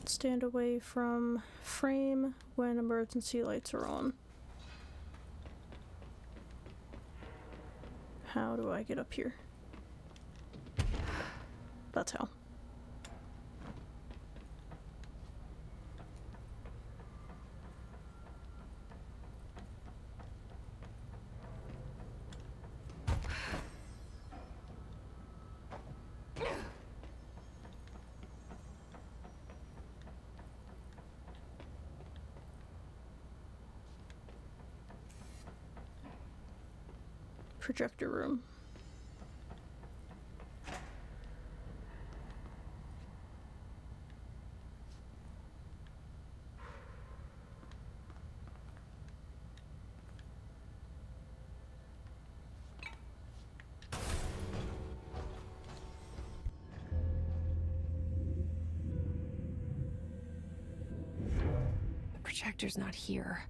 Speaker 1: Stand away from frame when emergency lights are on. How do I get up here? That's how. Projector room.
Speaker 3: The projector's not here.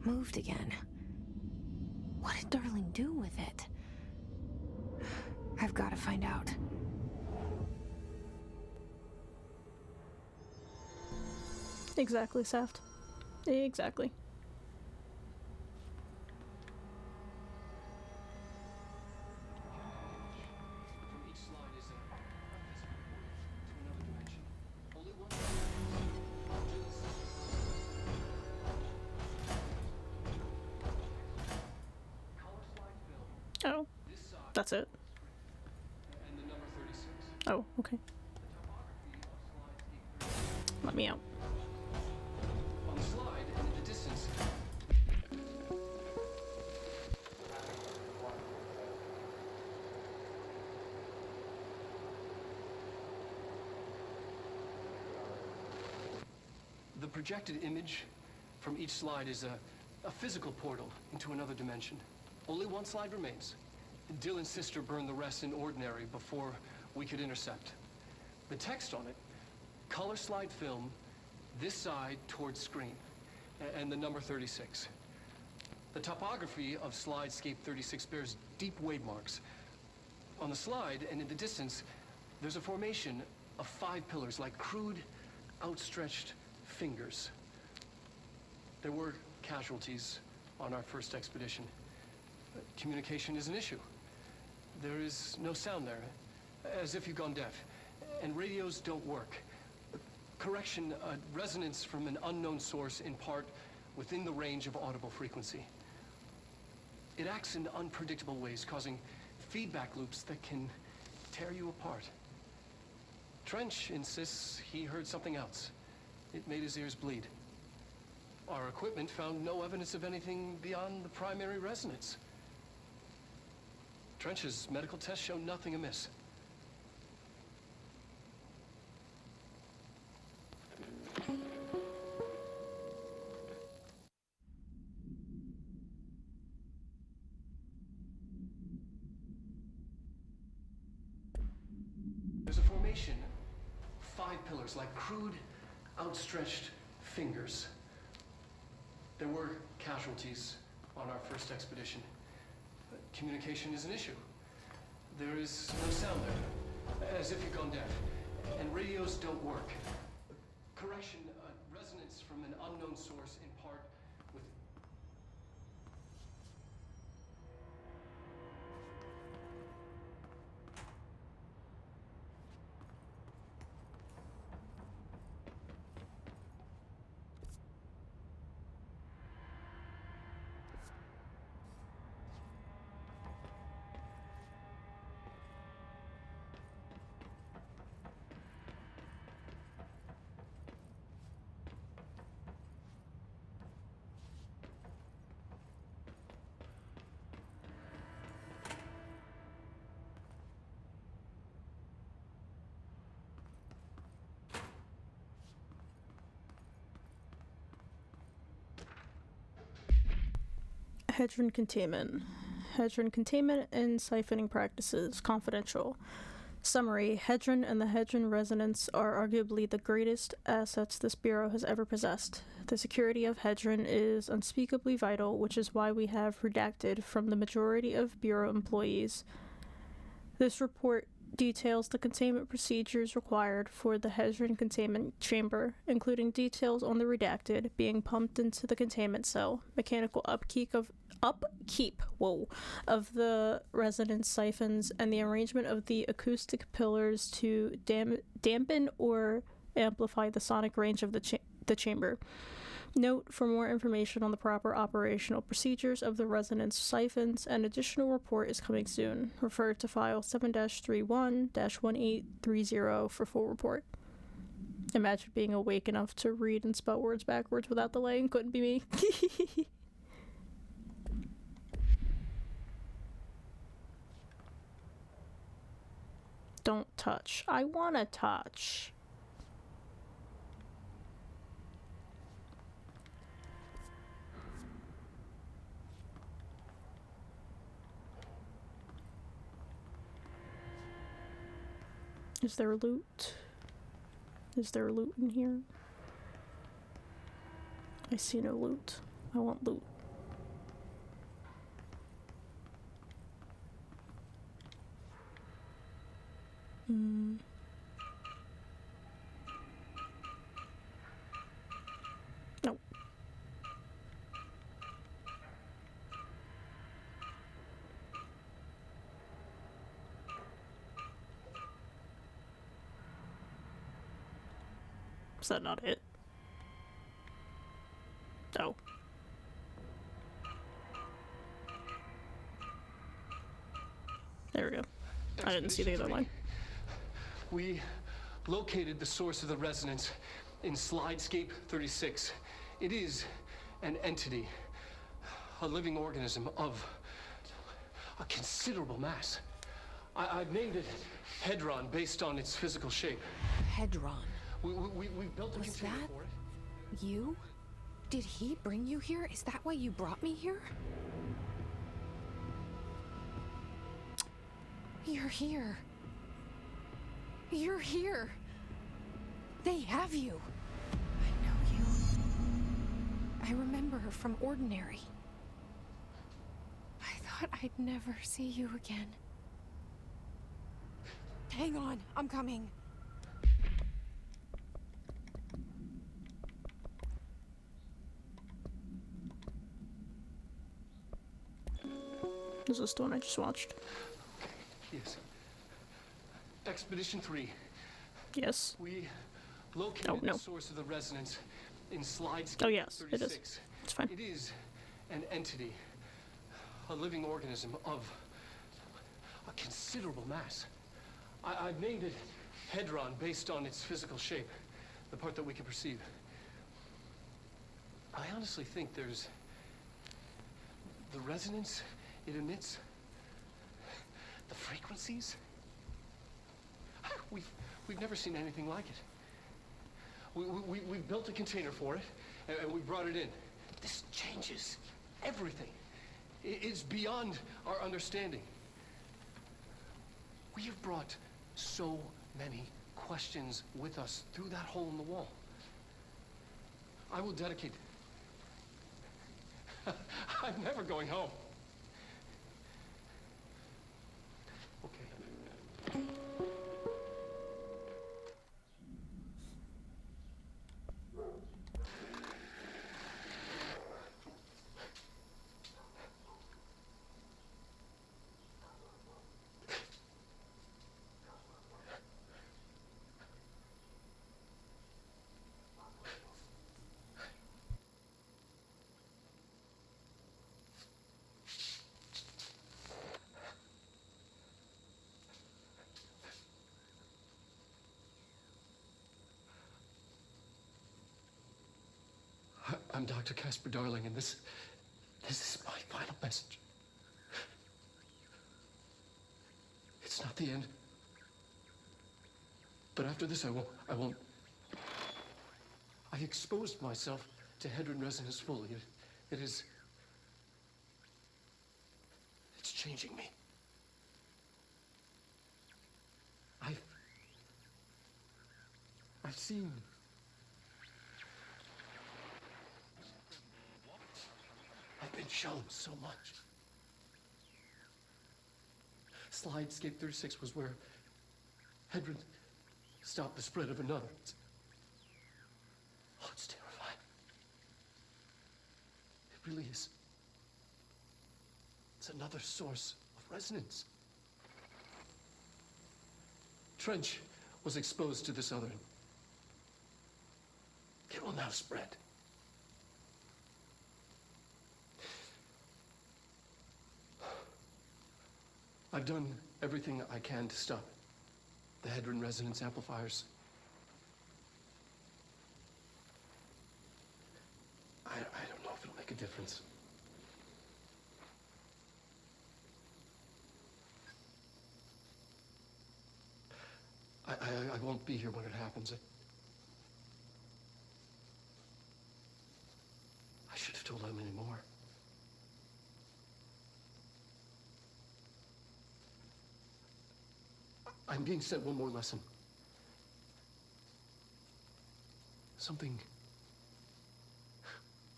Speaker 3: Moved again. What did Darling do with it? I've got to find out.
Speaker 1: Exactly, Saft. Exactly. Oh, that's it. Oh, okay. Let me out.
Speaker 10: On the slide, projected image from each slide is a physical portal into another dimension. Only one slide remains. Dylan's sister burned the rest in ordinary before we could intercept. The text on it, color slide film, this side towards screen, and the number 36. The topography of slidescape 36 bears deep wave marks. On the slide and in the distance, there's a formation of 5 pillars like crude, outstretched fingers. There were casualties on our first expedition. Communication is an issue. There is no sound there, as if you've gone deaf, and radios don't work. Correction, a resonance from an unknown source in part within the range of audible frequency. It acts in unpredictable ways, causing feedback loops that can tear you apart. Trench insists he heard something else. It made his ears bleed. Our equipment found no evidence of anything beyond the primary resonance. Trench's medical tests show nothing amiss. There's a formation, 5 pillars like crude, outstretched fingers. There were casualties on our first expedition. Communication is an issue. There is no sound there, as if you've gone deaf, and radios don't work. Correction, a resonance from an unknown source in part with...
Speaker 1: Hedron containment. Hedron containment and siphoning practices. Confidential. Summary. Hedron and the Hedron resonance are arguably the greatest assets this Bureau has ever possessed. The security of Hedron is unspeakably vital, which is why we have redacted from the majority of Bureau employees. This report details the containment procedures required for the Hedron containment chamber, including details on the redacted being pumped into the containment cell, mechanical upkeep of the resonance siphons, and the arrangement of the acoustic pillars to dampen or amplify the sonic range of the chamber. Note, for more information on the proper operational procedures of the resonance siphons, an additional report is coming soon. Refer to file 7-31-1830 for full report. Imagine being awake enough to read and spell words backwards without delay, and couldn't be me. Don't touch. I wanna touch. Is there loot? Is there loot in here? I see no loot. I want loot. Nope. Is that not it? Oh. There we go. I didn't see the other line.
Speaker 10: We located the source of the resonance in Slidescape 36. It is an entity, a living organism of a considerable mass. I've named it Hedron based on its physical shape.
Speaker 3: Hedron.
Speaker 10: We built a container for it.
Speaker 3: You? Did he bring you here? Is that why you brought me here? You're here. You're here. They have you. I know you. I remember her from Ordinary. I thought I'd never see you again. Hang on, I'm coming.
Speaker 1: Is this the one I just watched?
Speaker 10: Yes. Expedition 3.
Speaker 1: Yes.
Speaker 10: We located
Speaker 1: no.
Speaker 10: the source of the resonance in slides.
Speaker 1: Oh, yes,
Speaker 10: 36.
Speaker 1: it is. It's fine.
Speaker 10: It is an entity, a living organism of a considerable mass. I've named it Hedron based on its physical shape, the part that we can perceive. I honestly think there's the resonance it emits, the frequencies. We've never seen anything like it. We've built a container for it, and we brought it in. This changes everything. It's beyond our understanding. We have brought so many questions with us through that hole in the wall. I will dedicate... I'm never going home. Okay. I'm Dr. Casper Darling, and this is my final message. It's not the end. But after this, I won't. I exposed myself to Hedron resonance fully. It's changing me. I've seen. I've been shown so much. Slidescape 36 was where Hedron stopped the spread of another. It's terrifying. It really is. It's another source of resonance. Trench was exposed to this other. It will now spread. I've done everything I can to stop it. The Hedron resonance amplifiers. I don't know if it'll make a difference. I won't be here when it happens. I should have told Emily more. I'm being sent one more lesson. Something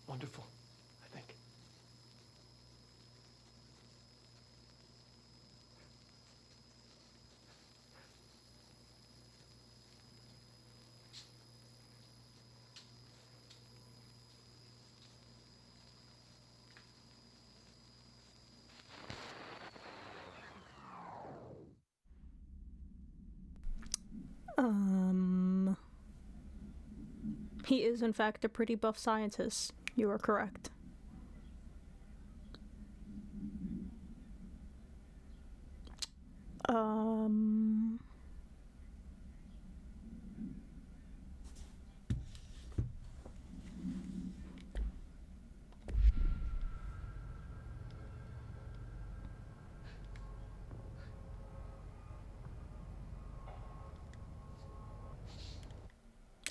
Speaker 10: wonderful, I think.
Speaker 1: He is in fact a pretty buff scientist. You are correct.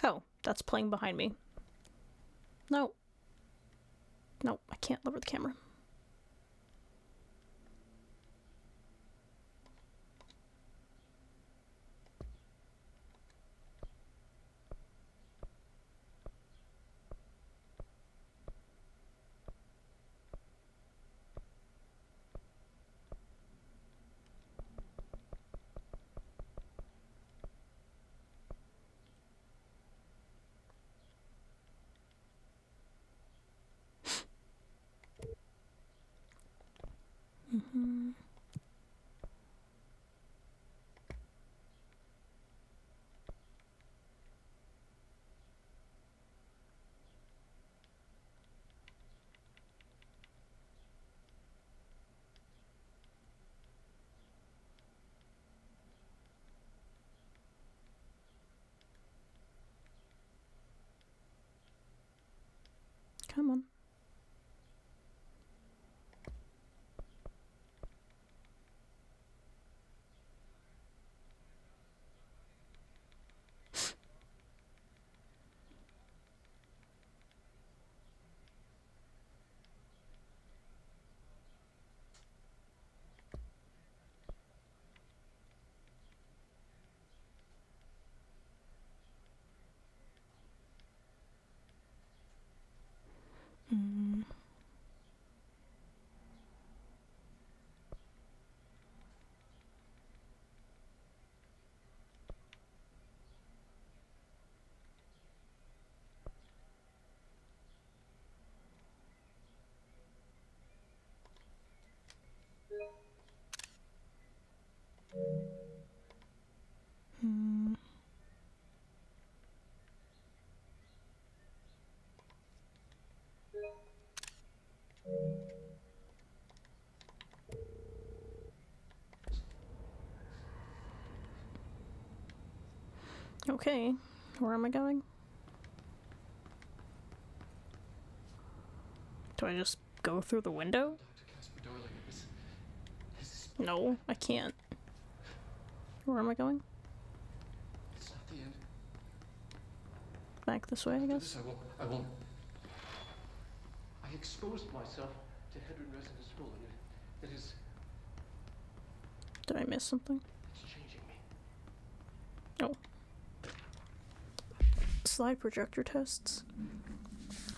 Speaker 1: Oh, that's playing behind me. No. No, I can't lower the camera. Mm-hmm. Come on. Mm. Mm. Okay, where am I going? Do I just go through the window?
Speaker 10: Dr. Casper Darling, this is...
Speaker 1: No, I can't. Where am I going?
Speaker 10: It's not the end.
Speaker 1: Back this way, I
Speaker 10: After
Speaker 1: guess.
Speaker 10: this, I won't. I exposed myself to heterin resonance bullying. It is...
Speaker 1: Did I miss something?
Speaker 10: It's changing me.
Speaker 1: Oh. Slide projector tests.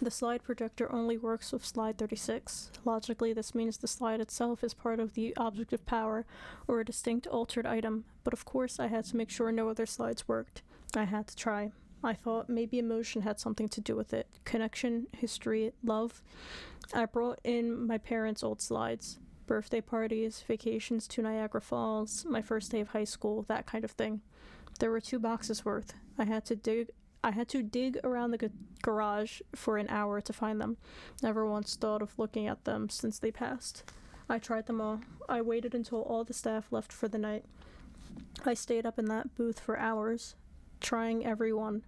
Speaker 1: The slide projector only works with slide 36. Logically, this means the slide itself is part of the object of power, or a distinct altered item, but of course I had to make sure no other slides worked. I had to try. I thought maybe emotion had something to do with it. Connection, history, love. I brought in my parents' old slides. Birthday parties, vacations to Niagara Falls, my first day of high school, that kind of thing. There were 2 boxes worth. I had to dig around the garage for an hour to find them. Never once thought of looking at them since they passed. I tried them all. I waited until all the staff left for the night. I stayed up in that booth for hours, trying every one.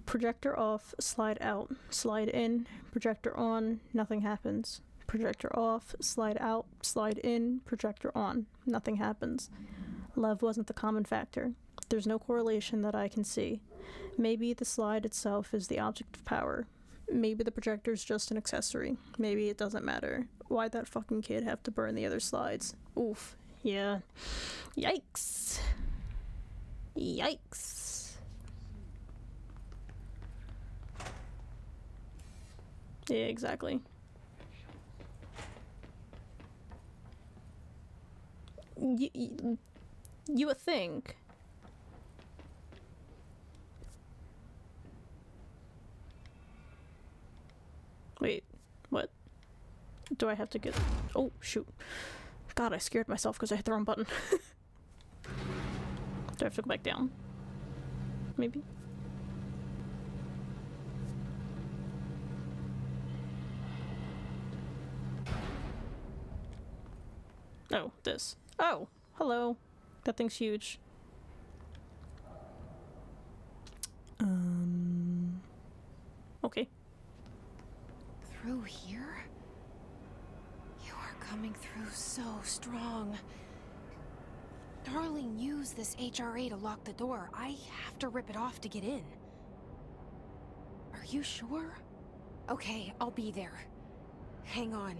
Speaker 1: Projector off, slide out, slide in, projector on, nothing happens. Projector off, slide out, slide in, projector on, nothing happens. Love wasn't the common factor. There's no correlation that I can see. Maybe the slide itself is the object of power. Maybe the projector's just an accessory. Maybe it doesn't matter. Why'd that fucking kid have to burn the other slides? Oof. Yeah. Yikes. Yikes. Yeah, exactly. You would think. Wait, what? Do I have to get... Oh, shoot. God, I scared myself because I hit the wrong button. Do I have to go back down? Maybe? Oh, this. Oh, hello. That thing's huge. Okay.
Speaker 3: Through here? You are coming through so strong. Darling used this HRA to lock the door. I have to rip it off to get in. Are you sure? Okay, I'll be there. Hang on.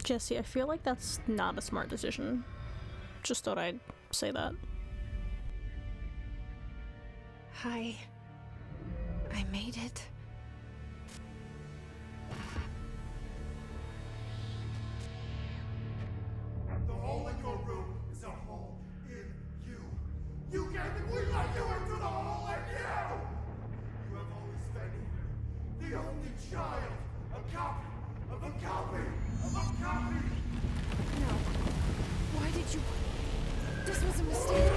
Speaker 1: Jesse, I feel like that's not a smart decision. Just thought I'd say that.
Speaker 3: Hi. I made it.
Speaker 11: The hole in your room is a hole in you. You gave me, we let you into the hole in you! You have always been here. The only child. A copy of a copy of a copy!
Speaker 3: No. Why did you... This was a mistake.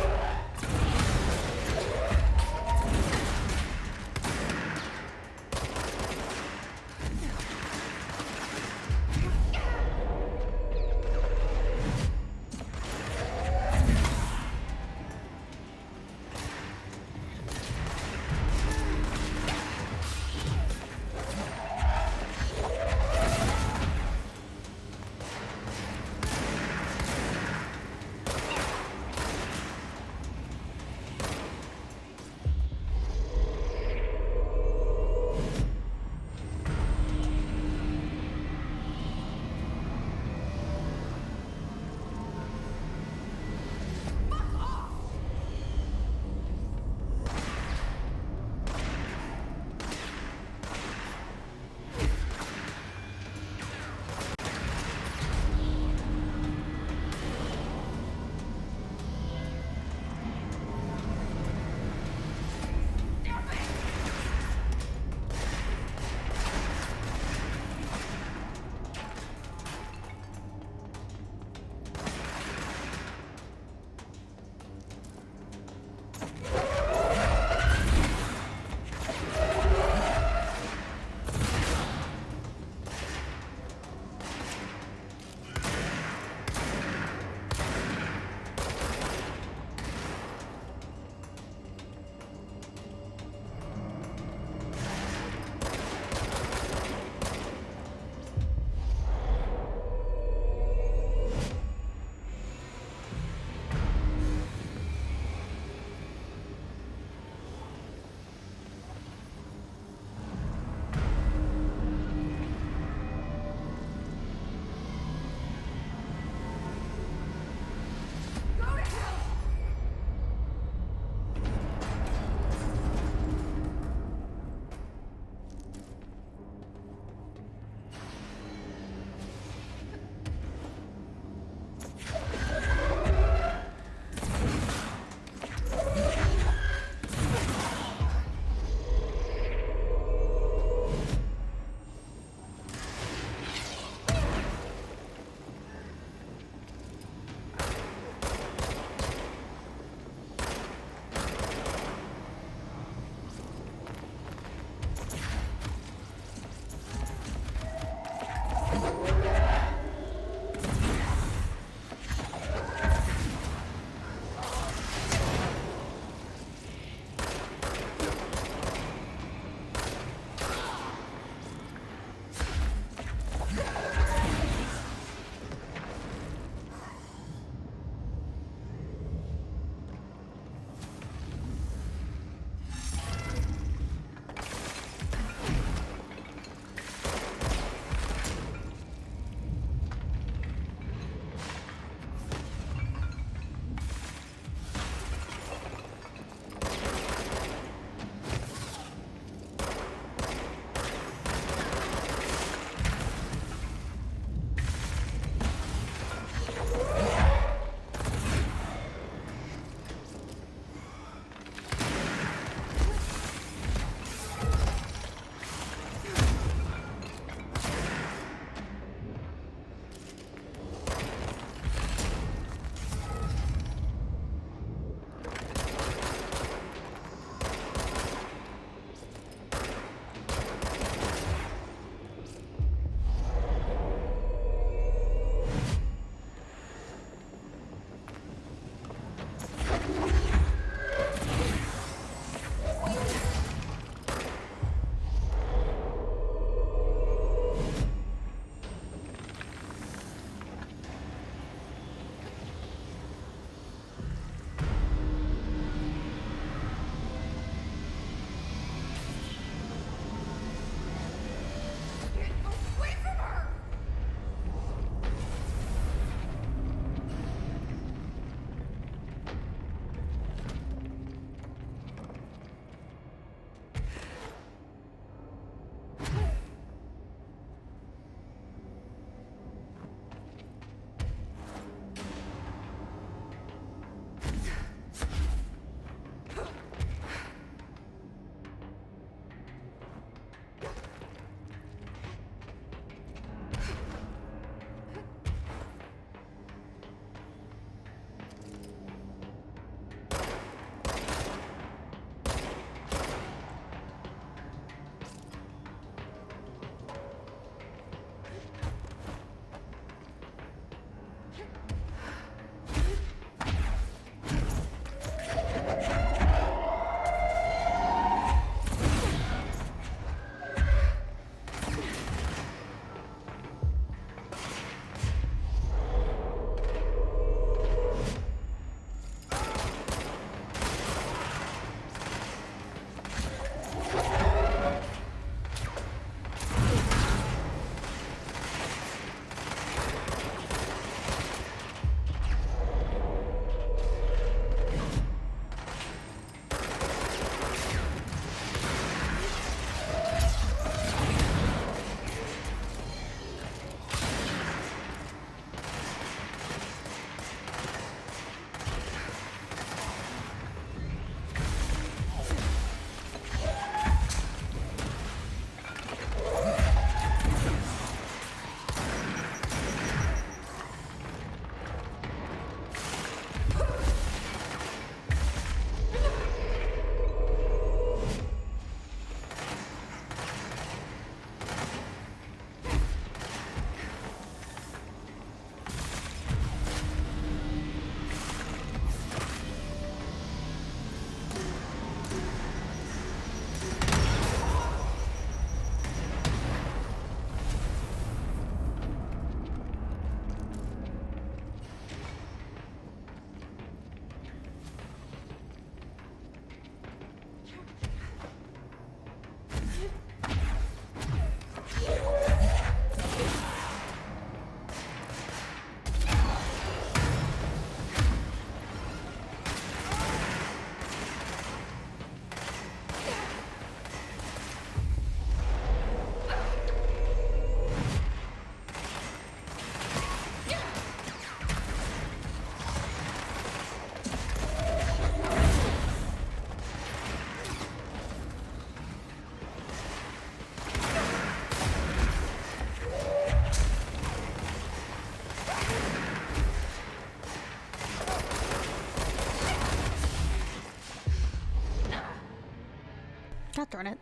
Speaker 1: God darn it.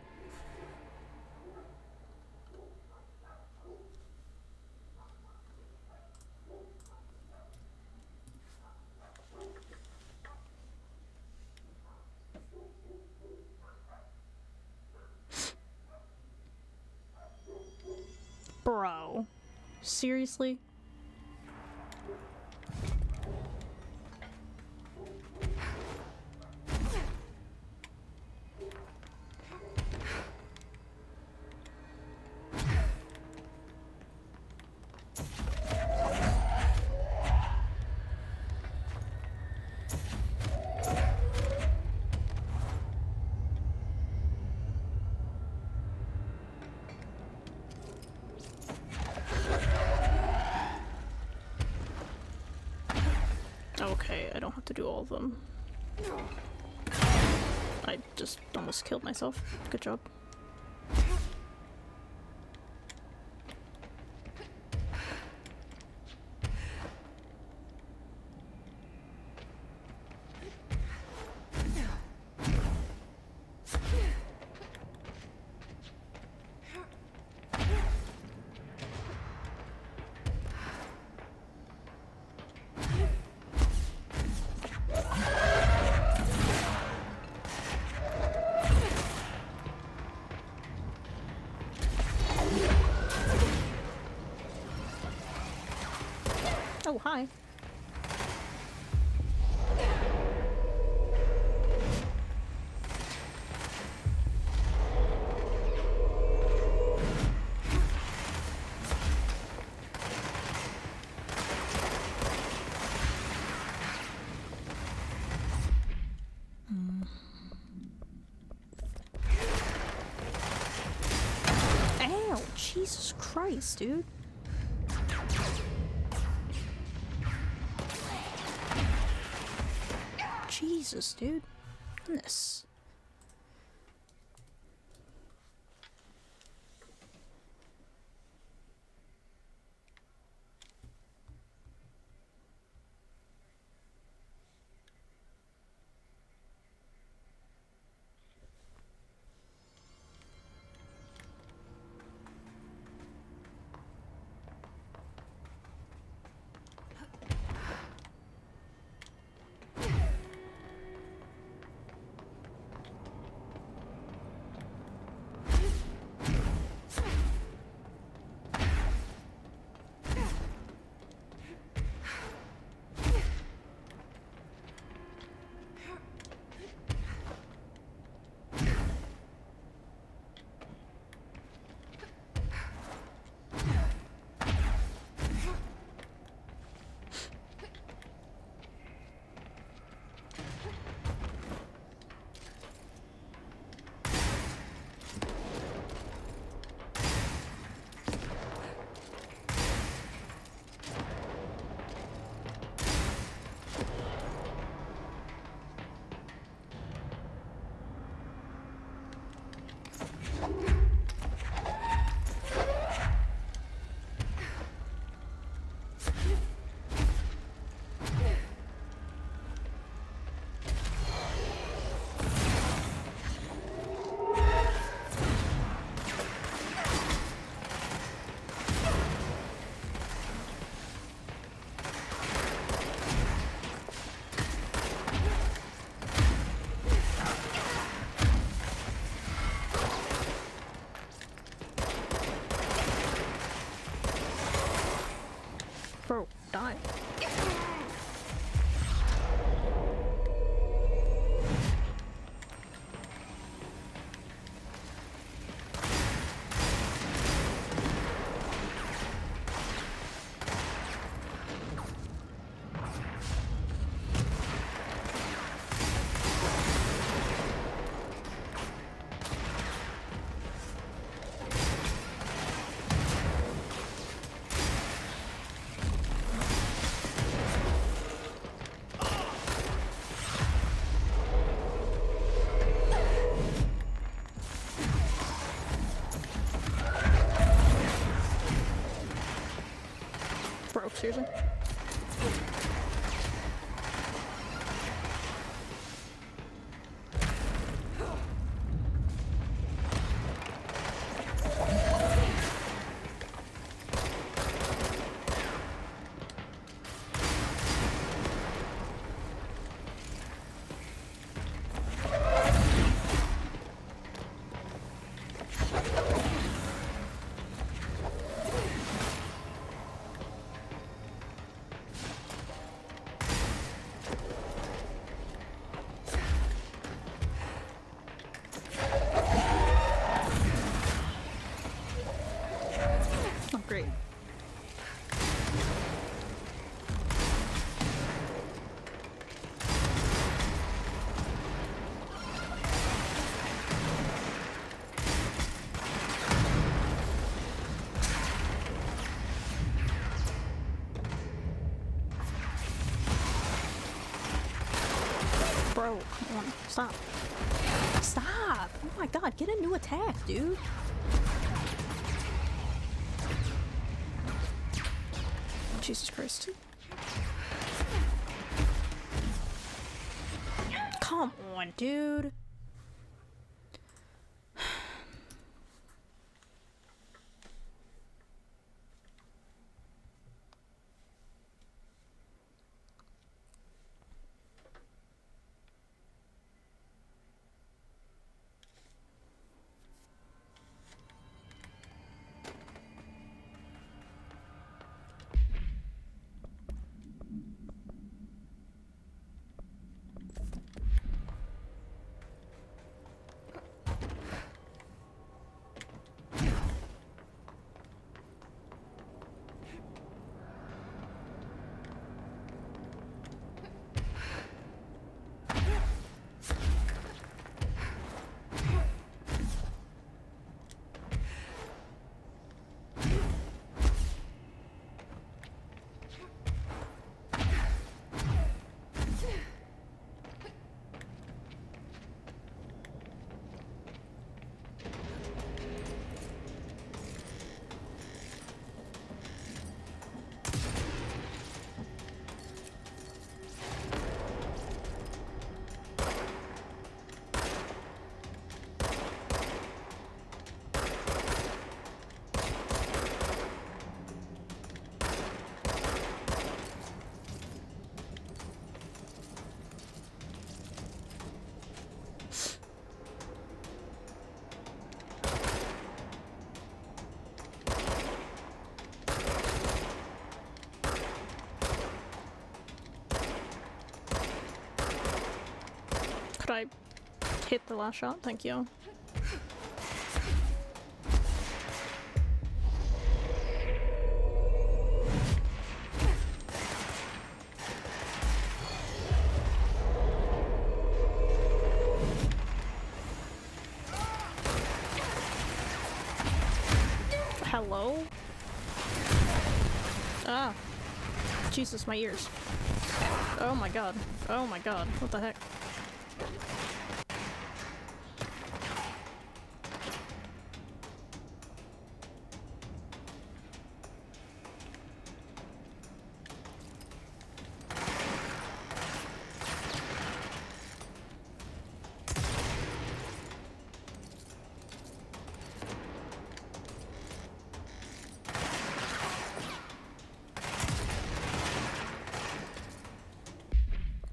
Speaker 1: Bro. Seriously? Okay, I don't have to do all of them. I just almost killed myself. Good job. Oh, hi. Ow, Jesus Christ, dude. Jesus, dude. Goodness. Bro, die. Bro, seriously? on. Stop. Stop! Oh my god, get a new attack, dude. Jesus Christ. Come on, dude. Could I hit the last shot? Thank you. Hello? Ah. Jesus, my ears. Oh my god. Oh my god. What the heck?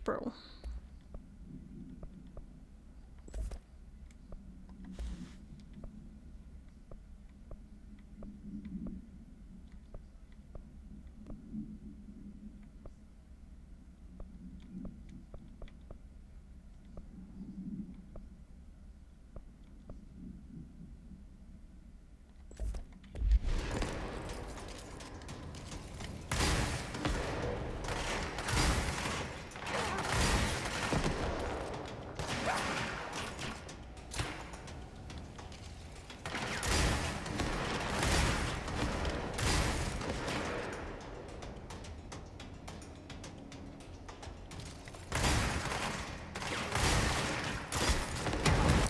Speaker 1: Bro.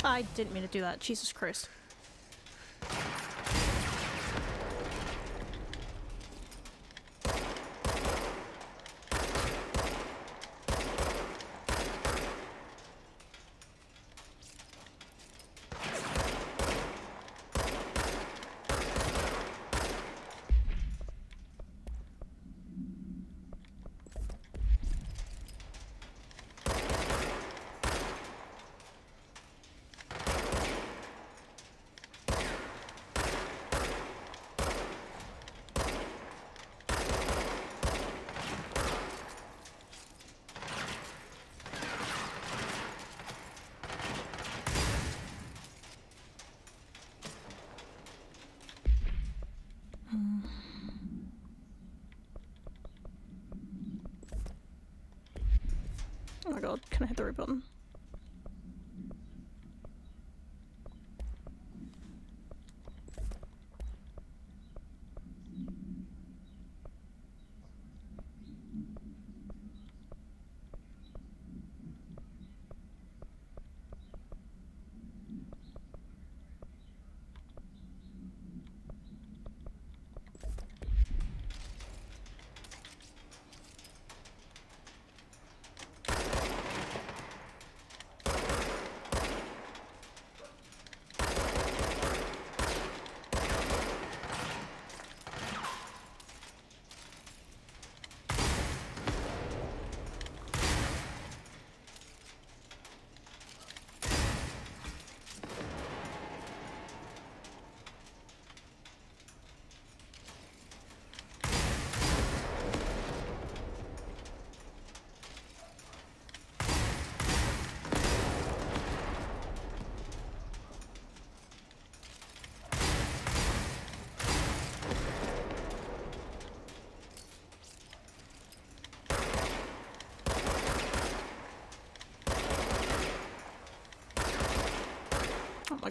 Speaker 1: I didn't mean to do that. Jesus Christ. Oh my god, can I hit the right button?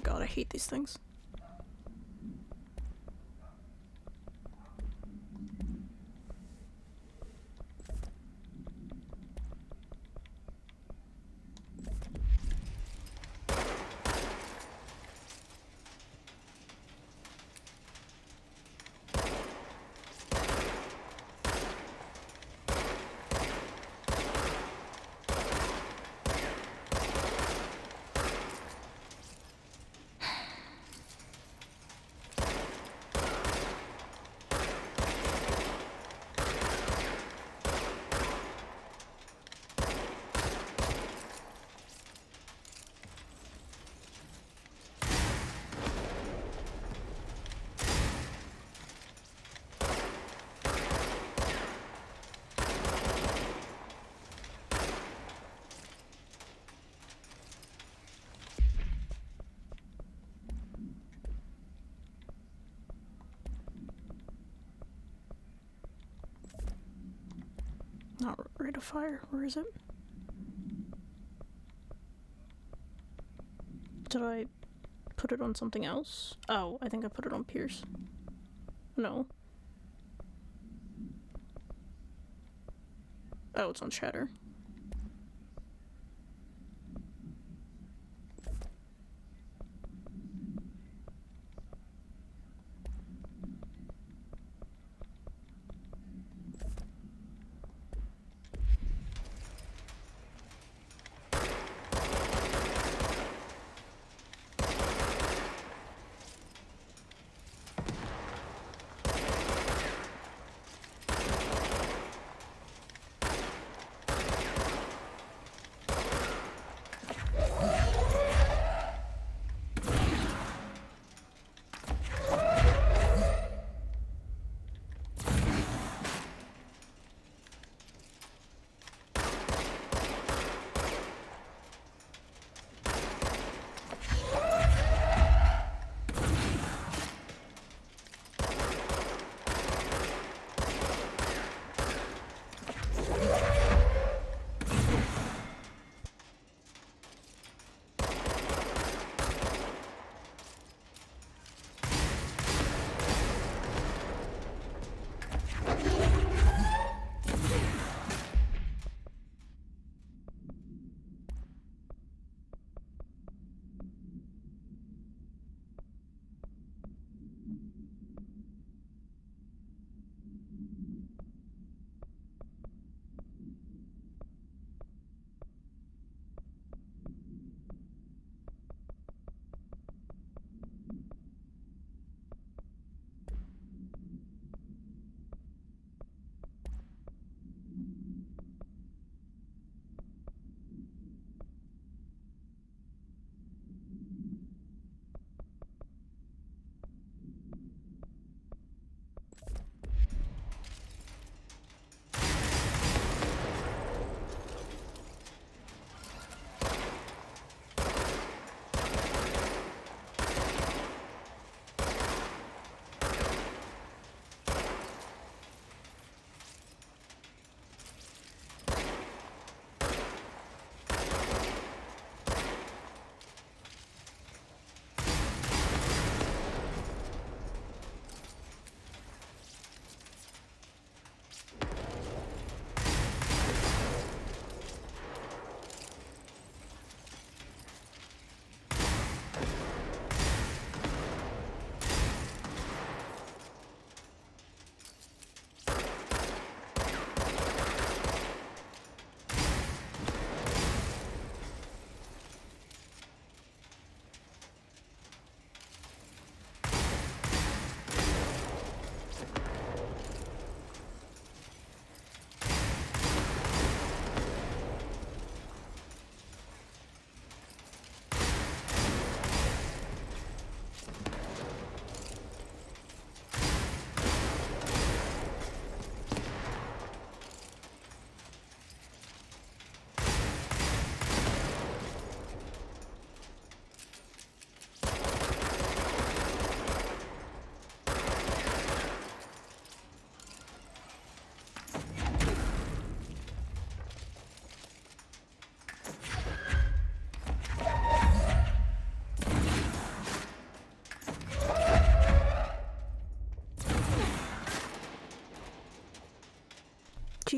Speaker 1: god, I hate these things. Not rate of fire. Where is it? Did I put it on something else? Oh, I think I put it on Pierce. No. Oh, it's on Shatter.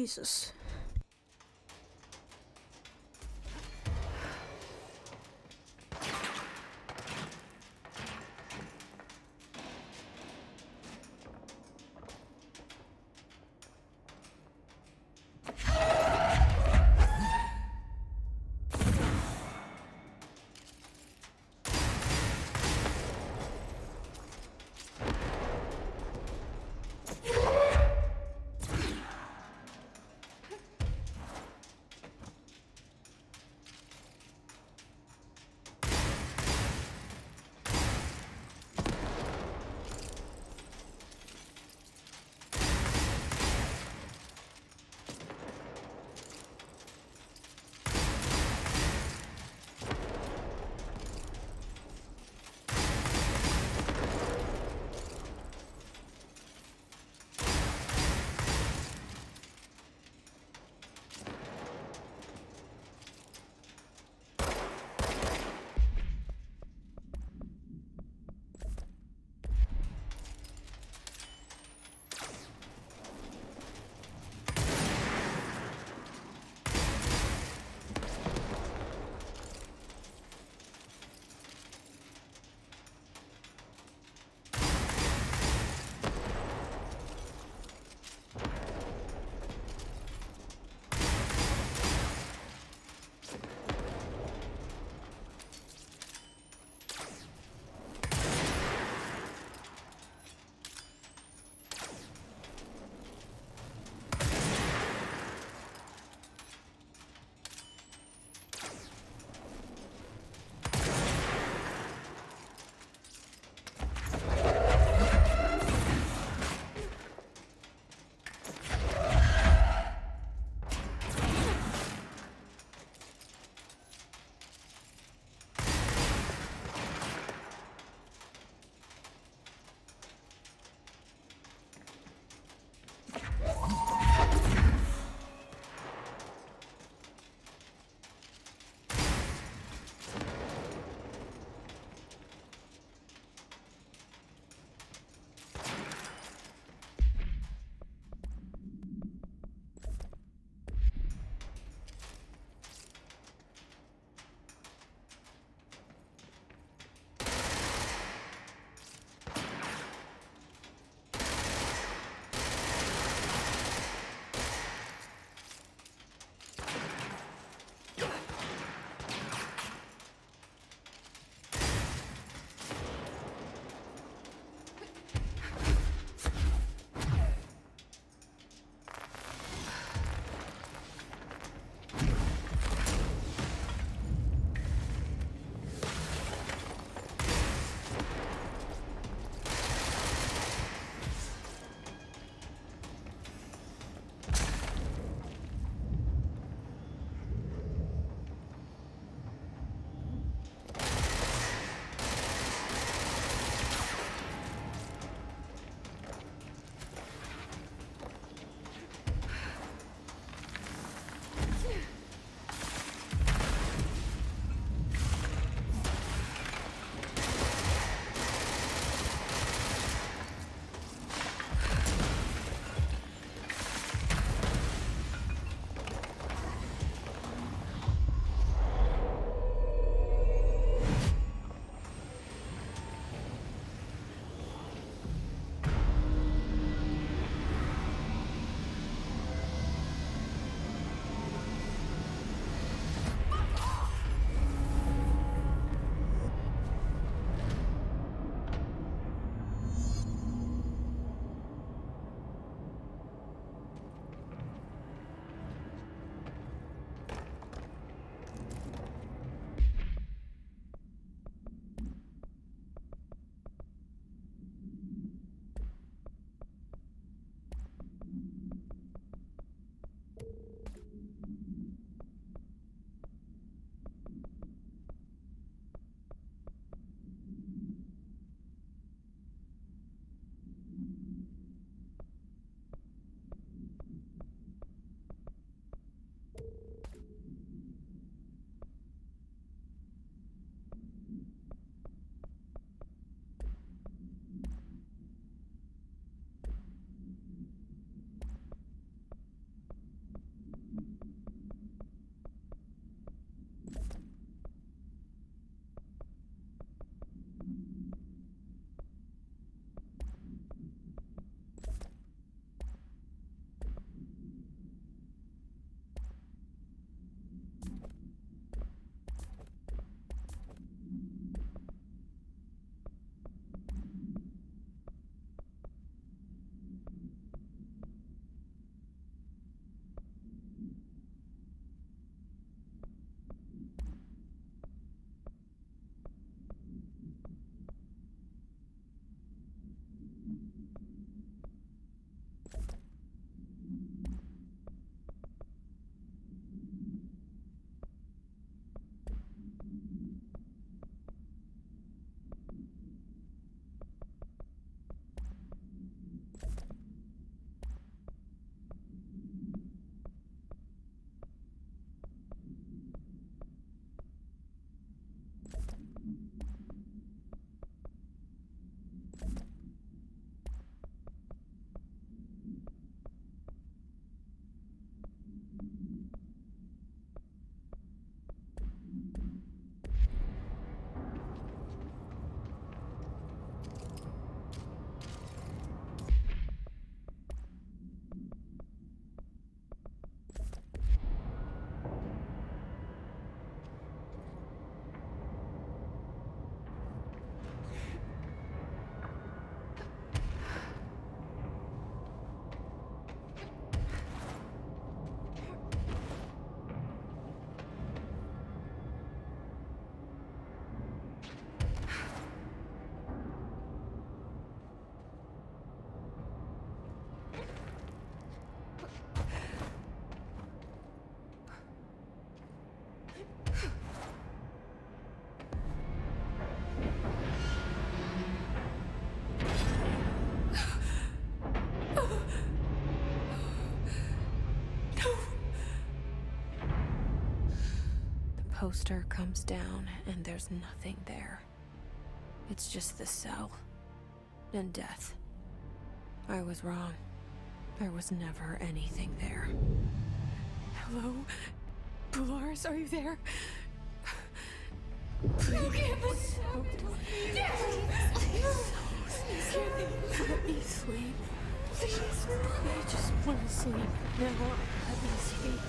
Speaker 1: Jesus.
Speaker 3: poster comes down and there's nothing there. It's just the cell. And death. I was wrong. There was never anything there. Hello? Polaris, are you there? Please. You can't be so... Please. Let me sleep. Please. I just want to sleep. Now, let me sleep.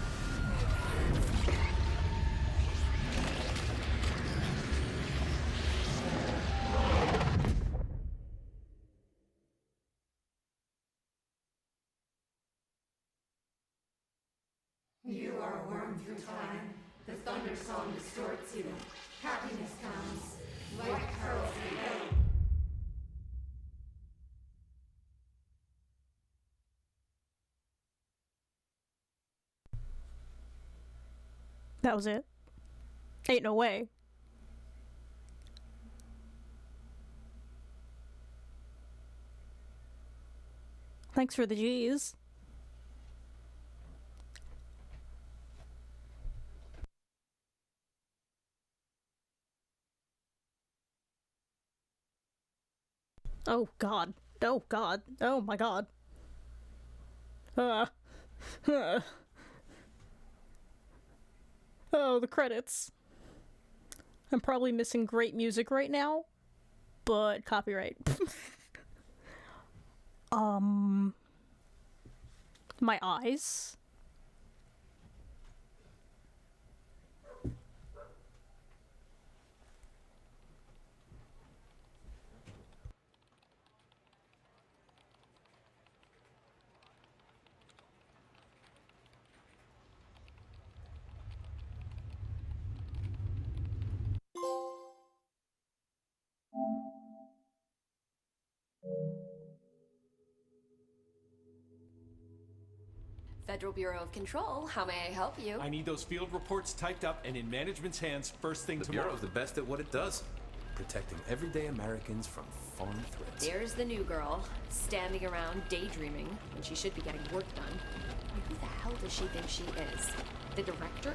Speaker 12: You are a worm through time. The thunder song distorts you. Happiness comes. White pearls rebel.
Speaker 1: That was it. Ain't no way. Thanks for the G's. Oh god. Oh god. Oh my god. Oh, the credits. I'm probably missing great music right now, but copyright. My eyes.
Speaker 13: Federal Bureau of Control, how may I help you?
Speaker 14: I need those field reports typed up and in management's hands first thing tomorrow.
Speaker 15: The Bureau's the best at what it does. Protecting everyday Americans from foreign threats.
Speaker 13: There's the new girl, standing around daydreaming when she should be getting work done. And who the hell does she think she is? The director?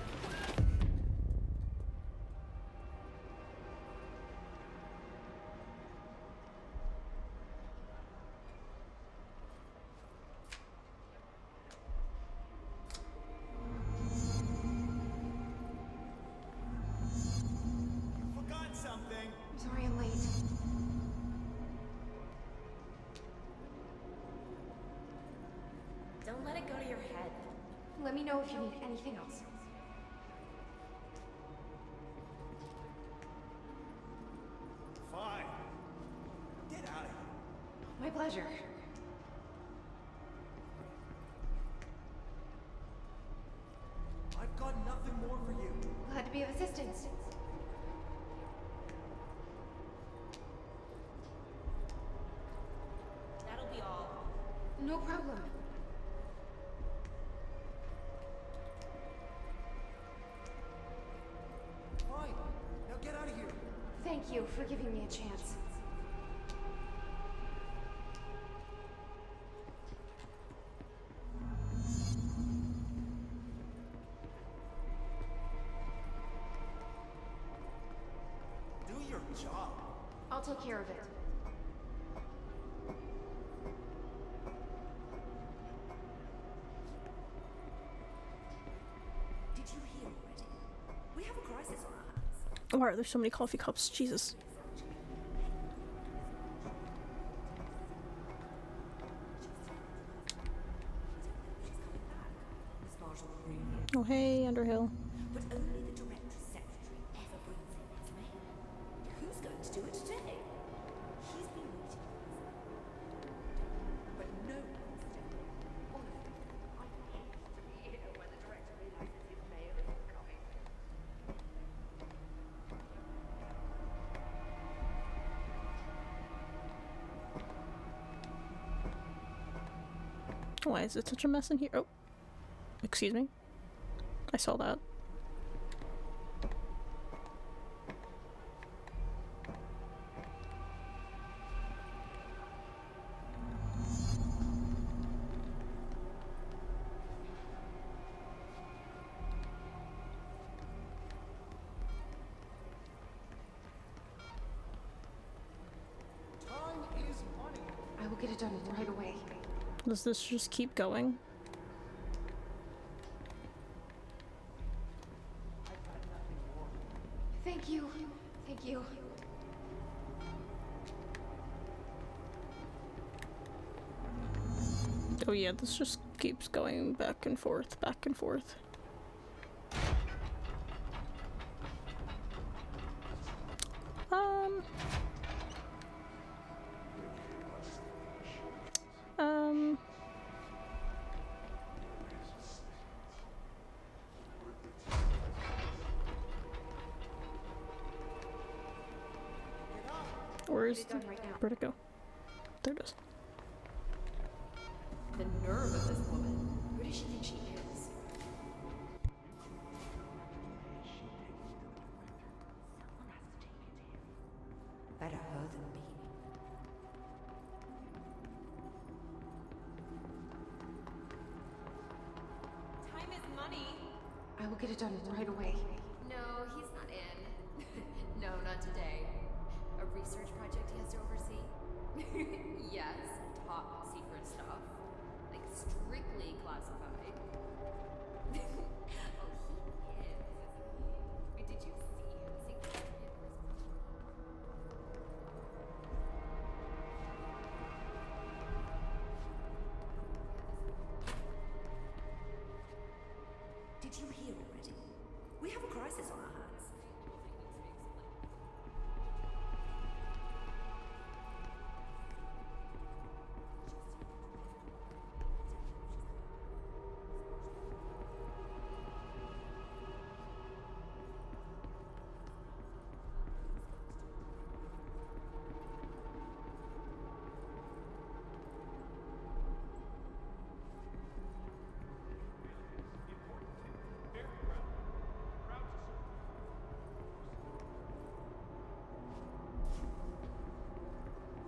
Speaker 3: Sorry I'm late.
Speaker 13: Don't let it go to your head.
Speaker 3: Let me know if you need anything else.
Speaker 11: Fine. Get out of here.
Speaker 3: My pleasure.
Speaker 11: I've got nothing more for you.
Speaker 3: Glad to be of assistance.
Speaker 13: That'll be all.
Speaker 3: No problem.
Speaker 11: Fine. Now get out of here.
Speaker 3: Thank you for giving me a chance.
Speaker 11: Do your job.
Speaker 3: I'll take care of it.
Speaker 12: Did you hear already? We have a crisis on our hands.
Speaker 1: Why are there so many coffee cups? Jesus.
Speaker 12: Miss Marshall Green.
Speaker 1: Oh hey, Underhill.
Speaker 12: But only the director's secretary ever brings in his mail. Who's going to do it today? He's been waiting. But no one's doing it. Honestly, I hate to be here when the director realizes his mail isn't coming.
Speaker 1: Why is it such a mess in here? Oh. Excuse me. I saw that.
Speaker 12: done right away.
Speaker 1: Does this just keep going?
Speaker 12: Thank you. Thank you.
Speaker 1: Oh yeah, this just keeps going back and forth, back and forth. Um... Where'd it go? There it is.
Speaker 13: The nerve of this woman. Who does she think she is? Better her than me. Time is money.
Speaker 12: I will get it done right away.
Speaker 13: No, he's not in. No, not today. A research project he has to oversee? Yes, top secret stuff. Like strictly classified. Oh, he is, isn't he? Wait, did you see him sing the
Speaker 16: Did you hear already? We have a crisis on our hands.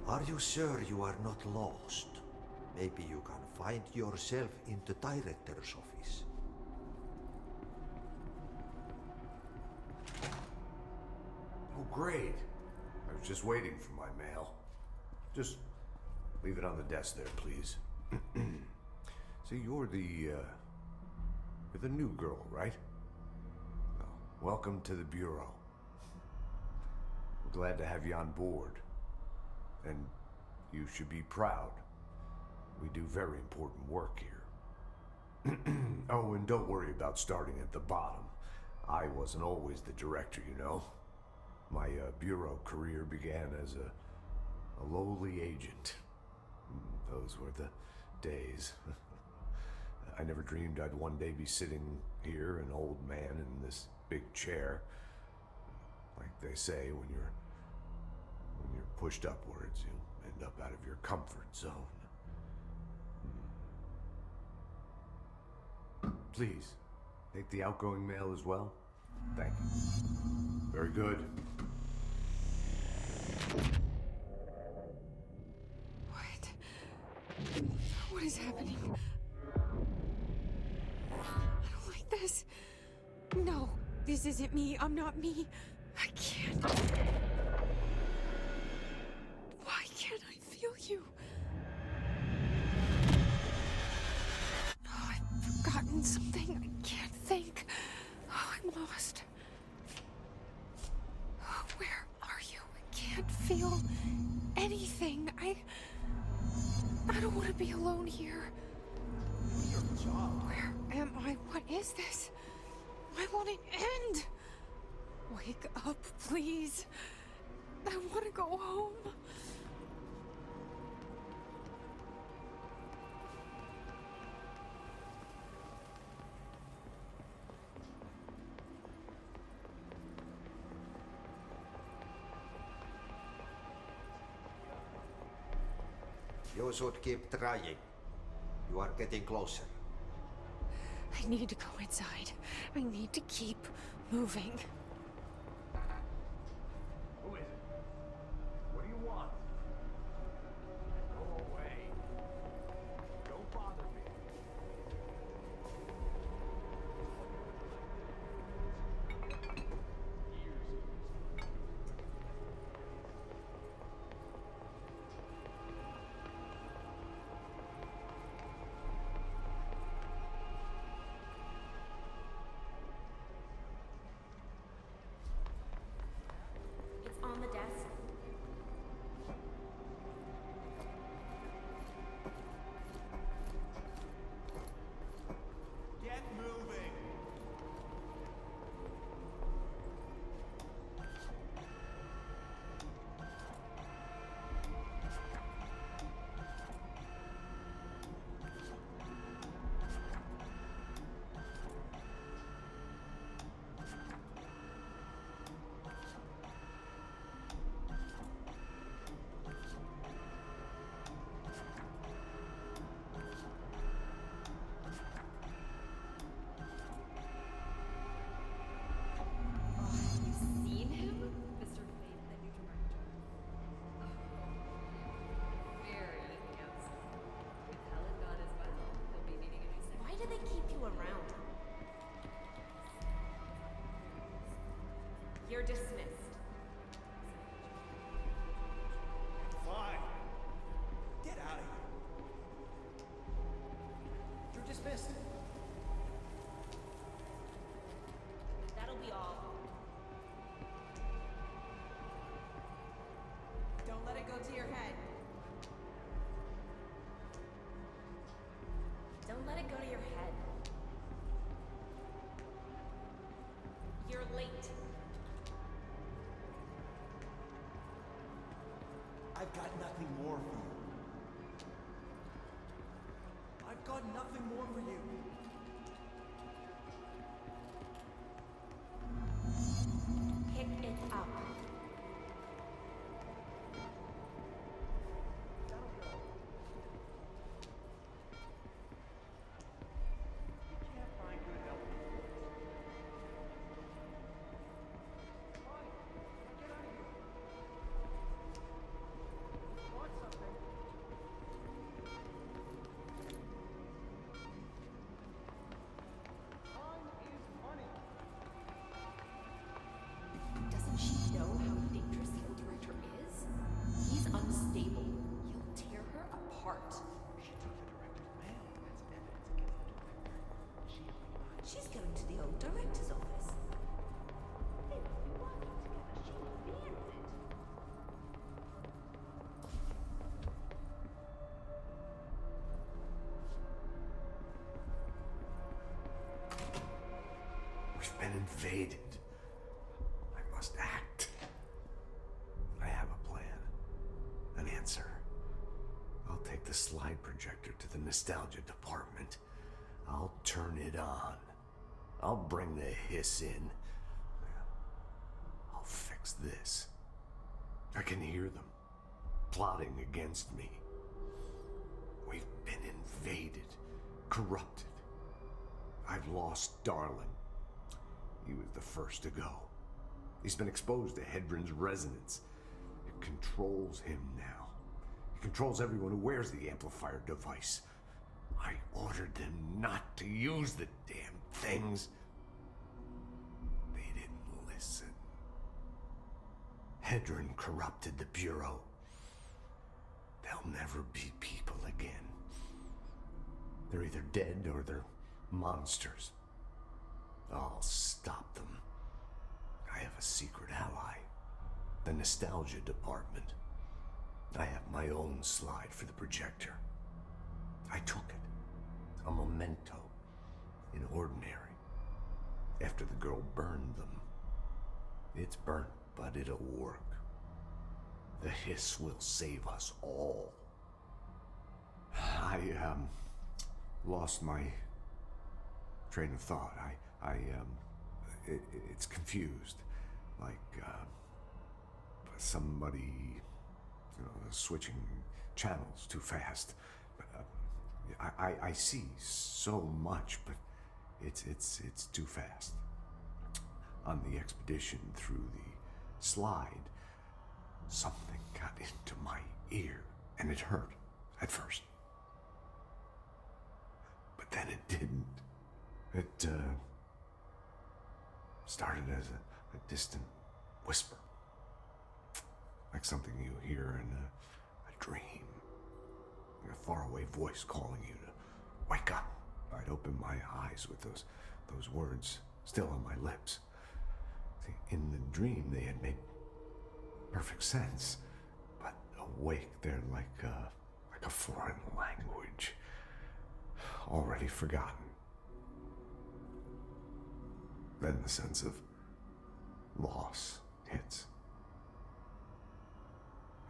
Speaker 7: Are you sure you are not lost? Maybe you can find yourself in the director's office.
Speaker 9: Oh, great. I was just waiting for my mail. Just leave it on the desk there, please. See, you're the new girl, right? Well, welcome to the Bureau. We're glad to have you on board. And you should be proud. We do very important work here. Oh, and don't worry about starting at the bottom. I wasn't always the director, you know. My bureau career began as a lowly agent. Those were the days. I never dreamed I'd one day be sitting here, an old man in this big chair. Like they say, when you're pushed upwards, you end up out of your comfort zone. Please, take the outgoing mail as well. Thank you. Very good.
Speaker 12: What is happening? I don't like this. No, this isn't me. I'm not me. I can't. Why can't I feel you? Oh, I've forgotten something. I can't think. Oh, I'm lost. Oh, where are you? I can't feel anything. I don't want to be alone here. Where am I? What is this? Why won't it end? Wake up, please. I want to go home.
Speaker 7: You should keep trying. You are getting closer.
Speaker 12: I need to go inside. I need to keep moving.
Speaker 9: Who is it? What do you want? Go away. Don't bother me.
Speaker 13: You're dismissed.
Speaker 11: Fine. Get out of here. You're dismissed.
Speaker 16: That'll be all. Don't let it go to your head. Don't let it go to your head. You're late.
Speaker 11: I've got nothing more for you. I've got nothing more for you.
Speaker 16: Pick it up.
Speaker 13: Doesn't she know how dangerous the old director is? He's unstable. He'll tear her apart.
Speaker 11: She took the director's mail. That's evidence against the director.
Speaker 16: She's going to the old director's office. They must be working together. She must be in on it.
Speaker 9: We've been invaded. I must act. I have a plan. An answer. I'll take the slide projector to the nostalgia department. I'll turn it on. I'll bring the hiss in. I'll fix this. I can hear them plotting against me. We've been invaded, corrupted. I've lost Darling. He was the first to go. He's been exposed to Hedron's resonance. It controls him now. It controls everyone who wears the amplifier device. I ordered them not to use the damn things. They didn't listen. Hedron corrupted the Bureau. They'll never be people again. They're either dead or they're monsters. I'll stop them. I have a secret ally. The nostalgia department. I have my own slide for the projector. I took it. A memento. In ordinary. After the girl burned them. It's burnt, but it'll work. The hiss will save us all. I lost my train of thought. It's confused. Like, somebody, switching channels too fast. I see so much, but it's too fast. On the expedition through the slide, something got into my ear, and it hurt at first. But then it didn't. It started as a distant whisper, like something you hear in a dream, like a faraway voice calling you to wake up. I'd open my eyes with those words still on my lips. See, in the dream, they had made perfect sense, but awake, they're like a foreign language, already forgotten. Then the sense of loss hits.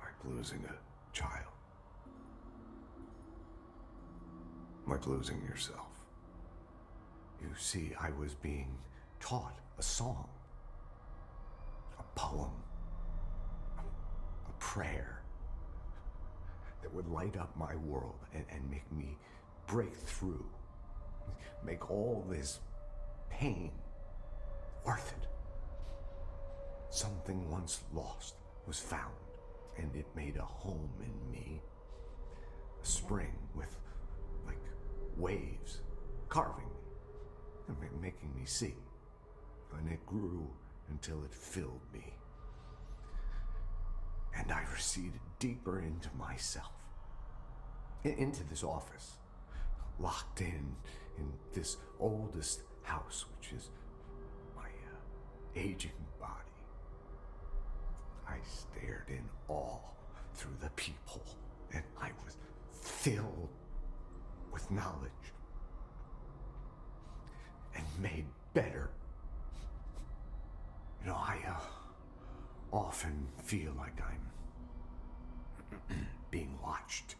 Speaker 9: Like losing a child. Like losing yourself. You see, I was being taught a song, a poem, a prayer that would light up my world and make me break through, make all this pain worth it. Something once lost was found, and it made a home in me. A spring with, like, waves carving me, and making me see. And it grew until it filled me. And I receded deeper into myself, into this office, locked in this oldest house, which is my aging body. I stared in awe through the peephole, and I was filled with knowledge and made better. You know, I often feel like I'm being watched.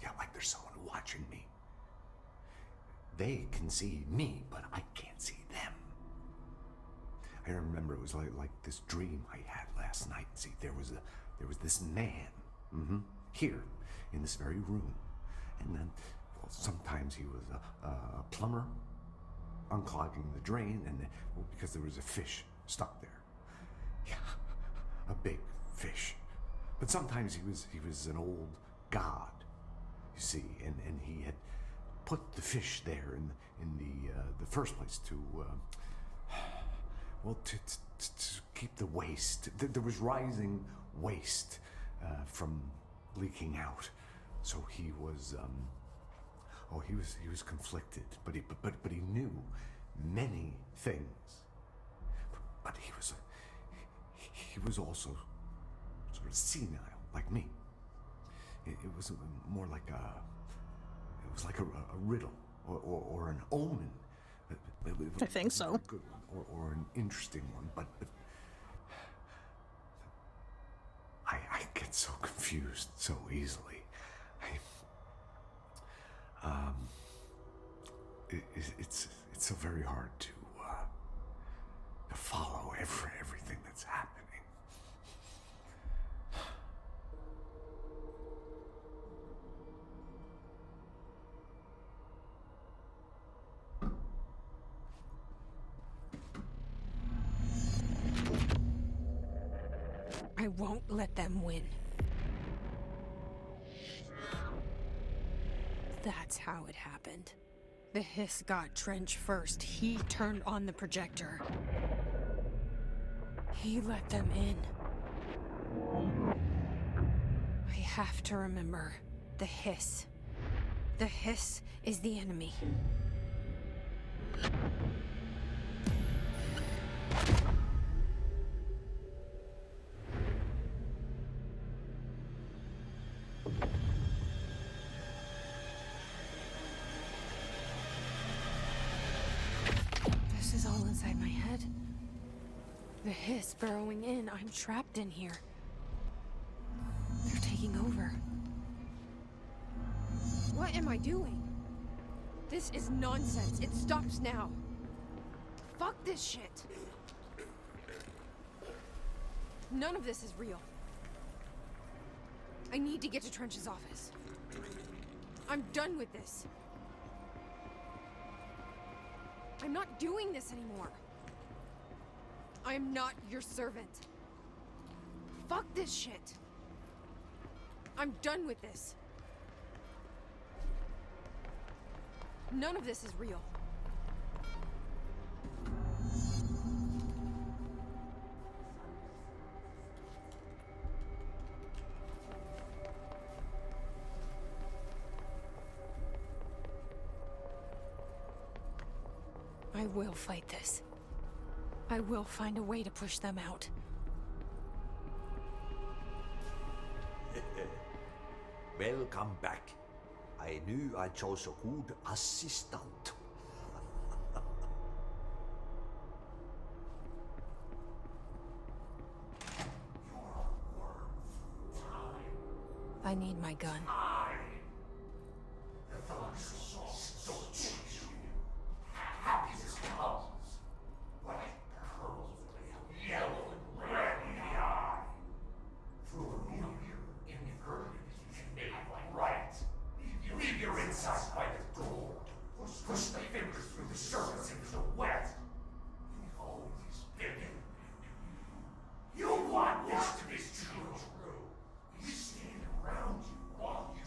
Speaker 9: Yeah, like there's someone watching me. They can see me, but I can't see them. I remember it was like this dream I had last night. See, there was this man, here, in this very room. And then, well, sometimes he was a plumber, unclogging the drain, and because there was a fish stuck there. Yeah, a big fish. But sometimes he was an old god, you see, and he had put the fish there in the first place to keep the waste. There was rising waste from leaking out, so he was he was conflicted, but he knew many things, but he was also sort of senile, like me. It was more like a riddle or an omen.
Speaker 1: I think so.
Speaker 9: A good one, or an interesting one, but I get so confused so easily. It's so very hard to follow everything that's happening.
Speaker 3: I won't let them win. That's how it happened. The Hiss got Trench first. He turned on the projector. He let them in. I have to remember the Hiss. The Hiss is the enemy. This is all inside my head. The Hiss burrowing in. I'm trapped in here. They're taking over. What am I doing? This is nonsense. It stops now. Fuck this shit. None of this is real. I need to get to Trench's office. I'm done with this. I'm not doing this anymore. I am not your servant. Fuck this shit. I'm done with this. None of this is real. I will fight this. I will find a way to push them out.
Speaker 7: Welcome back. I knew I chose a good assistant.
Speaker 3: I need my gun.
Speaker 11: You want this to be true. We stand around you while you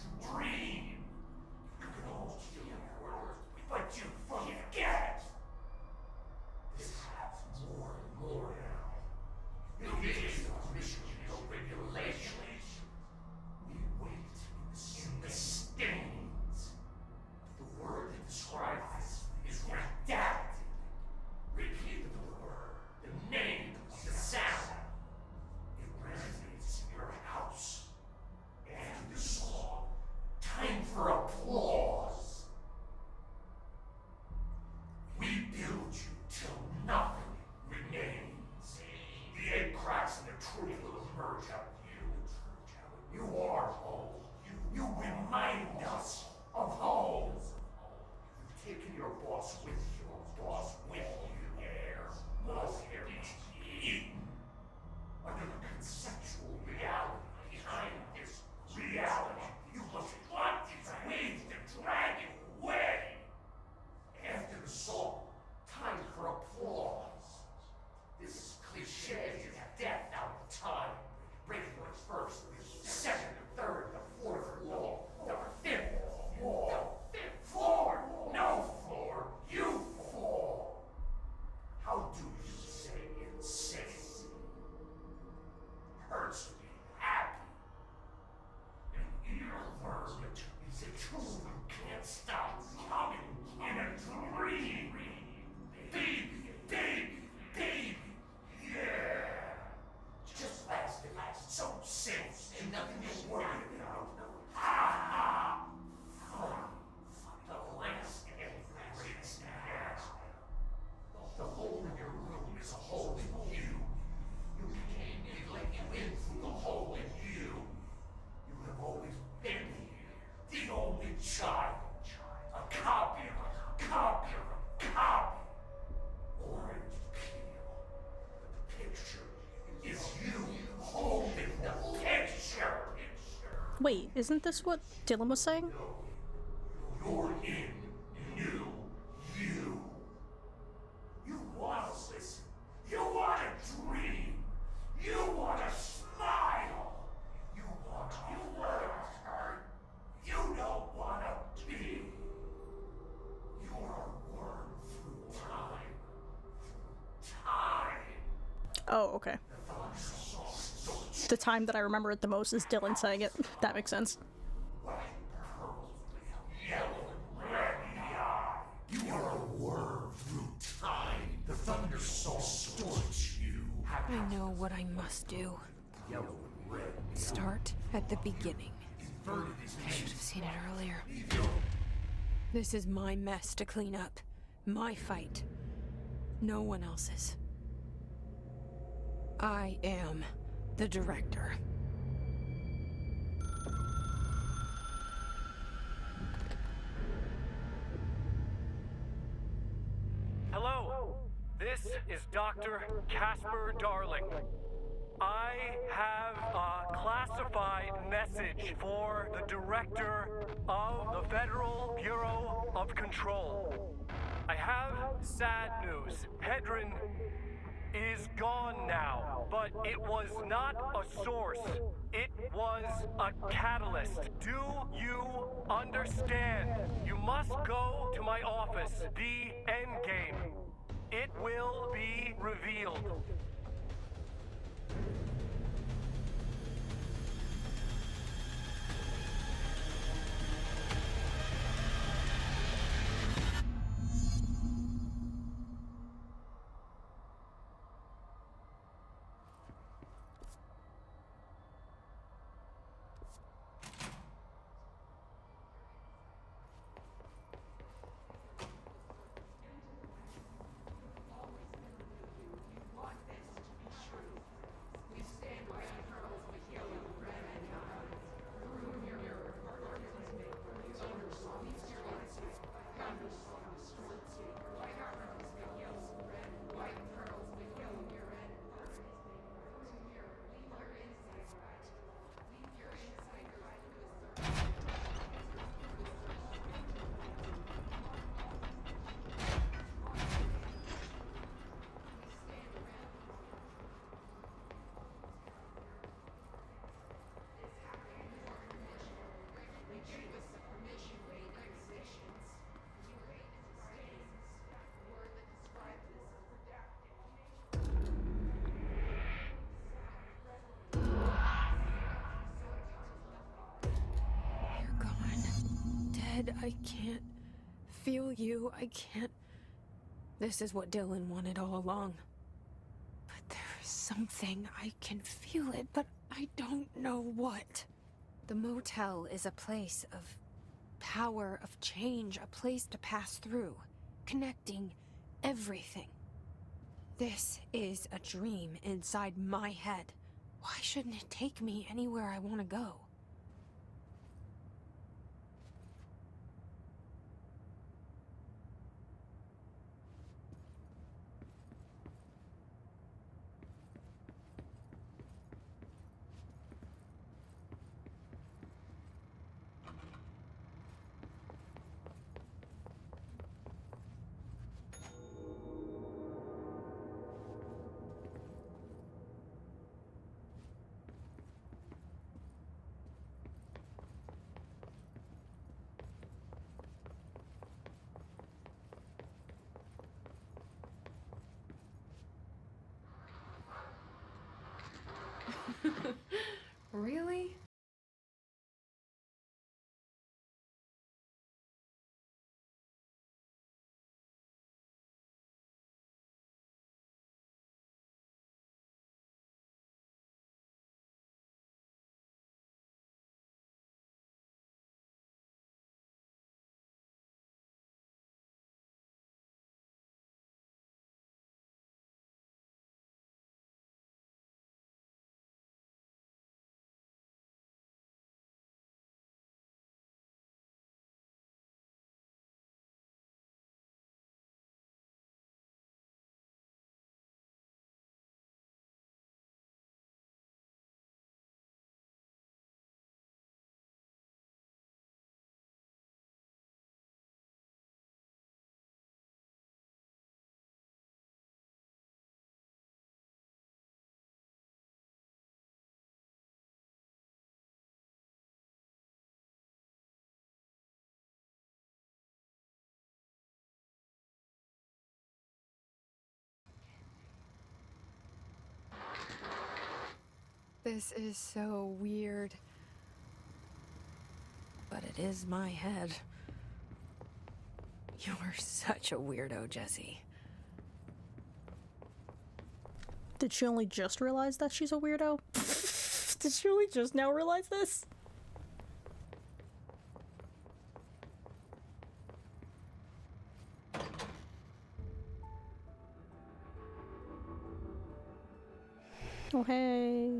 Speaker 1: Wait, isn't this what Dylan was saying?
Speaker 11: You're in. You. You want to listen. You want to dream. You want to smile. You want to hurt. You don't want to be. You're a worm through time. Time.
Speaker 1: Oh, okay. The time that I remember it the most is Dylan saying it. That makes sense.
Speaker 11: Yellow and red in the eye. You are a worm through time. The Thunder Soul distorts you.
Speaker 3: I know what I must do. Start at the beginning. I should have seen it earlier. This is my mess to clean up. My fight. No one else's. I am the director.
Speaker 10: Hello, this is Dr. Casper Darling. I have a classified message for the director of the Federal Bureau of Control. I have sad news. Hedron is gone now, but it was not a source. It was a catalyst. Do you understand? You must go to my office, the Endgame. It will be revealed.
Speaker 3: I can't feel you. I can't. This is what Dylan wanted all along. But there's something. I can feel it, but I don't know what. The motel is a place of power, of change, a place to pass through, connecting everything. This is a dream inside my head. Why shouldn't it take me anywhere I want to go? Really? This is so weird. But it is my head. You are such a weirdo, Jesse.
Speaker 1: Did she only just realize that she's a weirdo? Did she only just now realize this? Oh, hey.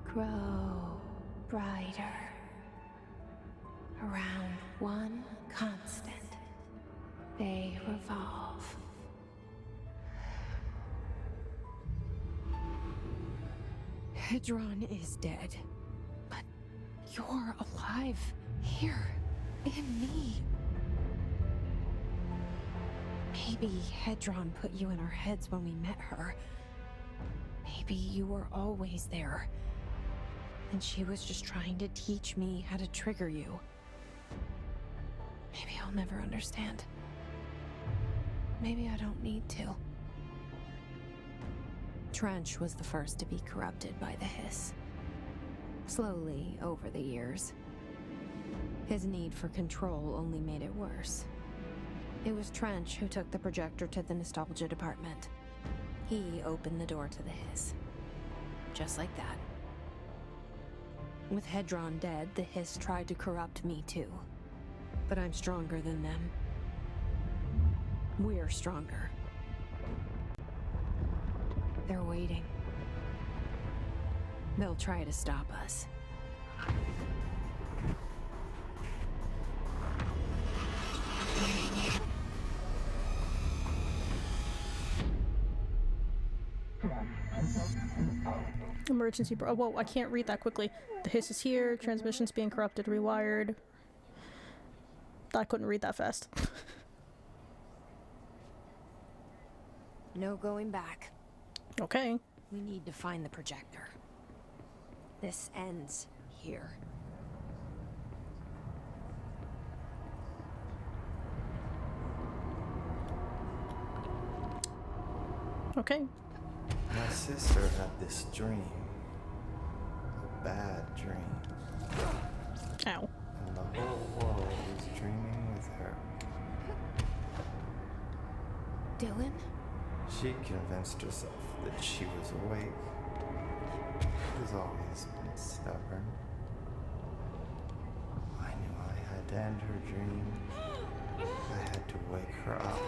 Speaker 3: Grow brighter. Around one constant, they revolve. Hedron is dead, but you're alive here in me. Maybe Hedron put you in our heads when we met her. Maybe you were always there, and she was just trying to teach me how to trigger you. Maybe I'll never understand. Maybe I don't need to. Trench was the first to be corrupted by the hiss. Slowly, over the years. His need for control only made it worse. It was Trench who took the projector to the nostalgia department. He opened the door to the hiss. Just like that. With Hedron dead, the hiss tried to corrupt me too. But I'm stronger than them. We're stronger. They're waiting. They'll try to stop us.
Speaker 1: Emergency oh, whoa, I can't read that quickly. The hiss is here, transmission's being corrupted, rewired. I couldn't read that fast.
Speaker 3: No going back.
Speaker 1: Okay.
Speaker 3: We need to find the projector. This ends here.
Speaker 1: Okay.
Speaker 17: My sister had this dream. A bad dream.
Speaker 1: Ow.
Speaker 17: And the whole world was dreaming with her.
Speaker 3: Dylan?
Speaker 17: She convinced herself that she was awake. She has always been stubborn. I knew I had to end her dream. I had to wake her up.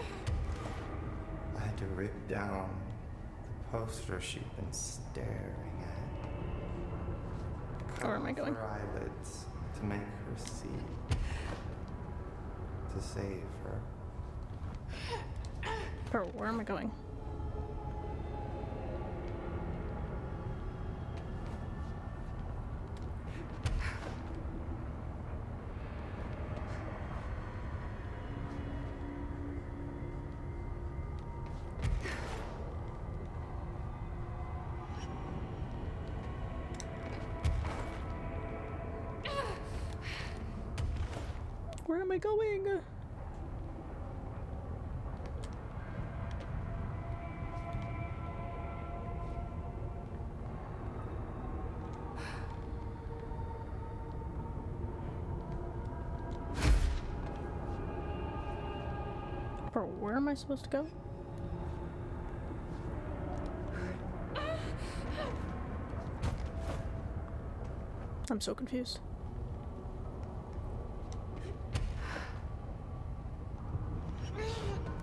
Speaker 17: I had to rip down the poster she'd been staring at.
Speaker 1: Where am I going?
Speaker 17: Her eyelids to make her see. To save her.
Speaker 1: Where am I going? Where am I going? Where am I supposed to go? I'm so confused.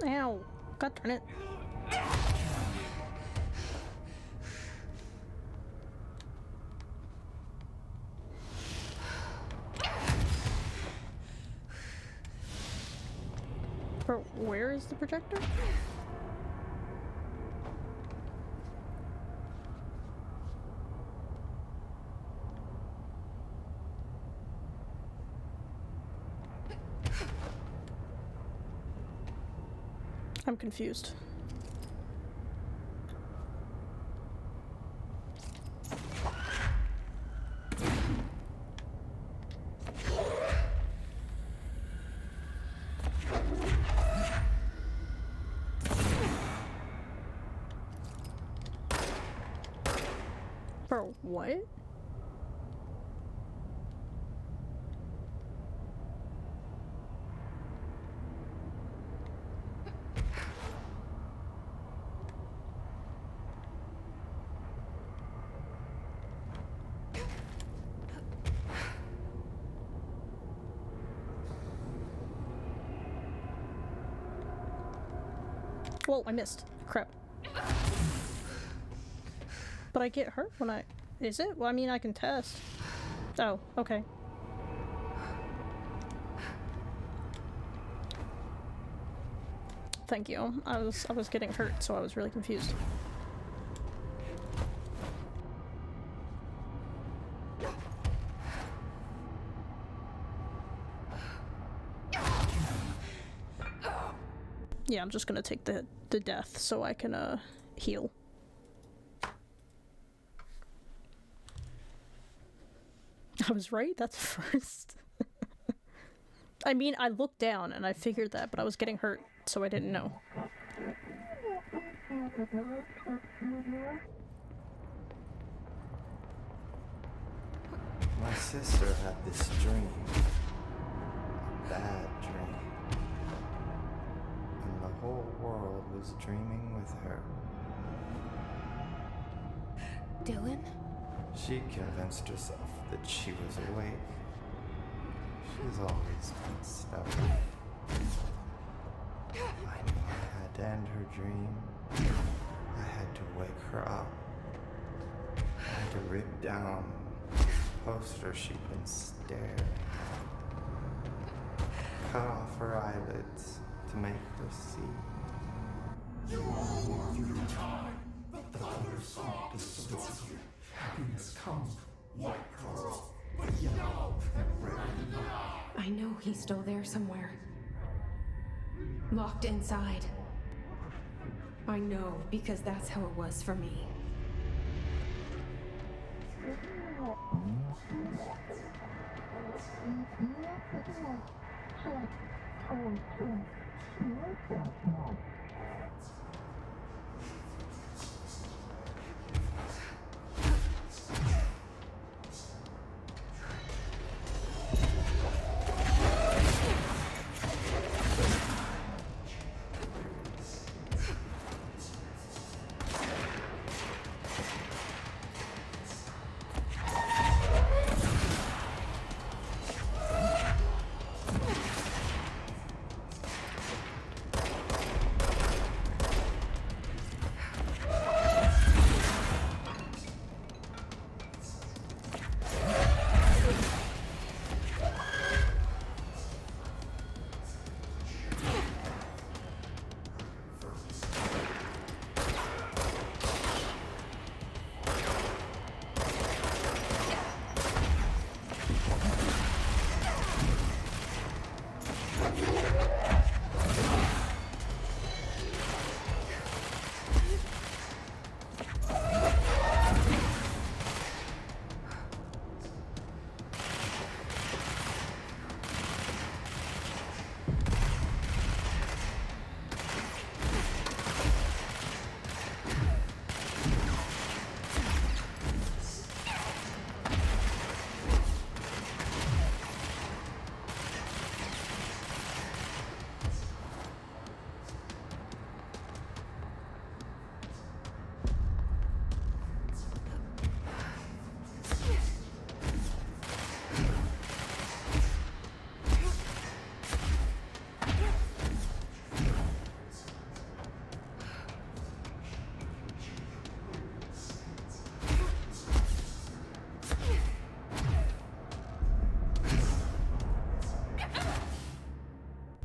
Speaker 1: Ow! God darn it. Where is the projector? I'm confused. Bro, what? Whoa, I missed. Crap. But I get hurt when I... Is it? Well, I mean, I can test. Oh, okay. Thank you. I was getting hurt, so I was really confused. Yeah, I'm just gonna take the death so I can heal. I was right, that's first. I mean, I looked down and I figured that, but I was getting hurt, so I didn't know.
Speaker 17: My sister had this dream. A bad dream. And the whole world was dreaming with her.
Speaker 3: Dylan?
Speaker 17: She convinced herself that she was awake. She's always been stubborn. I knew I had to end her dream. I had to wake her up. I had to rip down the poster she'd been staring at. Cut off her eyelids to make her see.
Speaker 11: You are born through time. The thunder song distorts you. Happiness comes, white pearls, but yellow and red now.
Speaker 3: I know he's still there somewhere. Locked inside. I know, because that's how it was for me.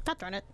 Speaker 1: God darn it.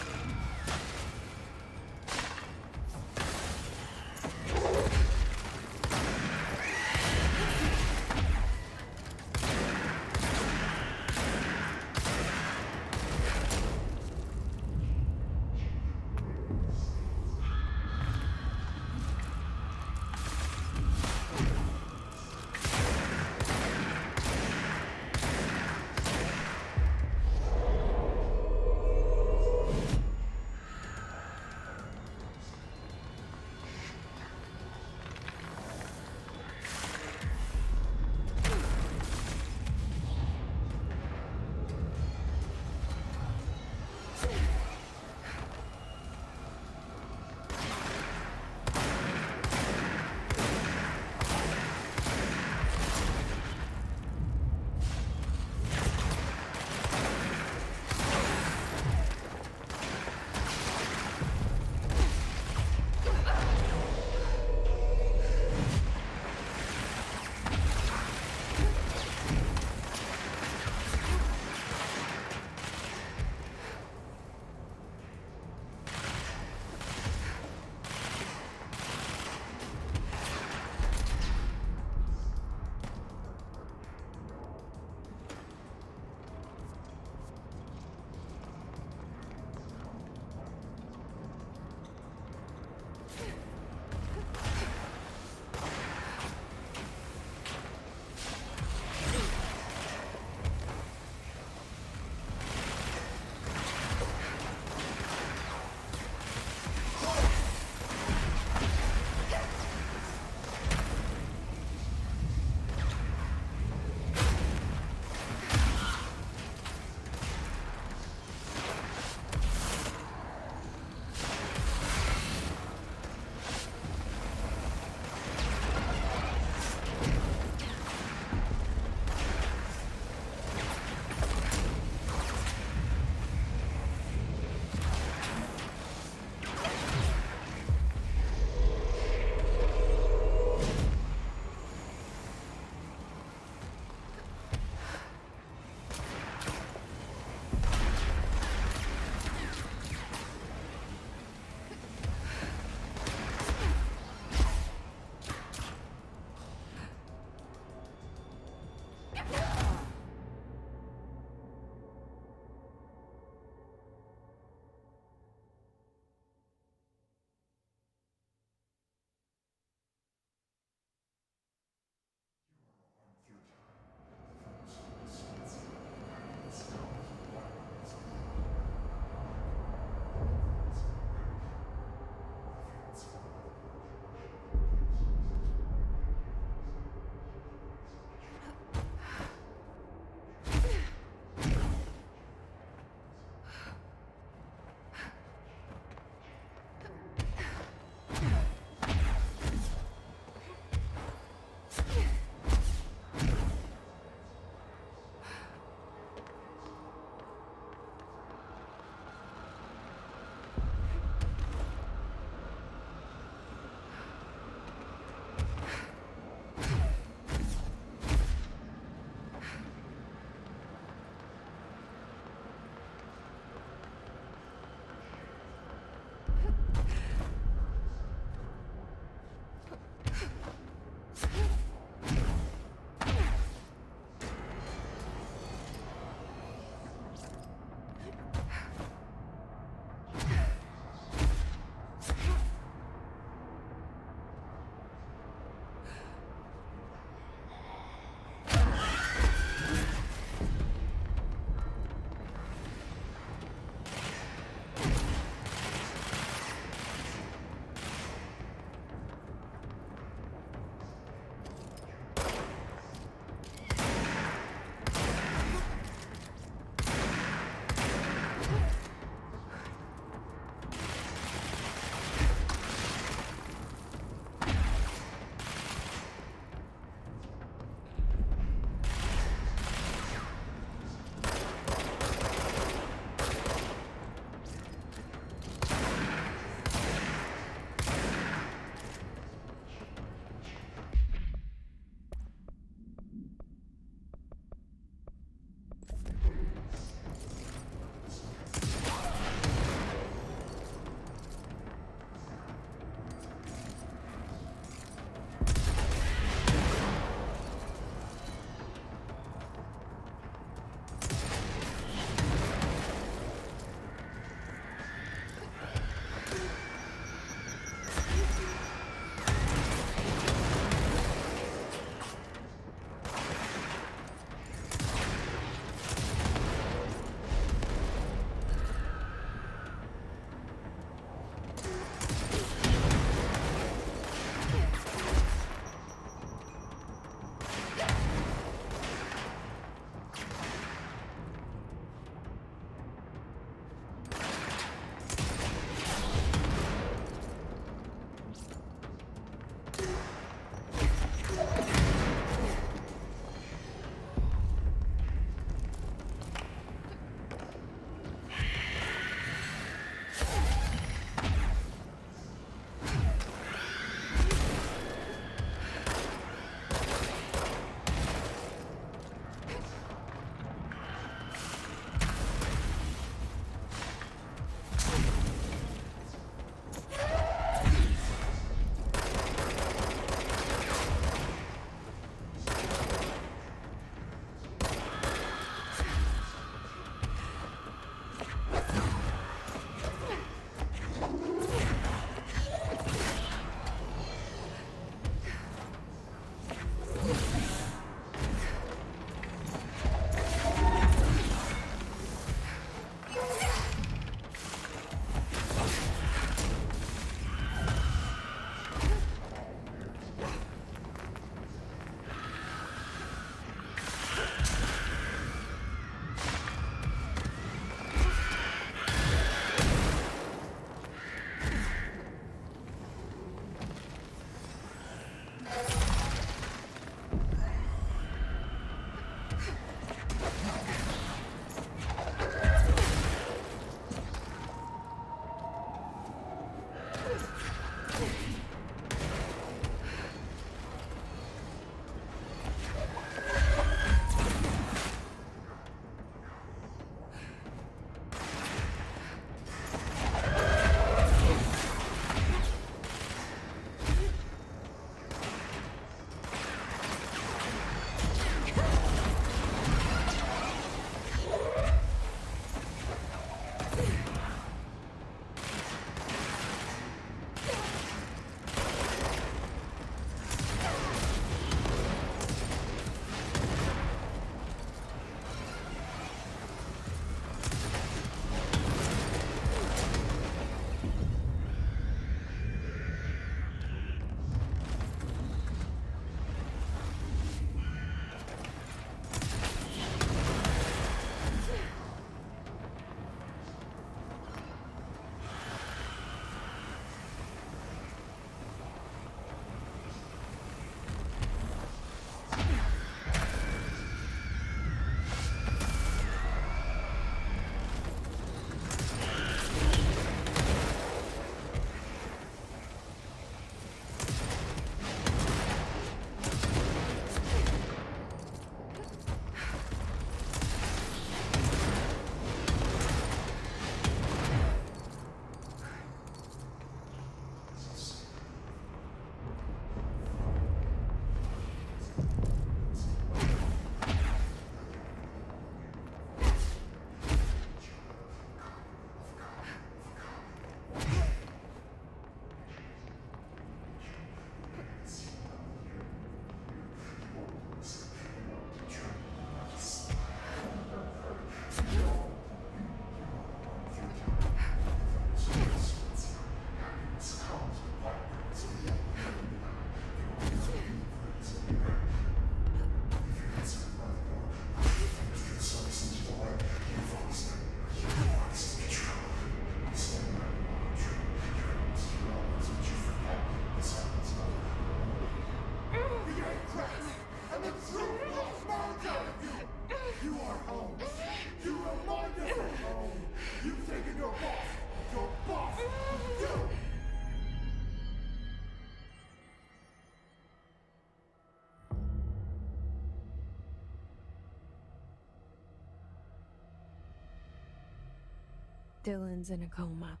Speaker 3: Dylan's in a coma.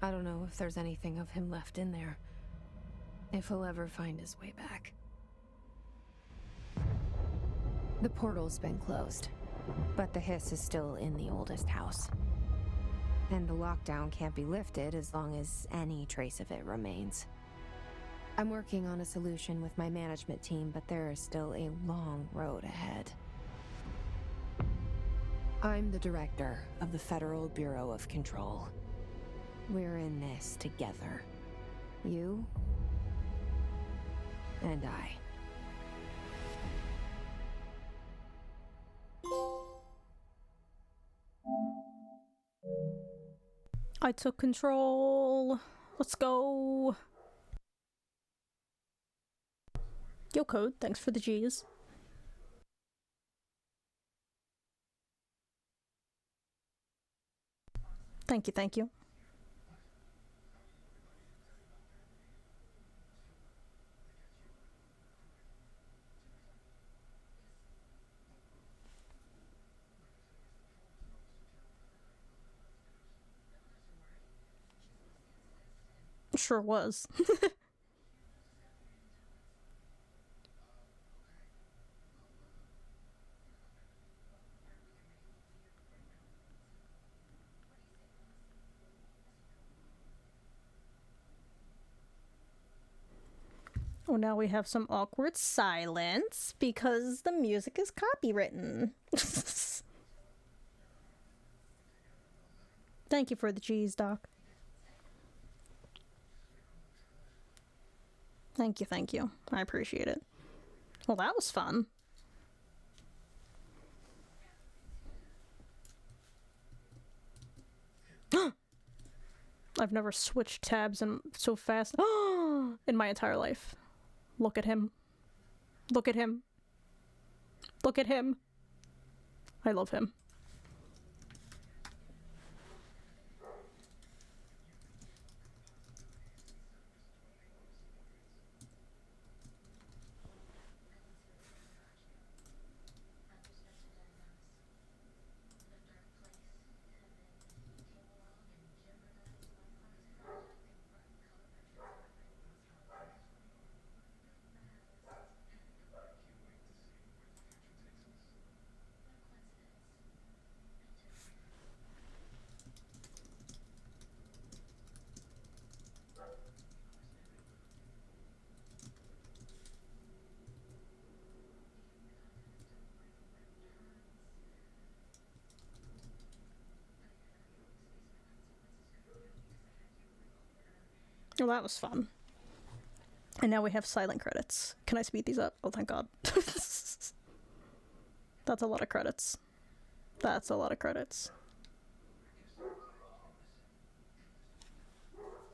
Speaker 3: I don't know if there's anything of him left in there. If he'll ever find his way back. The portal's been closed, but the hiss is still in the oldest house. And the lockdown can't be lifted as long as any trace of it remains. I'm working on a solution with my management team, but there is still a long road ahead. I'm the director of the Federal Bureau of Control. We're in this together. You and I.
Speaker 1: I took control. Let's go. Yo, Code, thanks for the G's. Thank you, thank you. Sure was. Oh, now we have some awkward silence because the music is copywritten. Thank you for the G's, Doc. Thank you, thank you. I appreciate it. Well, that was fun. I've never switched tabs so fast in my entire life. Look at him. Look at him. Look at him. I love him. Well, that was fun. And now we have silent credits. Can I speed these up? Oh, thank God. That's a lot of credits. That's a lot of credits.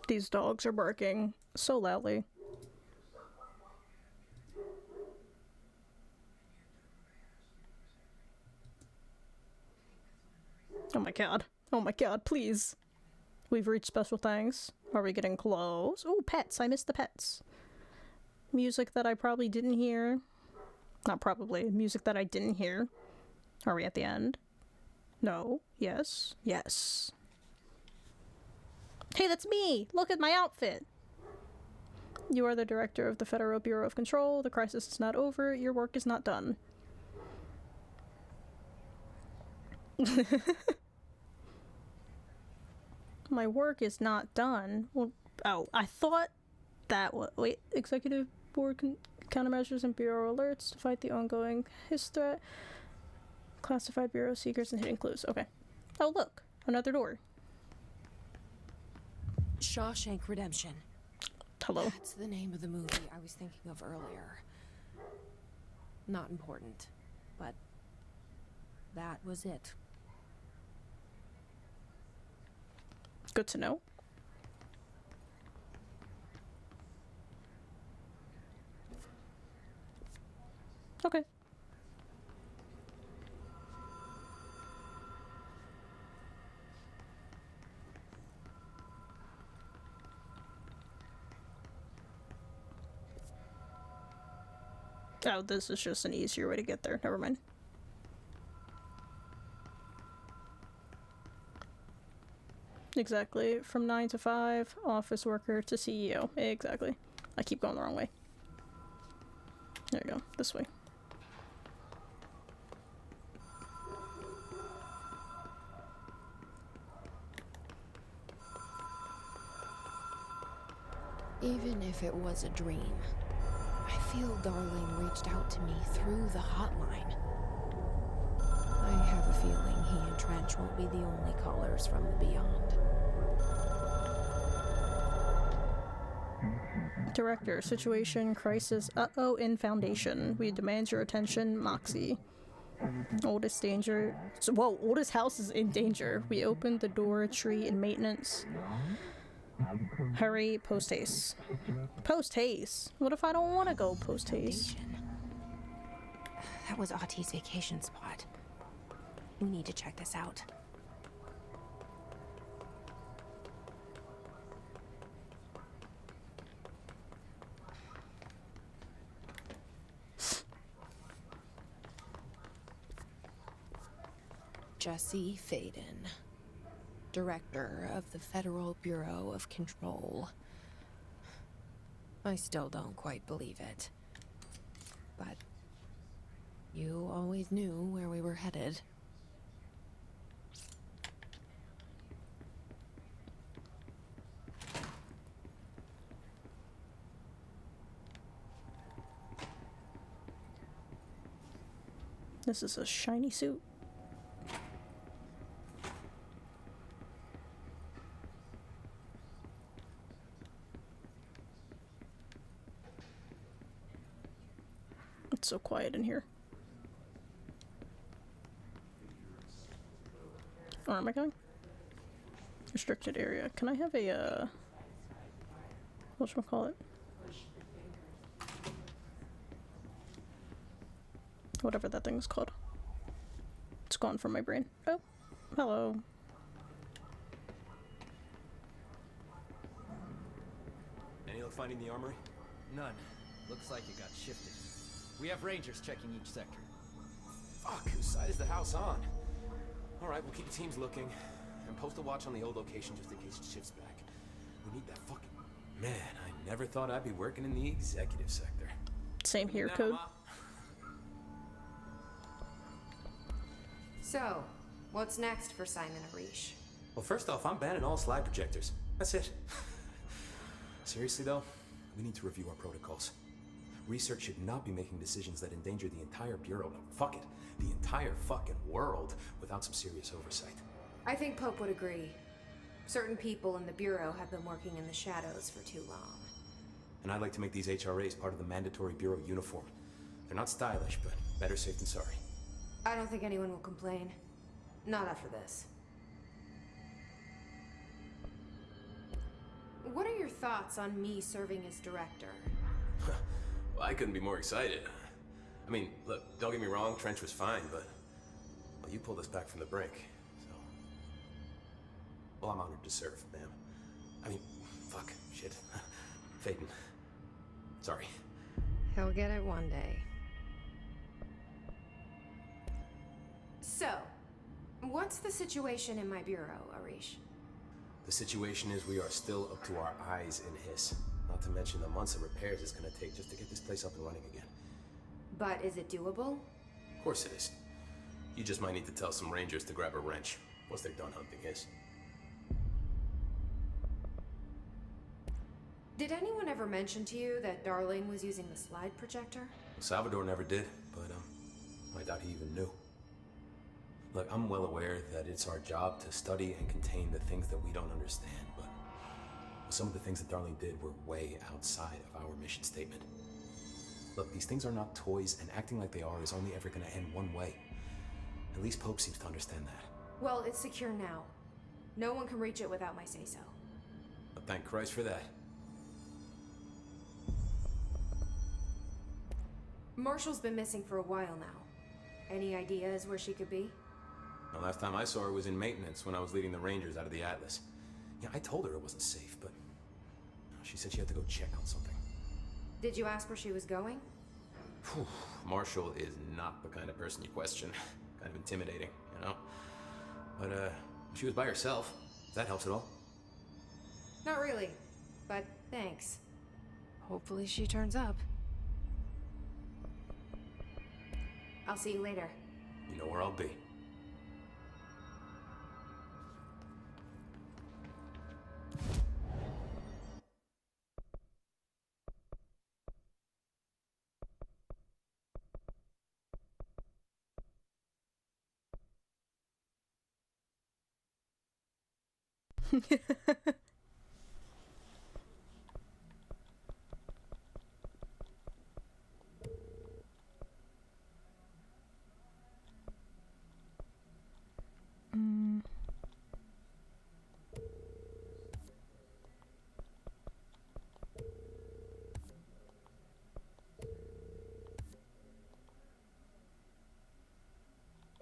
Speaker 1: These dogs are barking so loudly. Oh my God. Oh my God, please. We've reached special thanks. Are we getting close? Oh, pets. I missed the pets. Music that I probably didn't hear. Not probably. Music that I didn't hear. Are we at the end? No. Yes. Yes. Hey, that's me! Look at my outfit! You are the director of the Federal Bureau of Control. The crisis is not over. Your work is not done. My work is not done. Well, oh, I thought that was... Wait, Executive Board countermeasures and Bureau alerts to fight the ongoing HIS threat. Classified Bureau secrets and hidden clues. Okay. Oh, look. Another door.
Speaker 3: Shawshank Redemption.
Speaker 1: Hello.
Speaker 3: That's the name of the movie I was thinking of earlier. Not important, but that was it.
Speaker 1: Good to know. Okay. Oh, this is just an easier way to get there. Never mind. Exactly. From 9 to 5, office worker to CEO. Exactly. I keep going the wrong way. There you go. This way.
Speaker 3: Even if it was a dream, I feel Darling reached out to me through the hotline. I have a feeling he and Trench won't be the only callers from the beyond.
Speaker 1: Director, situation, crisis, uh-oh, in Foundation. We demand your attention, Moxie. Oldest danger. Whoa, oldest house is in danger. We opened the door, tree, and maintenance. Hurry, post haste. Post haste? What if I don't want to go post haste?
Speaker 3: That was Auti's vacation spot. We need to check this out. Jesse Faden, Director of the Federal Bureau of Control. I still don't quite believe it. But you always knew where we were headed.
Speaker 1: This is a shiny suit. It's so quiet in here. Where am I going? Restricted area. Can I have a, whatchamacallit? Whatever that thing is called. It's gone from my brain. Oh, hello.
Speaker 15: Any luck finding the armory?
Speaker 18: None. Looks like it got shifted. We have rangers checking each sector.
Speaker 15: Fuck, whose side is the house on? Alright, we'll keep the teams looking. And post a watch on the old location just in case it shifts back. We need that fucking... Man, I never thought I'd be working in the executive sector.
Speaker 1: Same here, Code.
Speaker 3: So, what's next for Simon Arish?
Speaker 15: Well, first off, I'm banning all slide projectors. That's it. Seriously, though, we need to review our protocols. Research should not be making decisions that endanger the entire Bureau, no, fuck it, the entire fucking world, without some serious oversight.
Speaker 3: I think Pope would agree. Certain people in the Bureau have been working in the shadows for too long.
Speaker 15: And I'd like to make these HRAs part of the mandatory Bureau uniform. They're not stylish, but better safe than sorry.
Speaker 3: I don't think anyone will complain. Not after this. What are your thoughts on me serving as director?
Speaker 15: Well, I couldn't be more excited. I mean, look, don't get me wrong, Trench was fine, but... Well, you pulled us back from the brink, so... Well, I'm honored to serve, ma'am. I mean, fuck, shit. Faden. Sorry.
Speaker 3: He'll get it one day. So, what's the situation in my bureau, Arish?
Speaker 15: The situation is we are still up to our eyes in Hiss. Not to mention the months of repairs it's gonna take just to get this place up and running again.
Speaker 3: But is it doable?
Speaker 15: Of course it is. You just might need to tell some rangers to grab a wrench once they're done hunting Hiss.
Speaker 3: Did anyone ever mention to you that Darling was using the slide projector?
Speaker 15: Salvador never did, but I doubt he even knew. Look, I'm well aware that it's our job to study and contain the things that we don't understand, but some of the things that Darling did were way outside of our mission statement. Look, these things are not toys, and acting like they are is only ever gonna end one way. At least Pope seems to understand that.
Speaker 3: Well, it's secure now. No one can reach it without my say-so.
Speaker 15: But thank Christ for that.
Speaker 3: Marshall's been missing for a while now. Any ideas where she could be?
Speaker 15: The last time I saw her was in maintenance when I was leading the Rangers out of the Atlas. Yeah, I told her it wasn't safe, but she said she had to go check on something.
Speaker 3: Did you ask where she was going?
Speaker 15: Whew. Marshall is not the kind of person you question. Kind of intimidating, you know? But, she was by herself. That helps at all?
Speaker 3: Not really, but thanks. Hopefully she turns up. I'll see you later.
Speaker 15: You know where I'll be.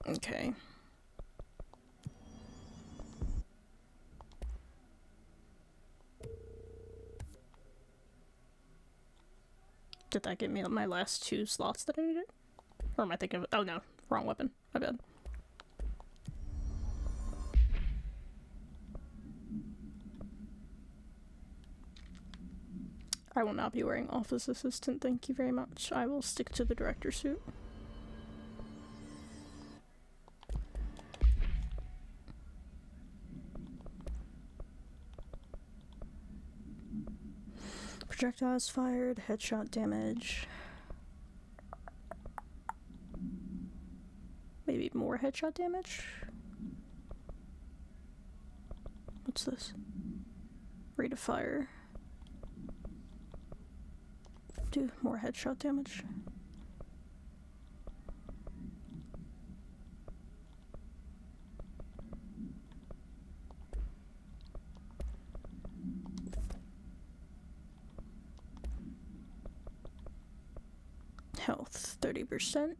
Speaker 1: Okay. Did that get me my last 2 slots that I needed? Or am I thinking of... Oh no, wrong weapon. My bad. I will not be wearing office assistant, thank you very much. I will stick to the director suit. Projectiles fired, headshot damage. Maybe more headshot damage? What's this? Rate of fire. Do more headshot damage. Health 30%.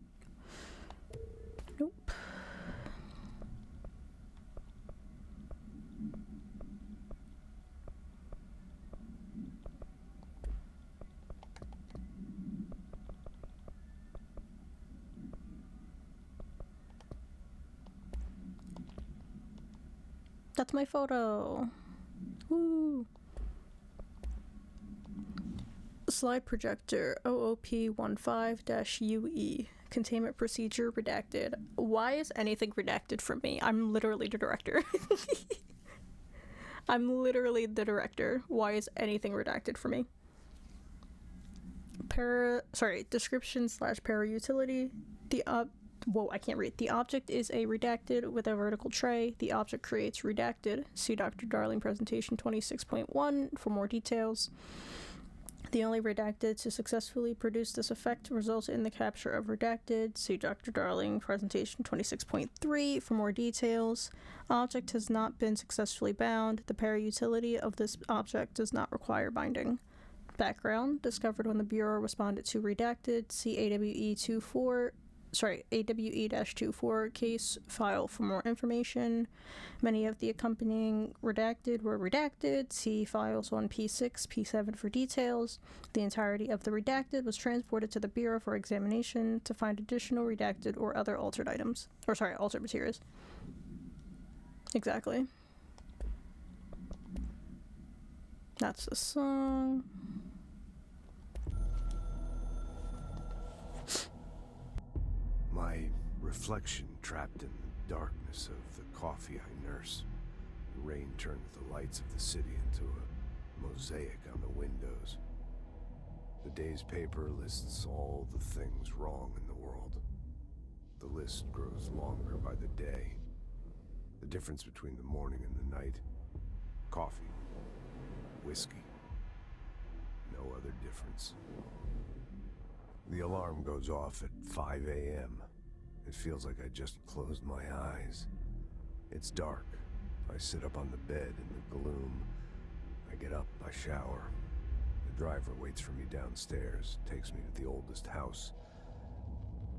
Speaker 1: Nope. That's my photo. Woo. Slide projector OOP15-UE. Containment procedure redacted. Why is anything redacted from me? I'm literally the director. I'm literally the director. Why is anything redacted from me? Description / para utility. Whoa, I can't read. The object is a redacted with a vertical tray. The object creates redacted. See Dr. Darling presentation 26.1 for more details. The only redacted to successfully produce this effect results in the capture of redacted. See Dr. Darling presentation 26.3 for more details. Object has not been successfully bound. The para utility of this object does not require binding. Background discovered when the Bureau responded to redacted. See AWE-24 case file for more information. Many of the accompanying redacted were redacted. See files on P6, P7 for details. The entirety of the redacted was transported to the Bureau for examination to find additional redacted or other altered items. Altered materials. Exactly. That's the song.
Speaker 9: My reflection trapped in the darkness of the coffee I nurse. The rain turns the lights of the city into a mosaic on the windows. The day's paper lists all the things wrong in the world. The list grows longer by the day. The difference between the morning and the night. Coffee. Whiskey. No other difference. The alarm goes off at 5 a.m. It feels like I just closed my eyes. It's dark. I sit up on the bed in the gloom. I get up, I shower. The driver waits for me downstairs, takes me to the oldest house.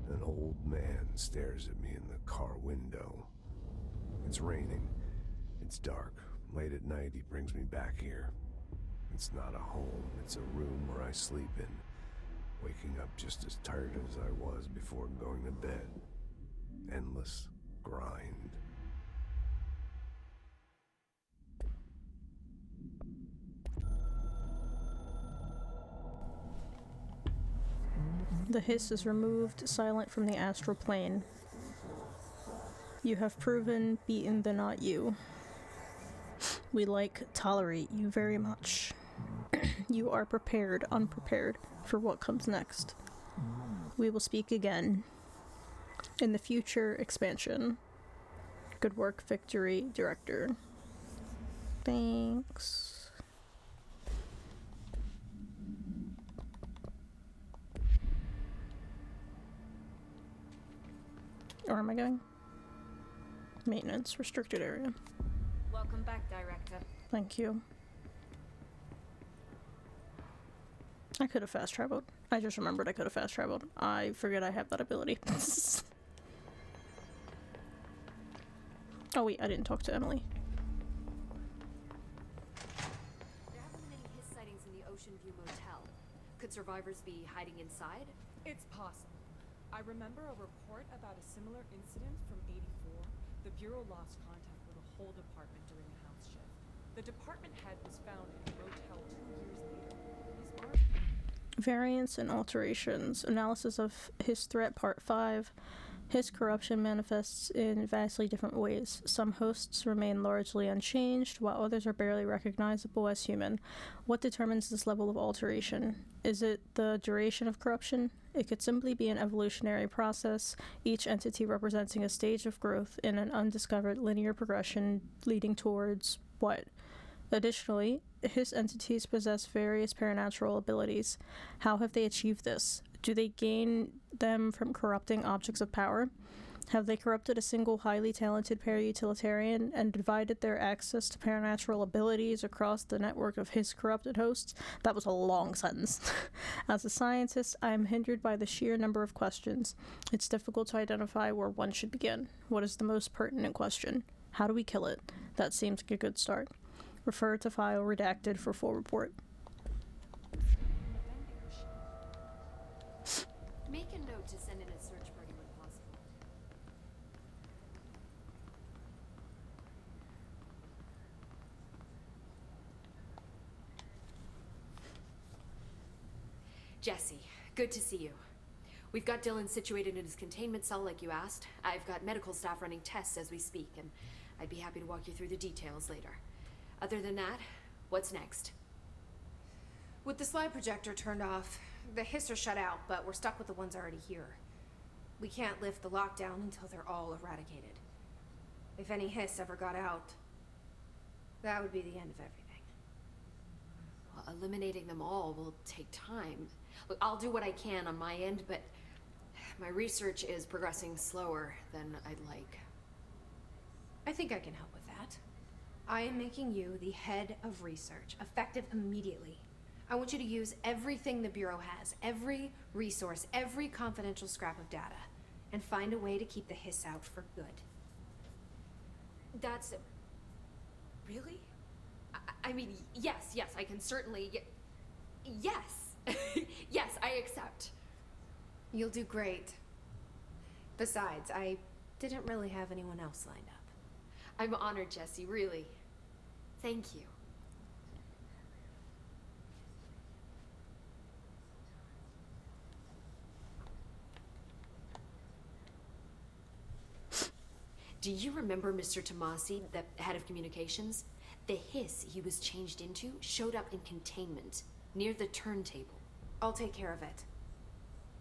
Speaker 9: An old man stares at me in the car window. It's raining. It's dark. Late at night, he brings me back here. It's not a home. It's a room where I sleep in. Waking up just as tired as I was before going to bed. Endless grind.
Speaker 1: The hiss is removed, silent from the astral plane. You have proven, beaten the not you. We tolerate you very much. You are prepared, unprepared, for what comes next. We will speak again. In the future expansion. Good work, Victory, Director. Thanks. Where am I going? Maintenance, restricted area.
Speaker 3: Welcome back, Director.
Speaker 1: Thank you. I could have fast traveled. I just remembered I could have fast traveled. I forget I have that ability. Oh wait, I didn't talk to Emily.
Speaker 13: There haven't been any hiss sightings in the Ocean View Motel. Could survivors be hiding inside?
Speaker 19: It's possible. I remember a report about a similar incident from '84. The Bureau lost contact with a whole department during a house shift. The department head was found in a motel 2 years later. His arm...
Speaker 1: Variants and alterations. Analysis of his threat, Part 5. His corruption manifests in vastly different ways. Some hosts remain largely unchanged, while others are barely recognizable as human. What determines this level of alteration? Is it the duration of corruption? It could simply be an evolutionary process, each entity representing a stage of growth in an undiscovered linear progression leading towards what? Additionally, his entities possess various paranatural abilities. How have they achieved this? Do they gain them from corrupting objects of power? Have they corrupted a single highly talented para-utilitarian and divided their access to paranatural abilities across the network of his corrupted hosts? That was a long sentence. As a scientist, I am hindered by the sheer number of questions. It's difficult to identify where one should begin. What is the most pertinent question? How do we kill it? That seems like a good start. Refer to file redacted for full report.
Speaker 13: Make a note to send in a search party when possible. Jesse, good to see you. We've got Dylan situated in his containment cell like you asked. I've got medical staff running tests as we speak, and I'd be happy to walk you through the details later. Other than that, what's next?
Speaker 3: With the slide projector turned off, the hiss are shut out, but we're stuck with the ones already here. We can't lift the lockdown until they're all eradicated. If any hiss ever got out, that would be the end of everything.
Speaker 13: Well, eliminating them all will take time. Look, I'll do what I can on my end, but my research is progressing slower than I'd like.
Speaker 3: I think I can help with that. I am making you the head of research, effective immediately. I want you to use everything the Bureau has, every resource, every confidential scrap of data, and find a way to keep the hiss out for good.
Speaker 13: That's... Really? I mean, yes, I can certainly... Yes! Yes, I accept.
Speaker 3: You'll do great. Besides, I didn't really have anyone else lined up.
Speaker 13: I'm honored, Jesse, really. Thank you. Do you remember Mr. Tomasi, the head of communications? The hiss he was changed into showed up in containment, near the turntable.
Speaker 3: I'll take care of it.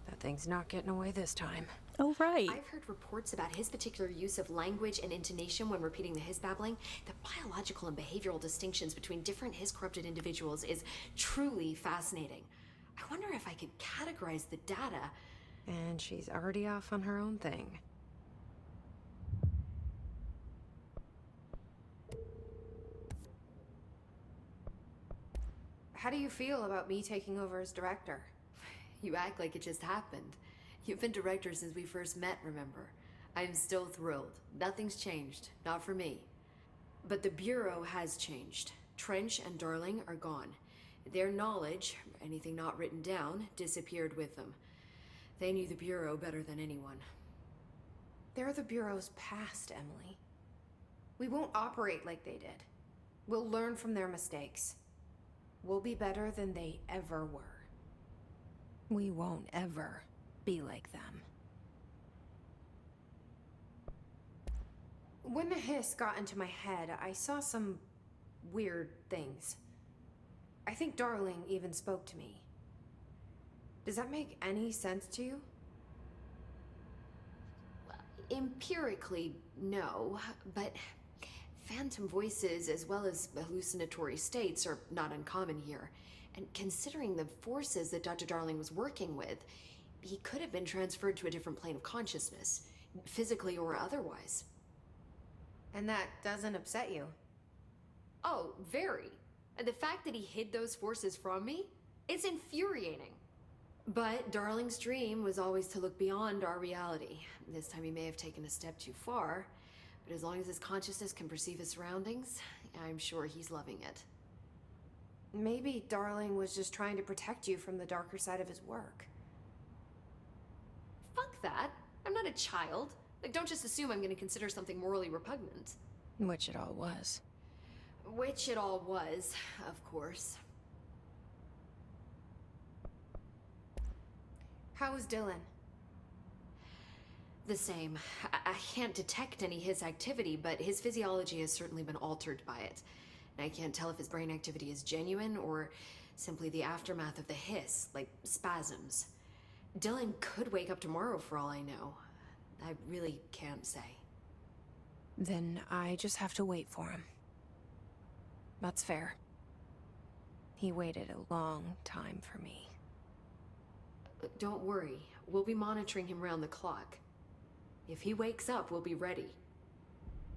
Speaker 3: That thing's not getting away this time.
Speaker 1: Oh, right.
Speaker 13: I've heard reports about his particular use of language and intonation when repeating the hiss babbling. The biological and behavioral distinctions between different hiss-corrupted individuals is truly fascinating. I wonder if I could categorize the data.
Speaker 3: And she's already off on her own thing. How do you feel about me taking over as director?
Speaker 13: You act like it just happened. You've been director since we first met, remember? I'm still thrilled. Nothing's changed. Not for me. But the Bureau has changed. Trench and Darling are gone. Their knowledge, anything not written down, disappeared with them. They knew the Bureau better than anyone.
Speaker 3: They're the Bureau's past, Emily. We won't operate like they did. We'll learn from their mistakes. We'll be better than they ever were. We won't ever be like them. When the hiss got into my head, I saw some weird things. I think Darling even spoke to me. Does that make any sense to you?
Speaker 13: Empirically, no, but phantom voices as well as hallucinatory states are not uncommon here. And considering the forces that Dr. Darling was working with, he could have been transferred to a different plane of consciousness, physically or otherwise.
Speaker 3: And that doesn't upset you?
Speaker 13: Oh, very. And the fact that he hid those forces from me, it's infuriating. But Darling's dream was always to look beyond our reality. This time he may have taken a step too far, but as long as his consciousness can perceive his surroundings, I'm sure he's loving it.
Speaker 3: Maybe Darling was just trying to protect you from the darker side of his work.
Speaker 13: Fuck that. I'm not a child. Like, don't just assume I'm going to consider something morally repugnant.
Speaker 3: Which it all was.
Speaker 13: Which it all was, of course.
Speaker 3: How was Dylan?
Speaker 13: The same. I can't detect any his activity, but his physiology has certainly been altered by it. And I can't tell if his brain activity is genuine or simply the aftermath of the hiss, like spasms. Dylan could wake up tomorrow for all I know. I really can't say.
Speaker 3: Then I just have to wait for him. That's fair. He waited a long time for me.
Speaker 13: Don't worry. We'll be monitoring him round the clock. If he wakes up, we'll be ready.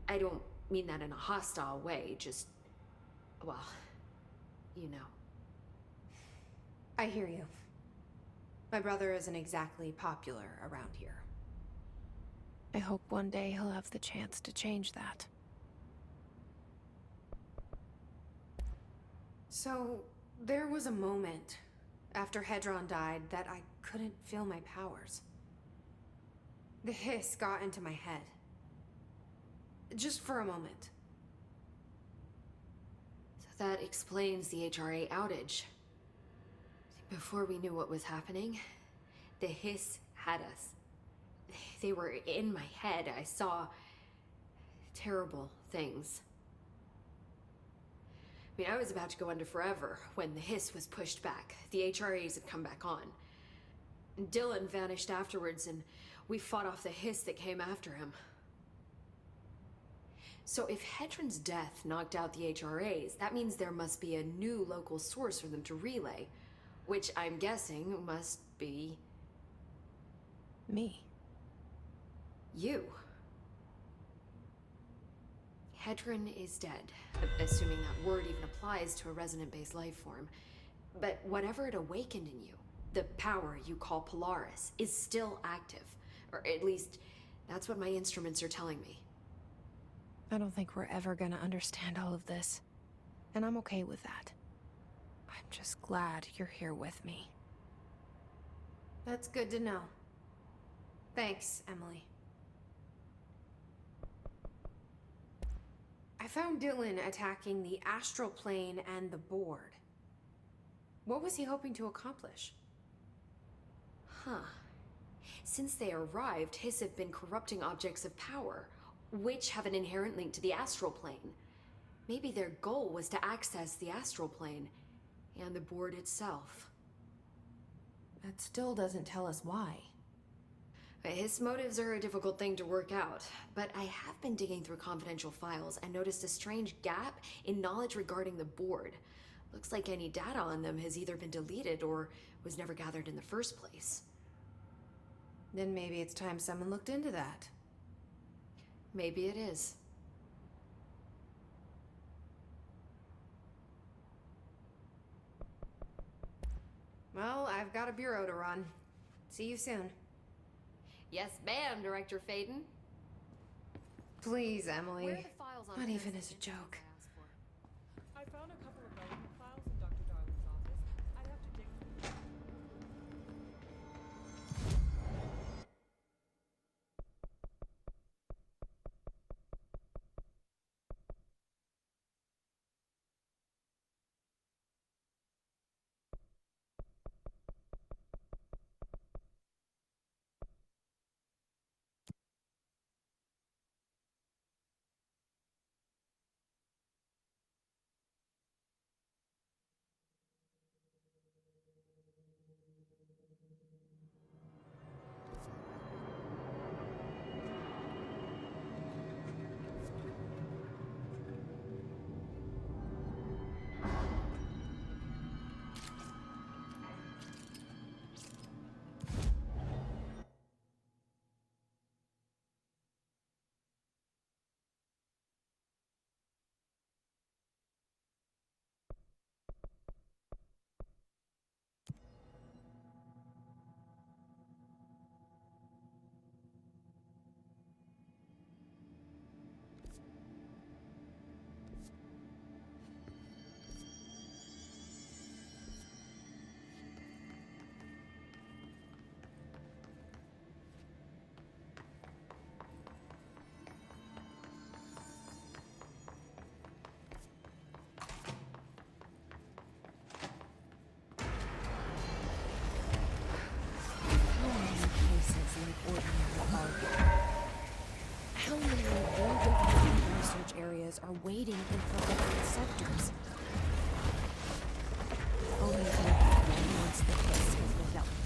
Speaker 13: I don't mean that in a hostile way, just... well, you know.
Speaker 3: I hear you. My brother isn't exactly popular around here. I hope one day he'll have the chance to change that. So, there was a moment after Hedron died that I couldn't feel my powers. The hiss got into my head. Just for a moment.
Speaker 13: So that explains the HRA outage. Before we knew what was happening, the hiss had us. They were in my head. I saw terrible things. I mean, I was about to go under forever when the hiss was pushed back. The HRAs had come back on. Dylan vanished afterwards, and we fought off the hiss that came after him. So if Hedron's death knocked out the HRAs, that means there must be a new local source for them to relay, which I'm guessing must be...
Speaker 3: me.
Speaker 13: You. Hedron is dead, assuming that word even applies to a resonant-based life form. But whatever it awakened in you, the power you call Polaris, is still active. Or at least, that's what my instruments are telling me.
Speaker 3: I don't think we're ever gonna understand all of this. And I'm okay with that. I'm just glad you're here with me. That's good to know. Thanks, Emily. I found Dylan attacking the astral plane and the board. What was he hoping to accomplish?
Speaker 13: Huh. Since they arrived, Hiss have been corrupting objects of power, which have an inherent link to the astral plane. Maybe their goal was to access the astral plane and the board itself.
Speaker 3: That still doesn't tell us why.
Speaker 13: His motives are a difficult thing to work out, but I have been digging through confidential files and noticed a strange gap in knowledge regarding the board. Looks like any data on them has either been deleted or was never gathered in the first place.
Speaker 3: Then maybe it's time someone looked into that.
Speaker 13: Maybe it is.
Speaker 3: Well, I've got a bureau to run. See you soon.
Speaker 13: Yes, ma'am, Director Faden.
Speaker 3: Please, Emily.
Speaker 13: Where are the files on
Speaker 3: Not
Speaker 13: Harris
Speaker 3: even as a
Speaker 13: and
Speaker 3: joke.
Speaker 19: I found a couple of relevant files in Dr. Darling's office. I'd have to dig through them.
Speaker 3: waiting in forgotten sectors. Only to happen once the hiss has been dealt with.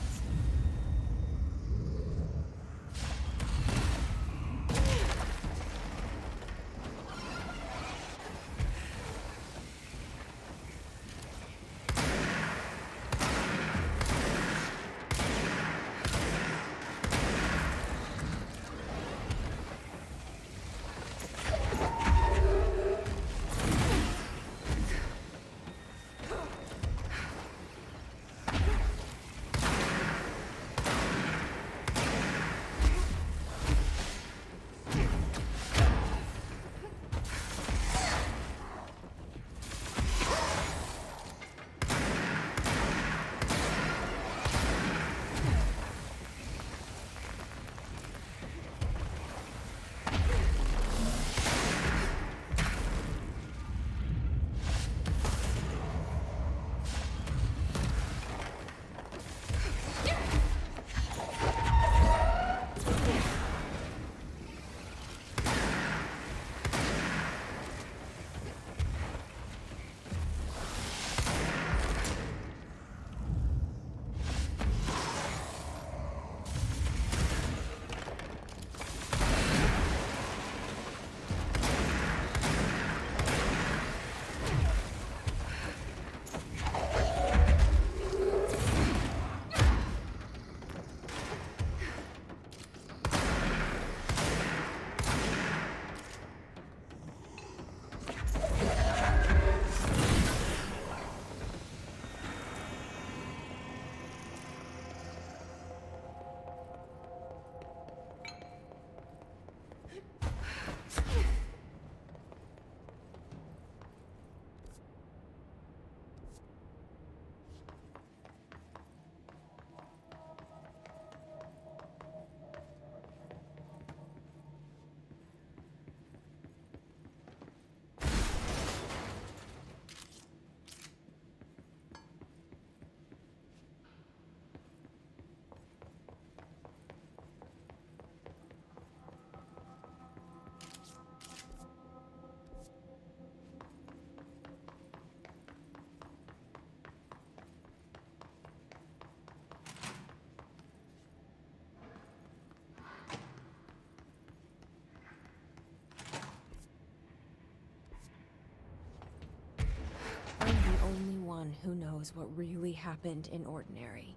Speaker 3: I'm the only one who knows what really happened in Ordinary.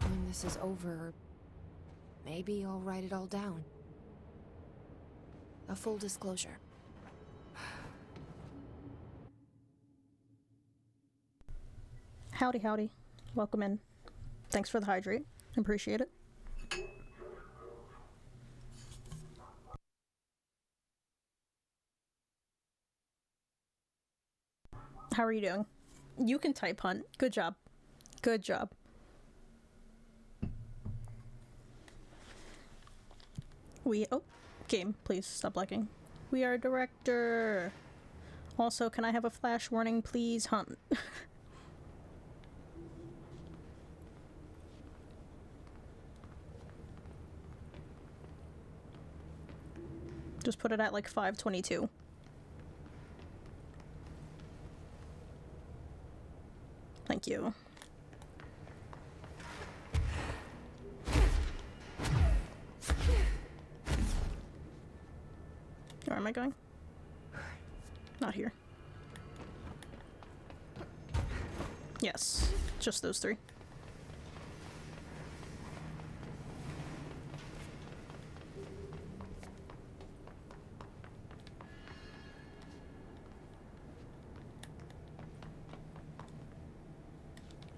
Speaker 3: When this is over, maybe I'll write it all down. A full disclosure.
Speaker 1: Howdy, howdy. Welcome in. Thanks for the hydrate. Appreciate it. How are you doing? You can type, Hunt. Good job. Good job. Oh, game, please stop lagging. We are director. Also, can I have a flash warning, please, Hunt? Just put it at like 5:22. Thank you. Where am I going? Not here. Yes, just those three.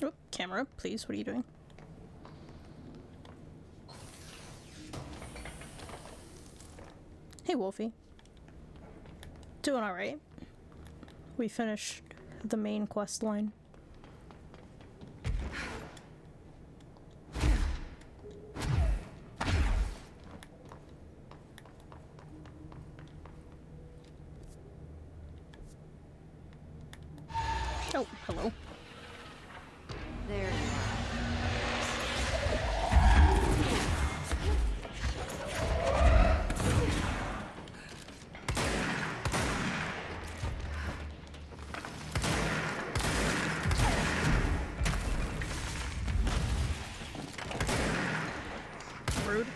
Speaker 1: Oh, camera, please, what are you doing? Hey, Wolfie. Doing alright. We finished the main quest line. Oh, hello.
Speaker 3: There you are.
Speaker 1: Rude.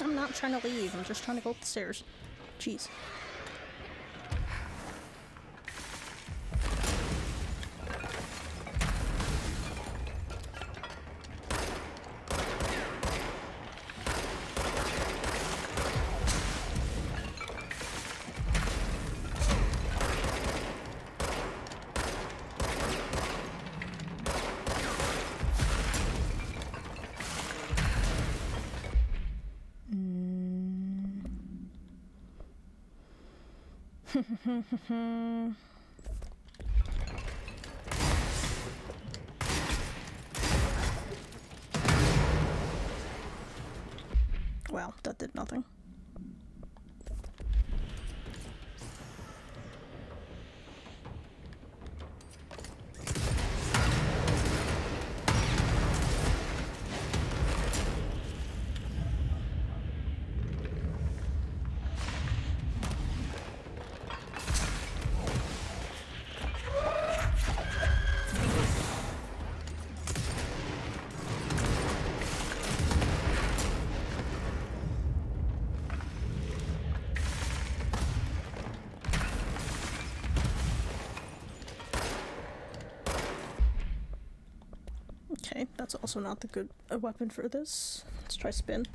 Speaker 1: I'm not trying to leave, I'm just trying to go up the stairs. Jeez. Well, that did nothing. Okay, that's also not the good weapon for this. Let's try spin.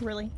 Speaker 1: Really?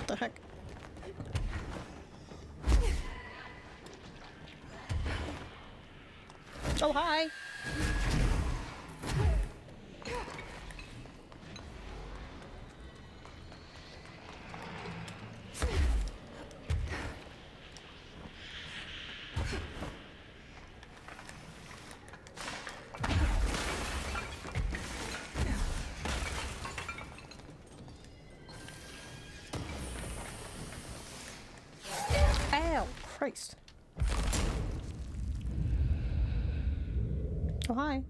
Speaker 1: What the heck? Oh, hi! Ow! Christ. Oh, hi.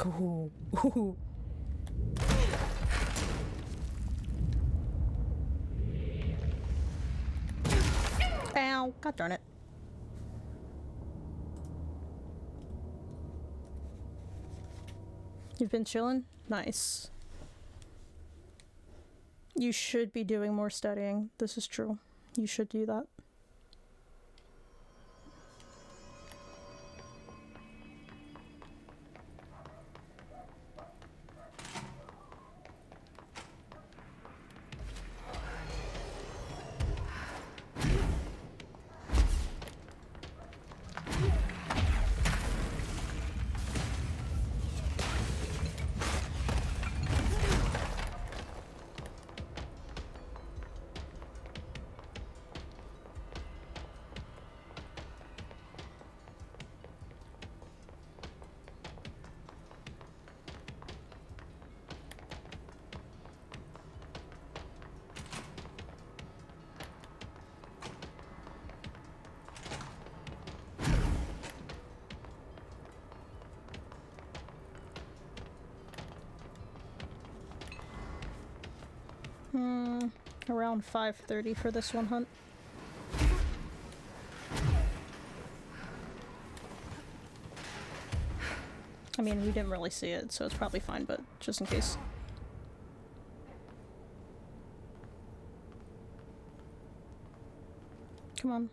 Speaker 1: Ooh. Ooh. Ow. God darn it. You've been chilling? Nice. You should be doing more studying. This is true. You should do that. Around 5:30 for this one hunt. I mean, we didn't really see it, so it's probably fine, but just in case. Come on.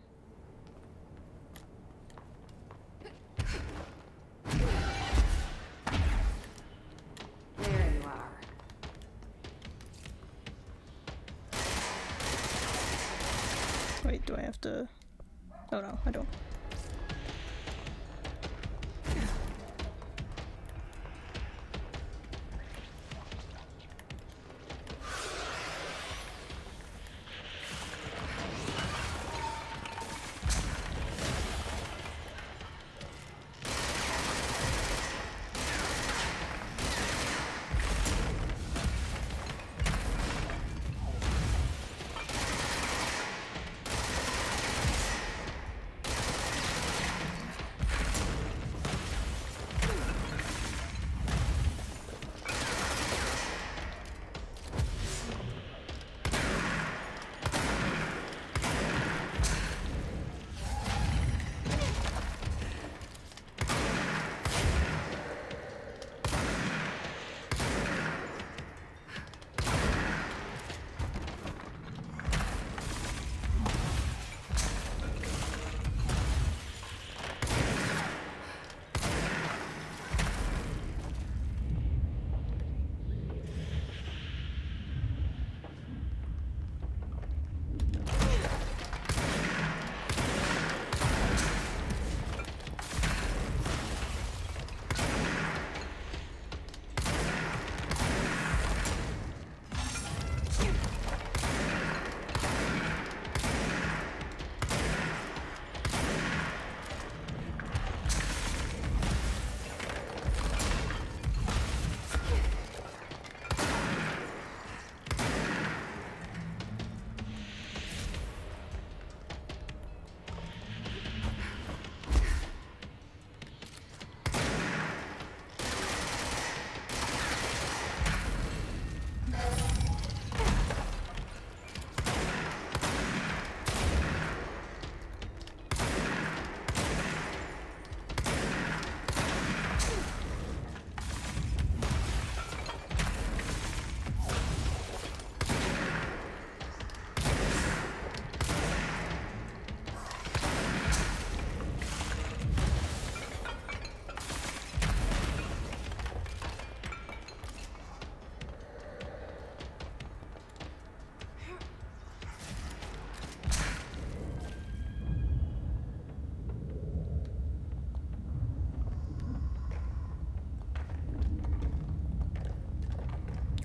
Speaker 3: There you are.
Speaker 1: Wait, do I have to... Oh no, I don't.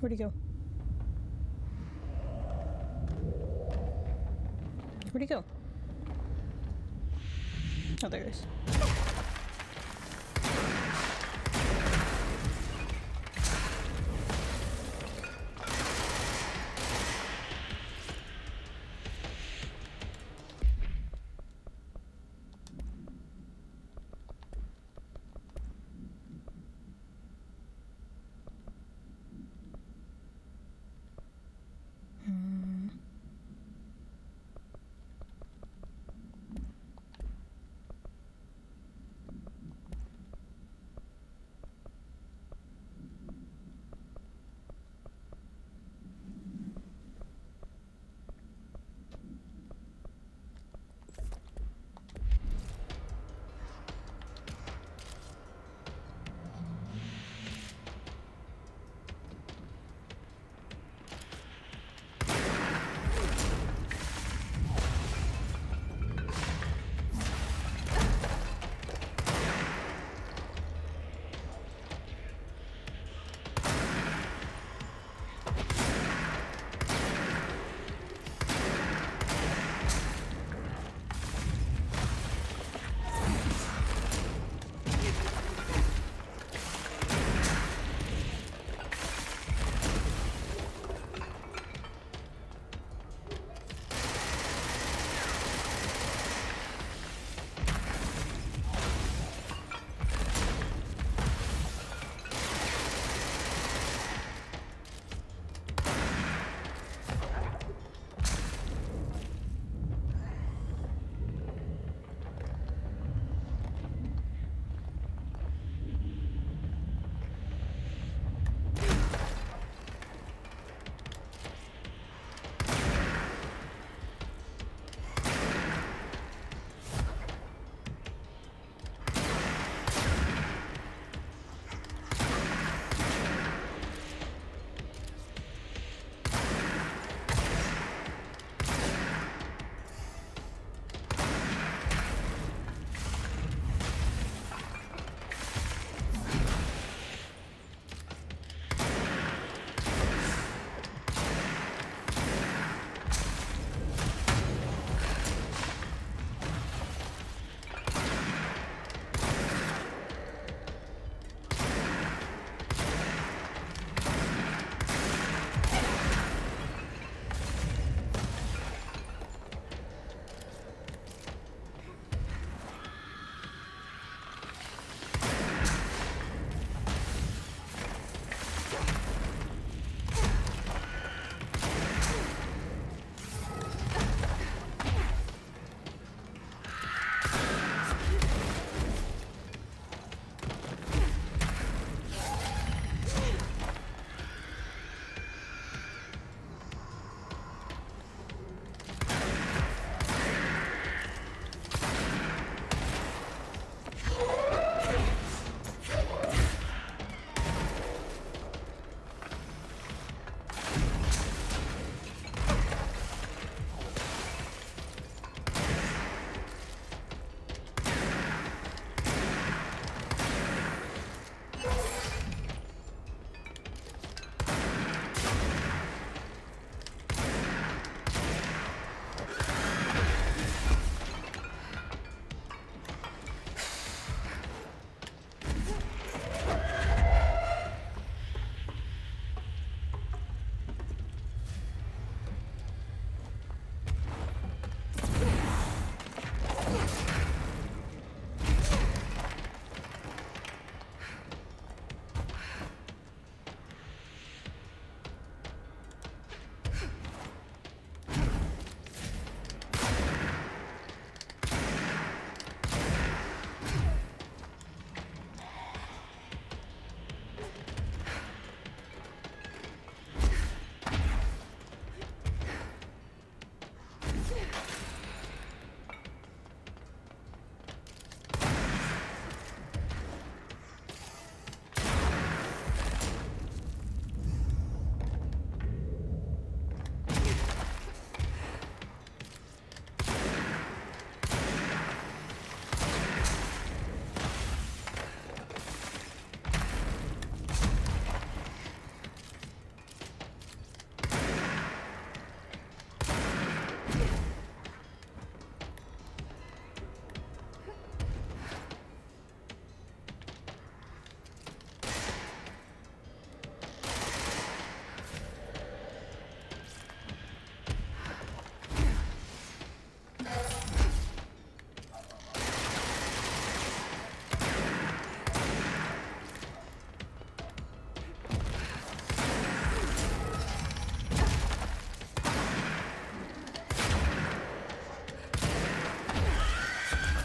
Speaker 1: Where'd he go? Where'd he go? Oh, there he is.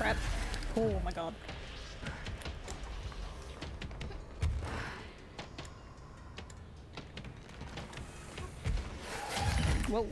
Speaker 1: crap. Oh my god. Whoa.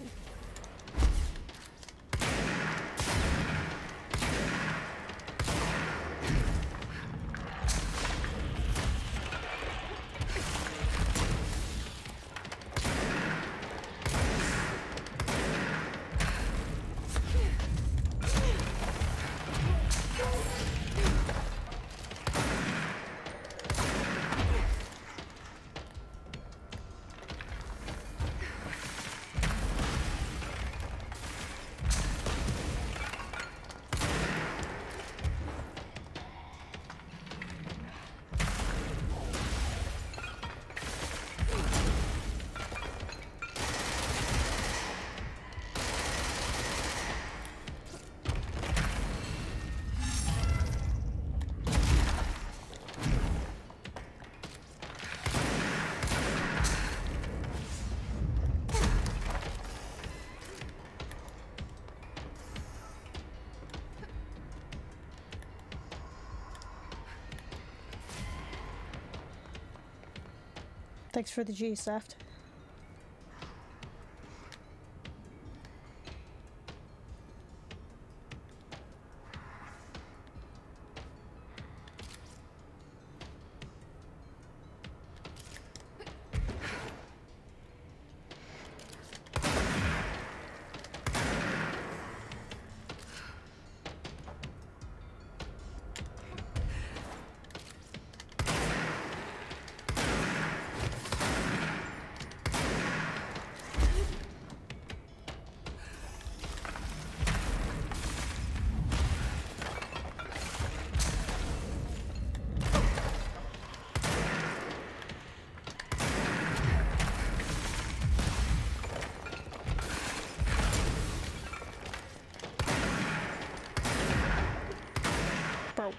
Speaker 1: Thanks for the G-Saft. Bro.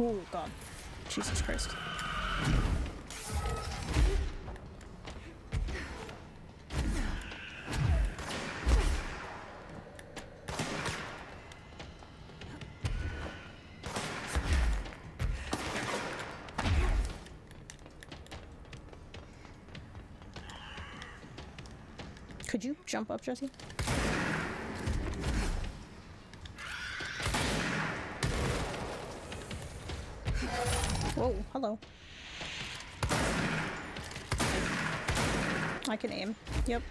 Speaker 1: Oh god. Jesus Christ. Could you jump up, Jesse? Whoa, hello. I can aim. Yep.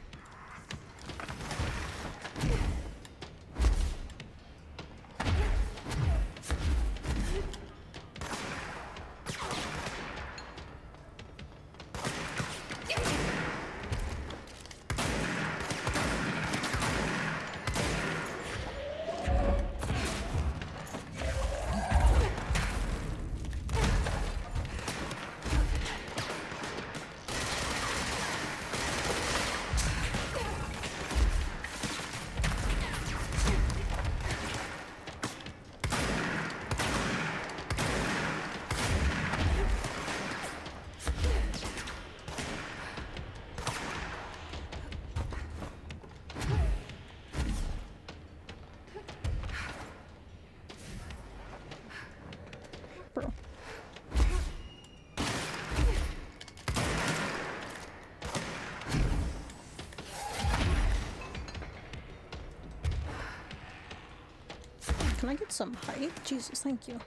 Speaker 1: Can I get some height? Jesus, thank you.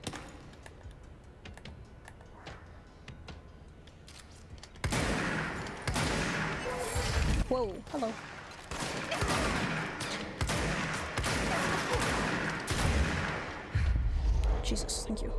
Speaker 1: Whoa, hello. Jesus, thank you.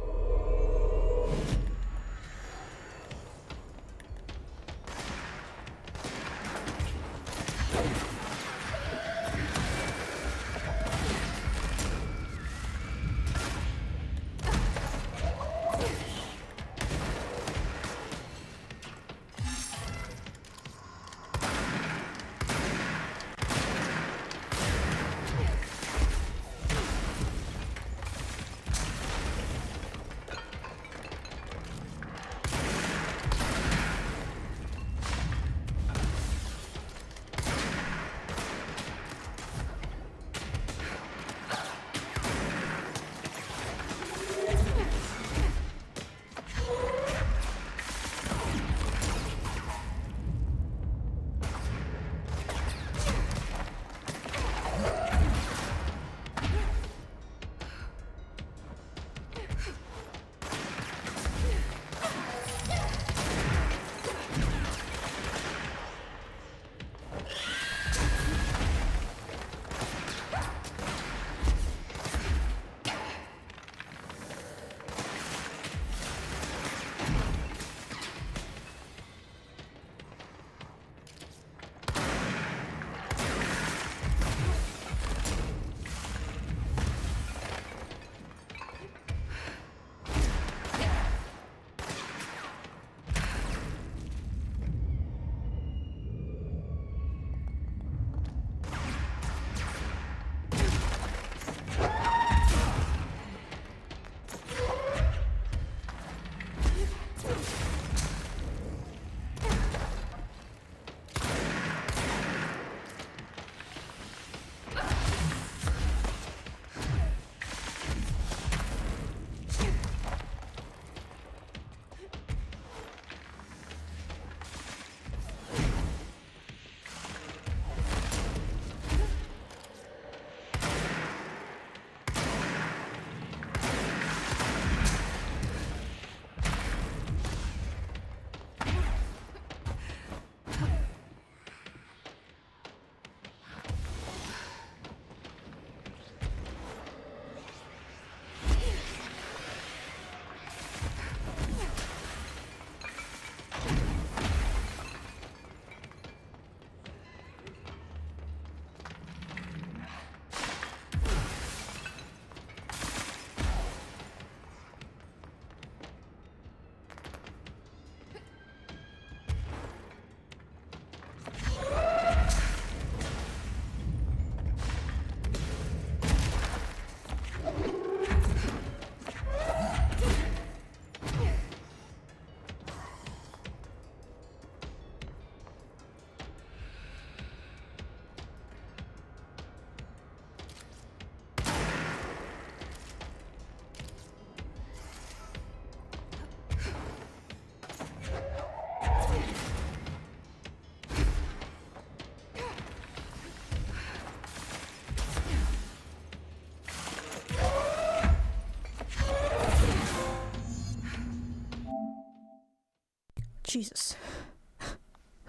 Speaker 1: Jesus.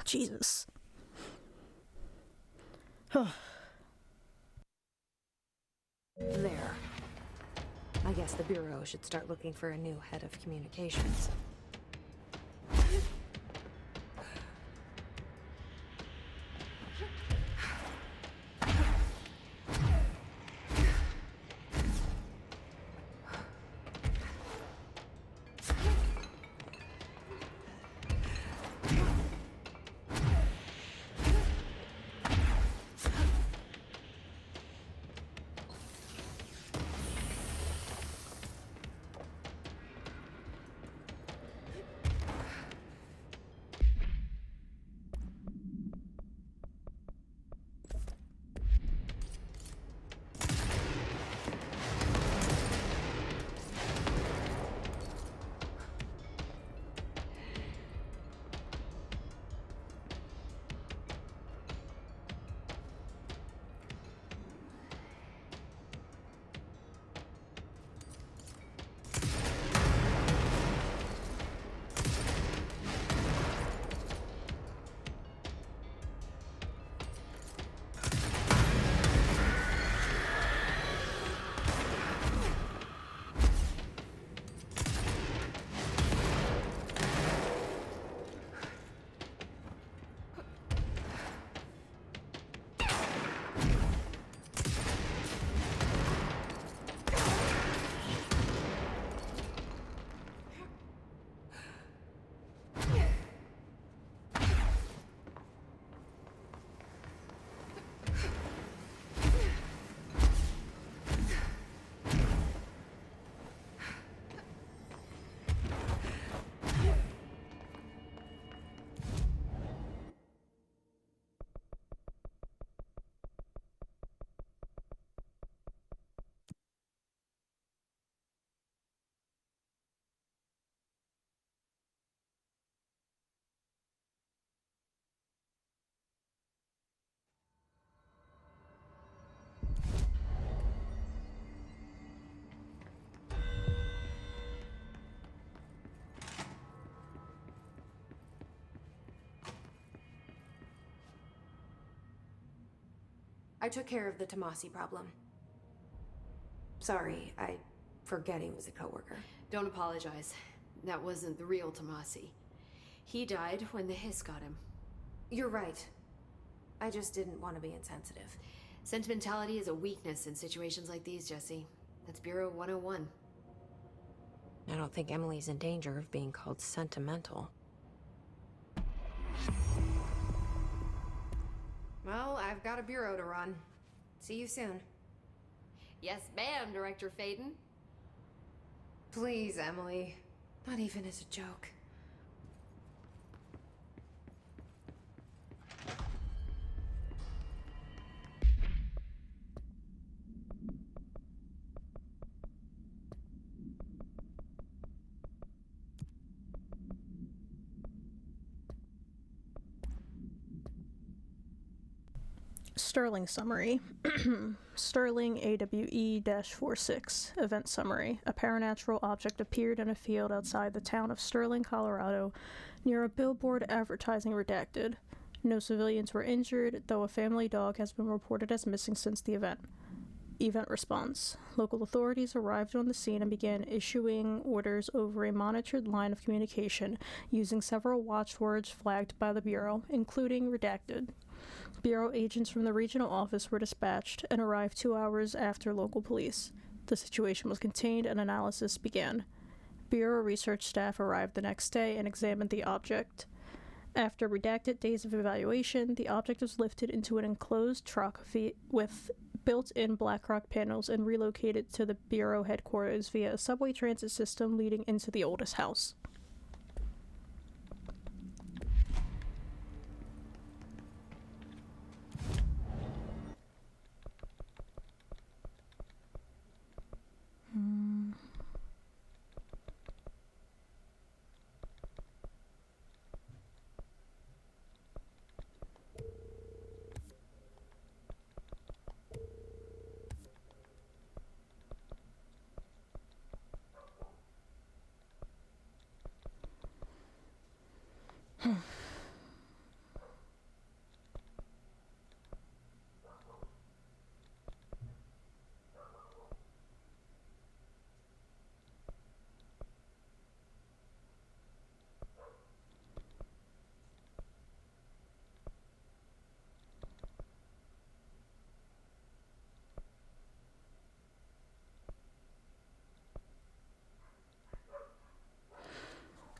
Speaker 1: Jesus.
Speaker 3: There. I guess the Bureau should start looking for a new head of communications. I took care of the Tomasi problem. Sorry, I forget he was a coworker.
Speaker 13: Don't apologize. That wasn't the real Tomasi. He died when the hiss got him.
Speaker 3: You're right. I just didn't want to be insensitive.
Speaker 13: Sentimentality is a weakness in situations like these, Jesse. That's Bureau 101.
Speaker 3: I don't think Emily's in danger of being called sentimental. Well, I've got a bureau to run. See you soon.
Speaker 13: Yes, ma'am, Director Faden.
Speaker 3: Please, Emily. Not even as a joke.
Speaker 1: Sterling Summary. Sterling AWE-46. Event Summary. A paranatural object appeared in a field outside the town of Sterling, Colorado, near a billboard advertising redacted. No civilians were injured, though a family dog has been reported as missing since the event. Event response. Local authorities arrived on the scene and began issuing orders over a monitored line of communication using several watchwords flagged by the Bureau, including redacted. Bureau agents from the regional office were dispatched and arrived 2 hours after local police. The situation was contained and analysis began. Bureau research staff arrived the next day and examined the object. After redacted days of evaluation, the object was lifted into an enclosed truck with built-in BlackRock panels and relocated to the Bureau headquarters via a subway transit system leading into the oldest house.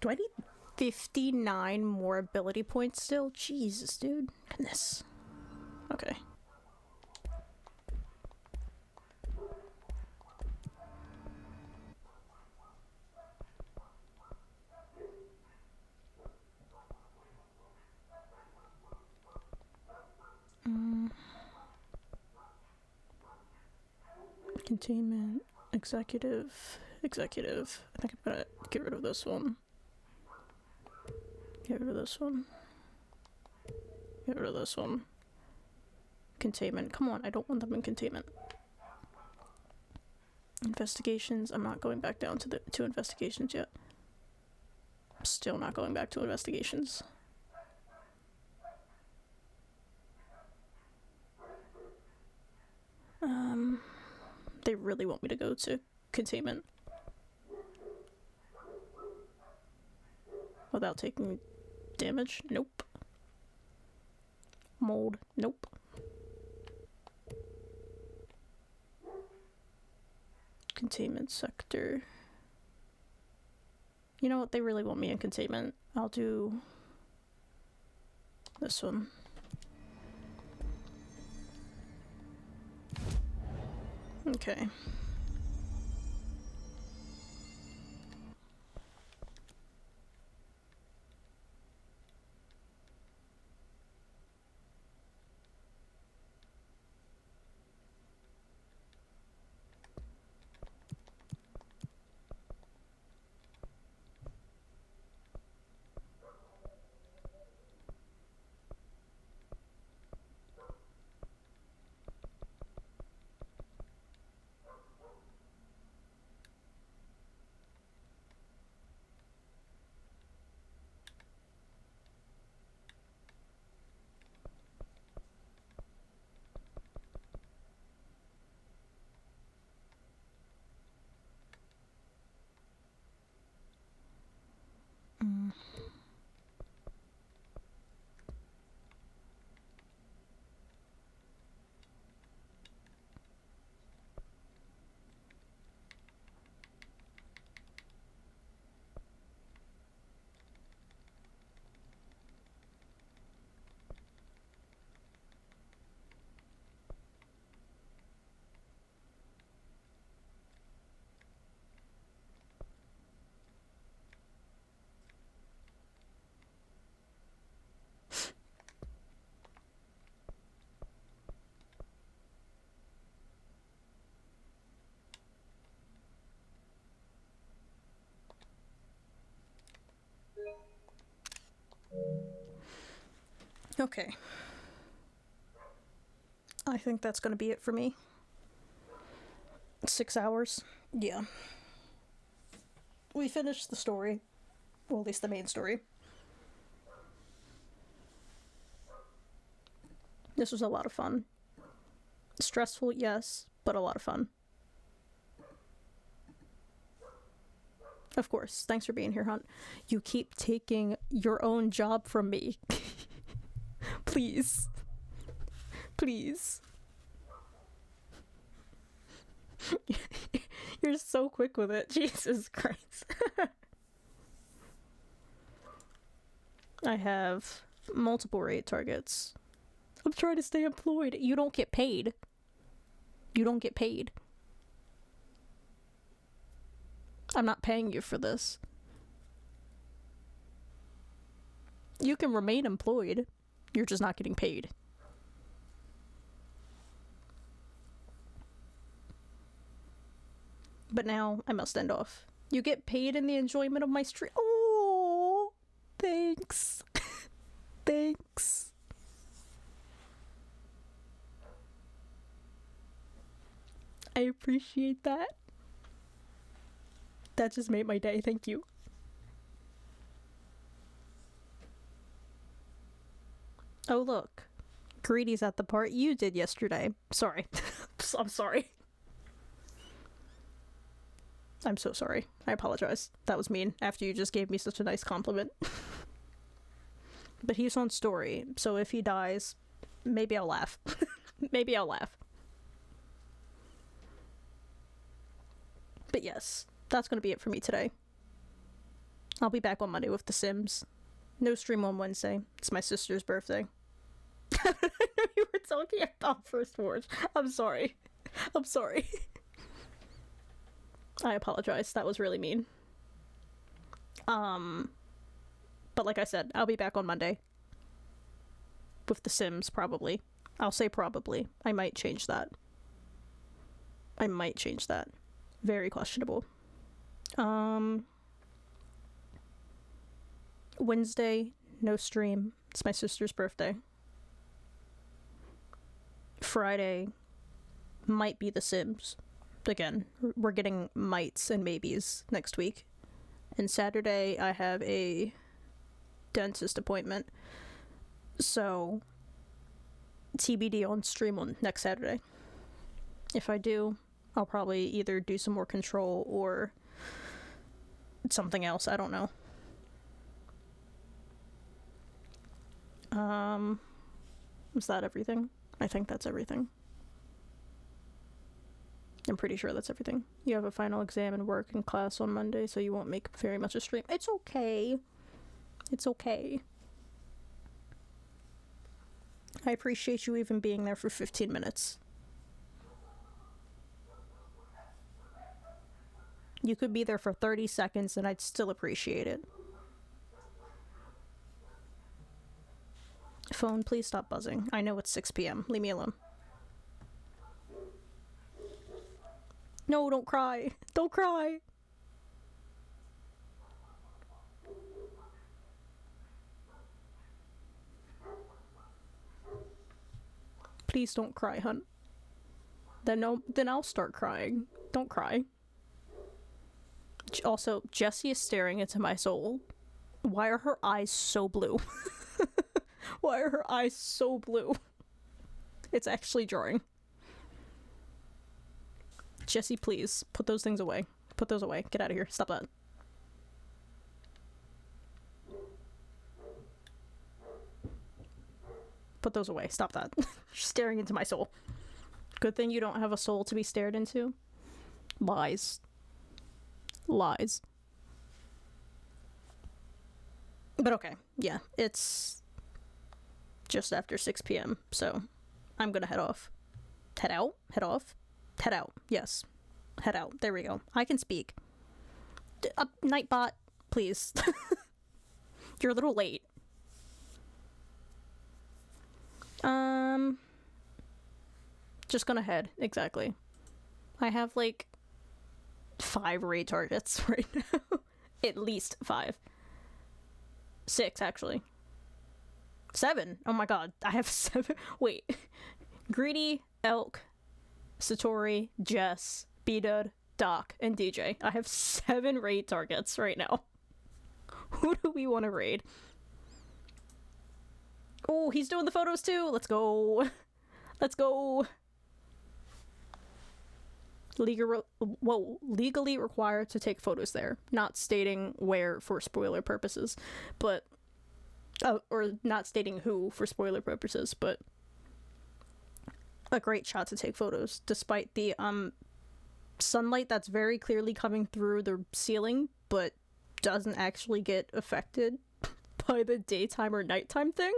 Speaker 1: Do I need 59 more ability points still? Jesus, dude. Goodness. Okay. Containment, executive. I think I'm gonna get rid of this one. Get rid of this one. Get rid of this one. Containment. Come on, I don't want them in containment. Investigations. I'm not going back down to investigations yet. I'm still not going back to investigations. They really want me to go to containment. Without taking damage? Nope. Mold? Nope. Containment sector. You know what? They really want me in containment. I'll do this one. Okay. Okay. I think that's gonna be it for me. 6 hours. Yeah. We finished the story. Well, at least the main story. This was a lot of fun. Stressful, yes, but a lot of fun. Of course. Thanks for being here, Hunt. You keep taking your own job from me. Please. Please. You're so quick with it. Jesus Christ. I have multiple raid targets. I'm trying to stay employed. You don't get paid. You don't get paid. I'm not paying you for this. You can remain employed. You're just not getting paid. But now I must end off. You get paid in the enjoyment of my stream. Oh, thanks. Thanks. I appreciate that. That just made my day. Thank you. Oh, look. Greedy's at the part you did yesterday. Sorry. I'm sorry. I'm so sorry. I apologize. That was mean after you just gave me such a nice compliment. But he's on story, so if he dies, maybe I'll laugh. Maybe I'll laugh. But yes, that's going to be it for me today. I'll be back on Monday with The Sims. No stream on Wednesday. It's my sister's birthday. I know you were talking about First Forge. I'm sorry. I'm sorry. I apologize. That was really mean. But like I said, I'll be back on Monday. With The Sims, probably. I'll say probably. I might change that. I might change that. Very questionable. Wednesday, no stream. It's my sister's birthday. Friday might be The Sims. Again, we're getting mights and maybes next week. And Saturday, I have a dentist appointment. So, TBD on stream on next Saturday. If I do, I'll probably either do some more Control or something else. I don't know. Is that everything? I think that's everything. I'm pretty sure that's everything. You have a final exam and work and class on Monday, so you won't make very much a stream. It's okay. It's okay. I appreciate you even being there for 15 minutes. You could be there for 30 seconds and I'd still appreciate it. Phone, please stop buzzing. I know it's 6 p.m. Leave me alone. No, don't cry. Don't cry. Please don't cry, hun. Then I'll start crying. Don't cry. Also, Jessie is staring into my soul. Why are her eyes so blue? Why are her eyes so blue? It's actually jarring. Jessie, please, put those things away. Put those away. Get out of here. Stop that. Put those away. Stop that. You're staring into my soul. Good thing you don't have a soul to be stared into. Lies. Lies. But okay. Yeah, it's just after 6 p.m., so I'm gonna head off. Head out? Head off? Head out. Yes. Head out. There we go. I can speak. Nightbot, please. You're a little late. Just gonna head. Exactly. I have, like, 5 raid targets right now. At least 5. 6, actually. 7. Oh my god, I have 7. Wait. Greedy, Elk, Satori, Jess, B-Dud, Doc, and DJ. I have 7 raid targets right now. Who do we want to raid? Oh, he's doing the photos too. Let's go. Let's go. Legally required to take photos there. Not stating where for spoiler purposes, but or not stating who for spoiler purposes, but a great shot to take photos despite the sunlight that's very clearly coming through the ceiling but doesn't actually get affected by the daytime or nighttime thing,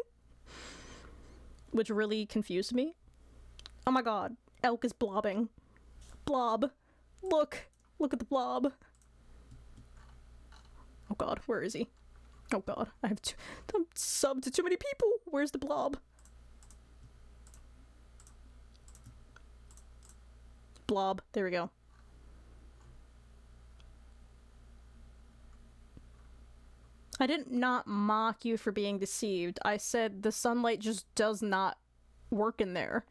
Speaker 1: which really confused me. Oh my god, Elk is blobbing. Blob. Look at the blob. Oh god, where is he? Oh god, I'm subbed to too many people. Where's the blob? Blob, there we go. I did not mock you for being deceived. I said the sunlight just does not work in there,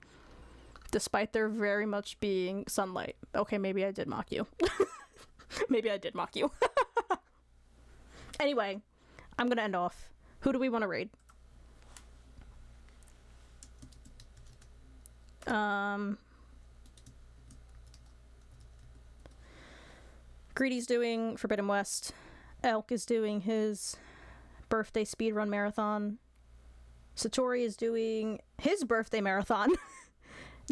Speaker 1: despite there very much being sunlight. Okay, maybe I did mock you. Maybe I did mock you. Anyway, I'm gonna end off. Who do we want to raid? Greedy's doing Forbidden West. Elk is doing his birthday speedrun marathon. Satori is doing his birthday marathon.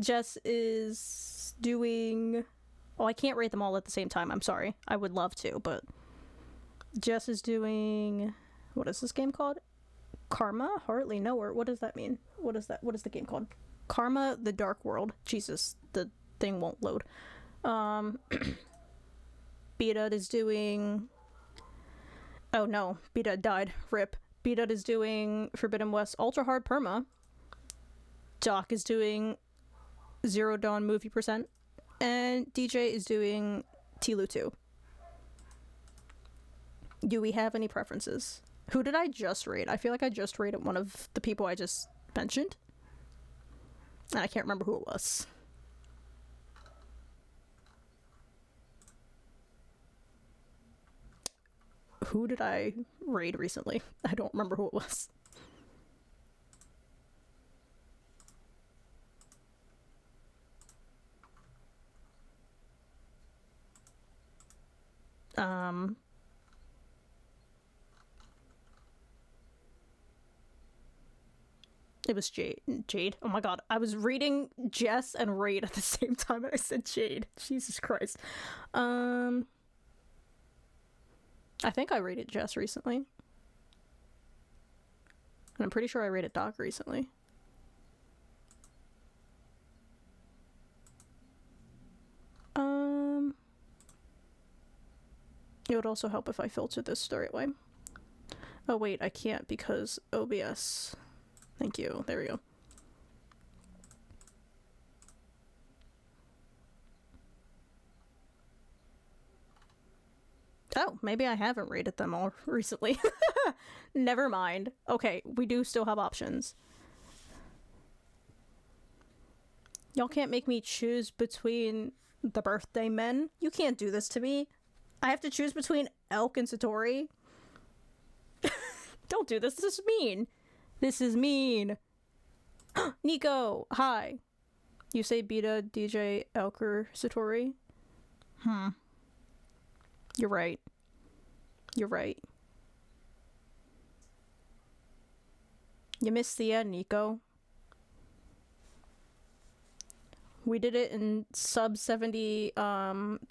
Speaker 1: Jess is doing... Oh, I can't rate them all at the same time. I'm sorry. I would love to, but... Jess is doing... What is this game called? Karma? Hardly know her. What does that mean? What is that? What is the game called? Karma, the Dark World. Jesus, the thing won't load. B-Dud is doing... Oh no, B-Dud died. RIP. B-Dud is doing Forbidden West Ultra Hard Perma. Doc is doing Zero Dawn Movie Percent. And DJ is doing Tilu 2. Do we have any preferences? Who did I just raid? I feel like I just raided one of the people I just mentioned. And I can't remember who it was. Who did I raid recently? I don't remember who it was. It was Jade. Oh my god. I was reading Jess and Raid at the same time and I said Jade. Jesus Christ. I think I rated Jess recently. And I'm pretty sure I rated Doc recently. It would also help if I filtered this the right way. Oh wait, I can't because OBS. Thank you. There we go. Oh, maybe I haven't rated them all recently. Never mind. Okay, we do still have options. Y'all can't make me choose between the birthday men. You can't do this to me. I have to choose between Elk and Satori. Don't do this. This is mean. This is mean. Nico, hi. You say Beta, DJ, Elk, or Satori? You're right. You're right. You missed the end, Nico. We did it in sub 70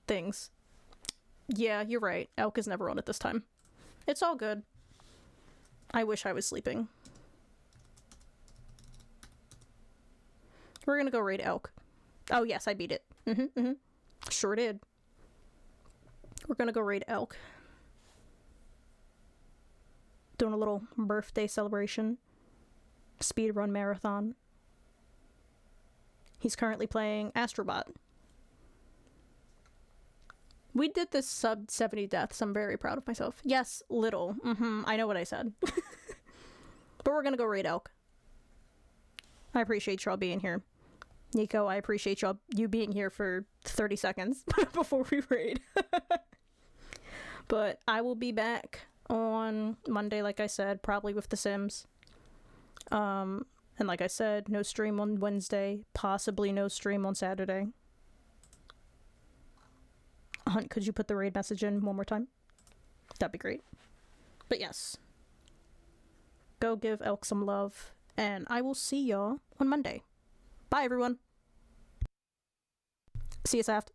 Speaker 1: things. Yeah, you're right. Elk is never on it this time. It's all good. I wish I was sleeping. We're gonna go raid Elk. Oh yes, I beat it. Sure did. We're gonna go raid Elk. Doing a little birthday celebration. Speedrun marathon. He's currently playing Astrobot. We did this sub 70 deaths. I'm very proud of myself. Yes, little. I know what I said. But we're gonna go raid Elk. I appreciate y'all being here. Nico, I appreciate you being here for 30 seconds before we raid. But I will be back on Monday, like I said, probably with The Sims. And like I said, no stream on Wednesday, possibly no stream on Saturday. Hunt, could you put the raid message in one more time? That'd be great. But yes. Go give Elk some love, and I will see y'all on Monday. Bye, everyone. See you, Saft.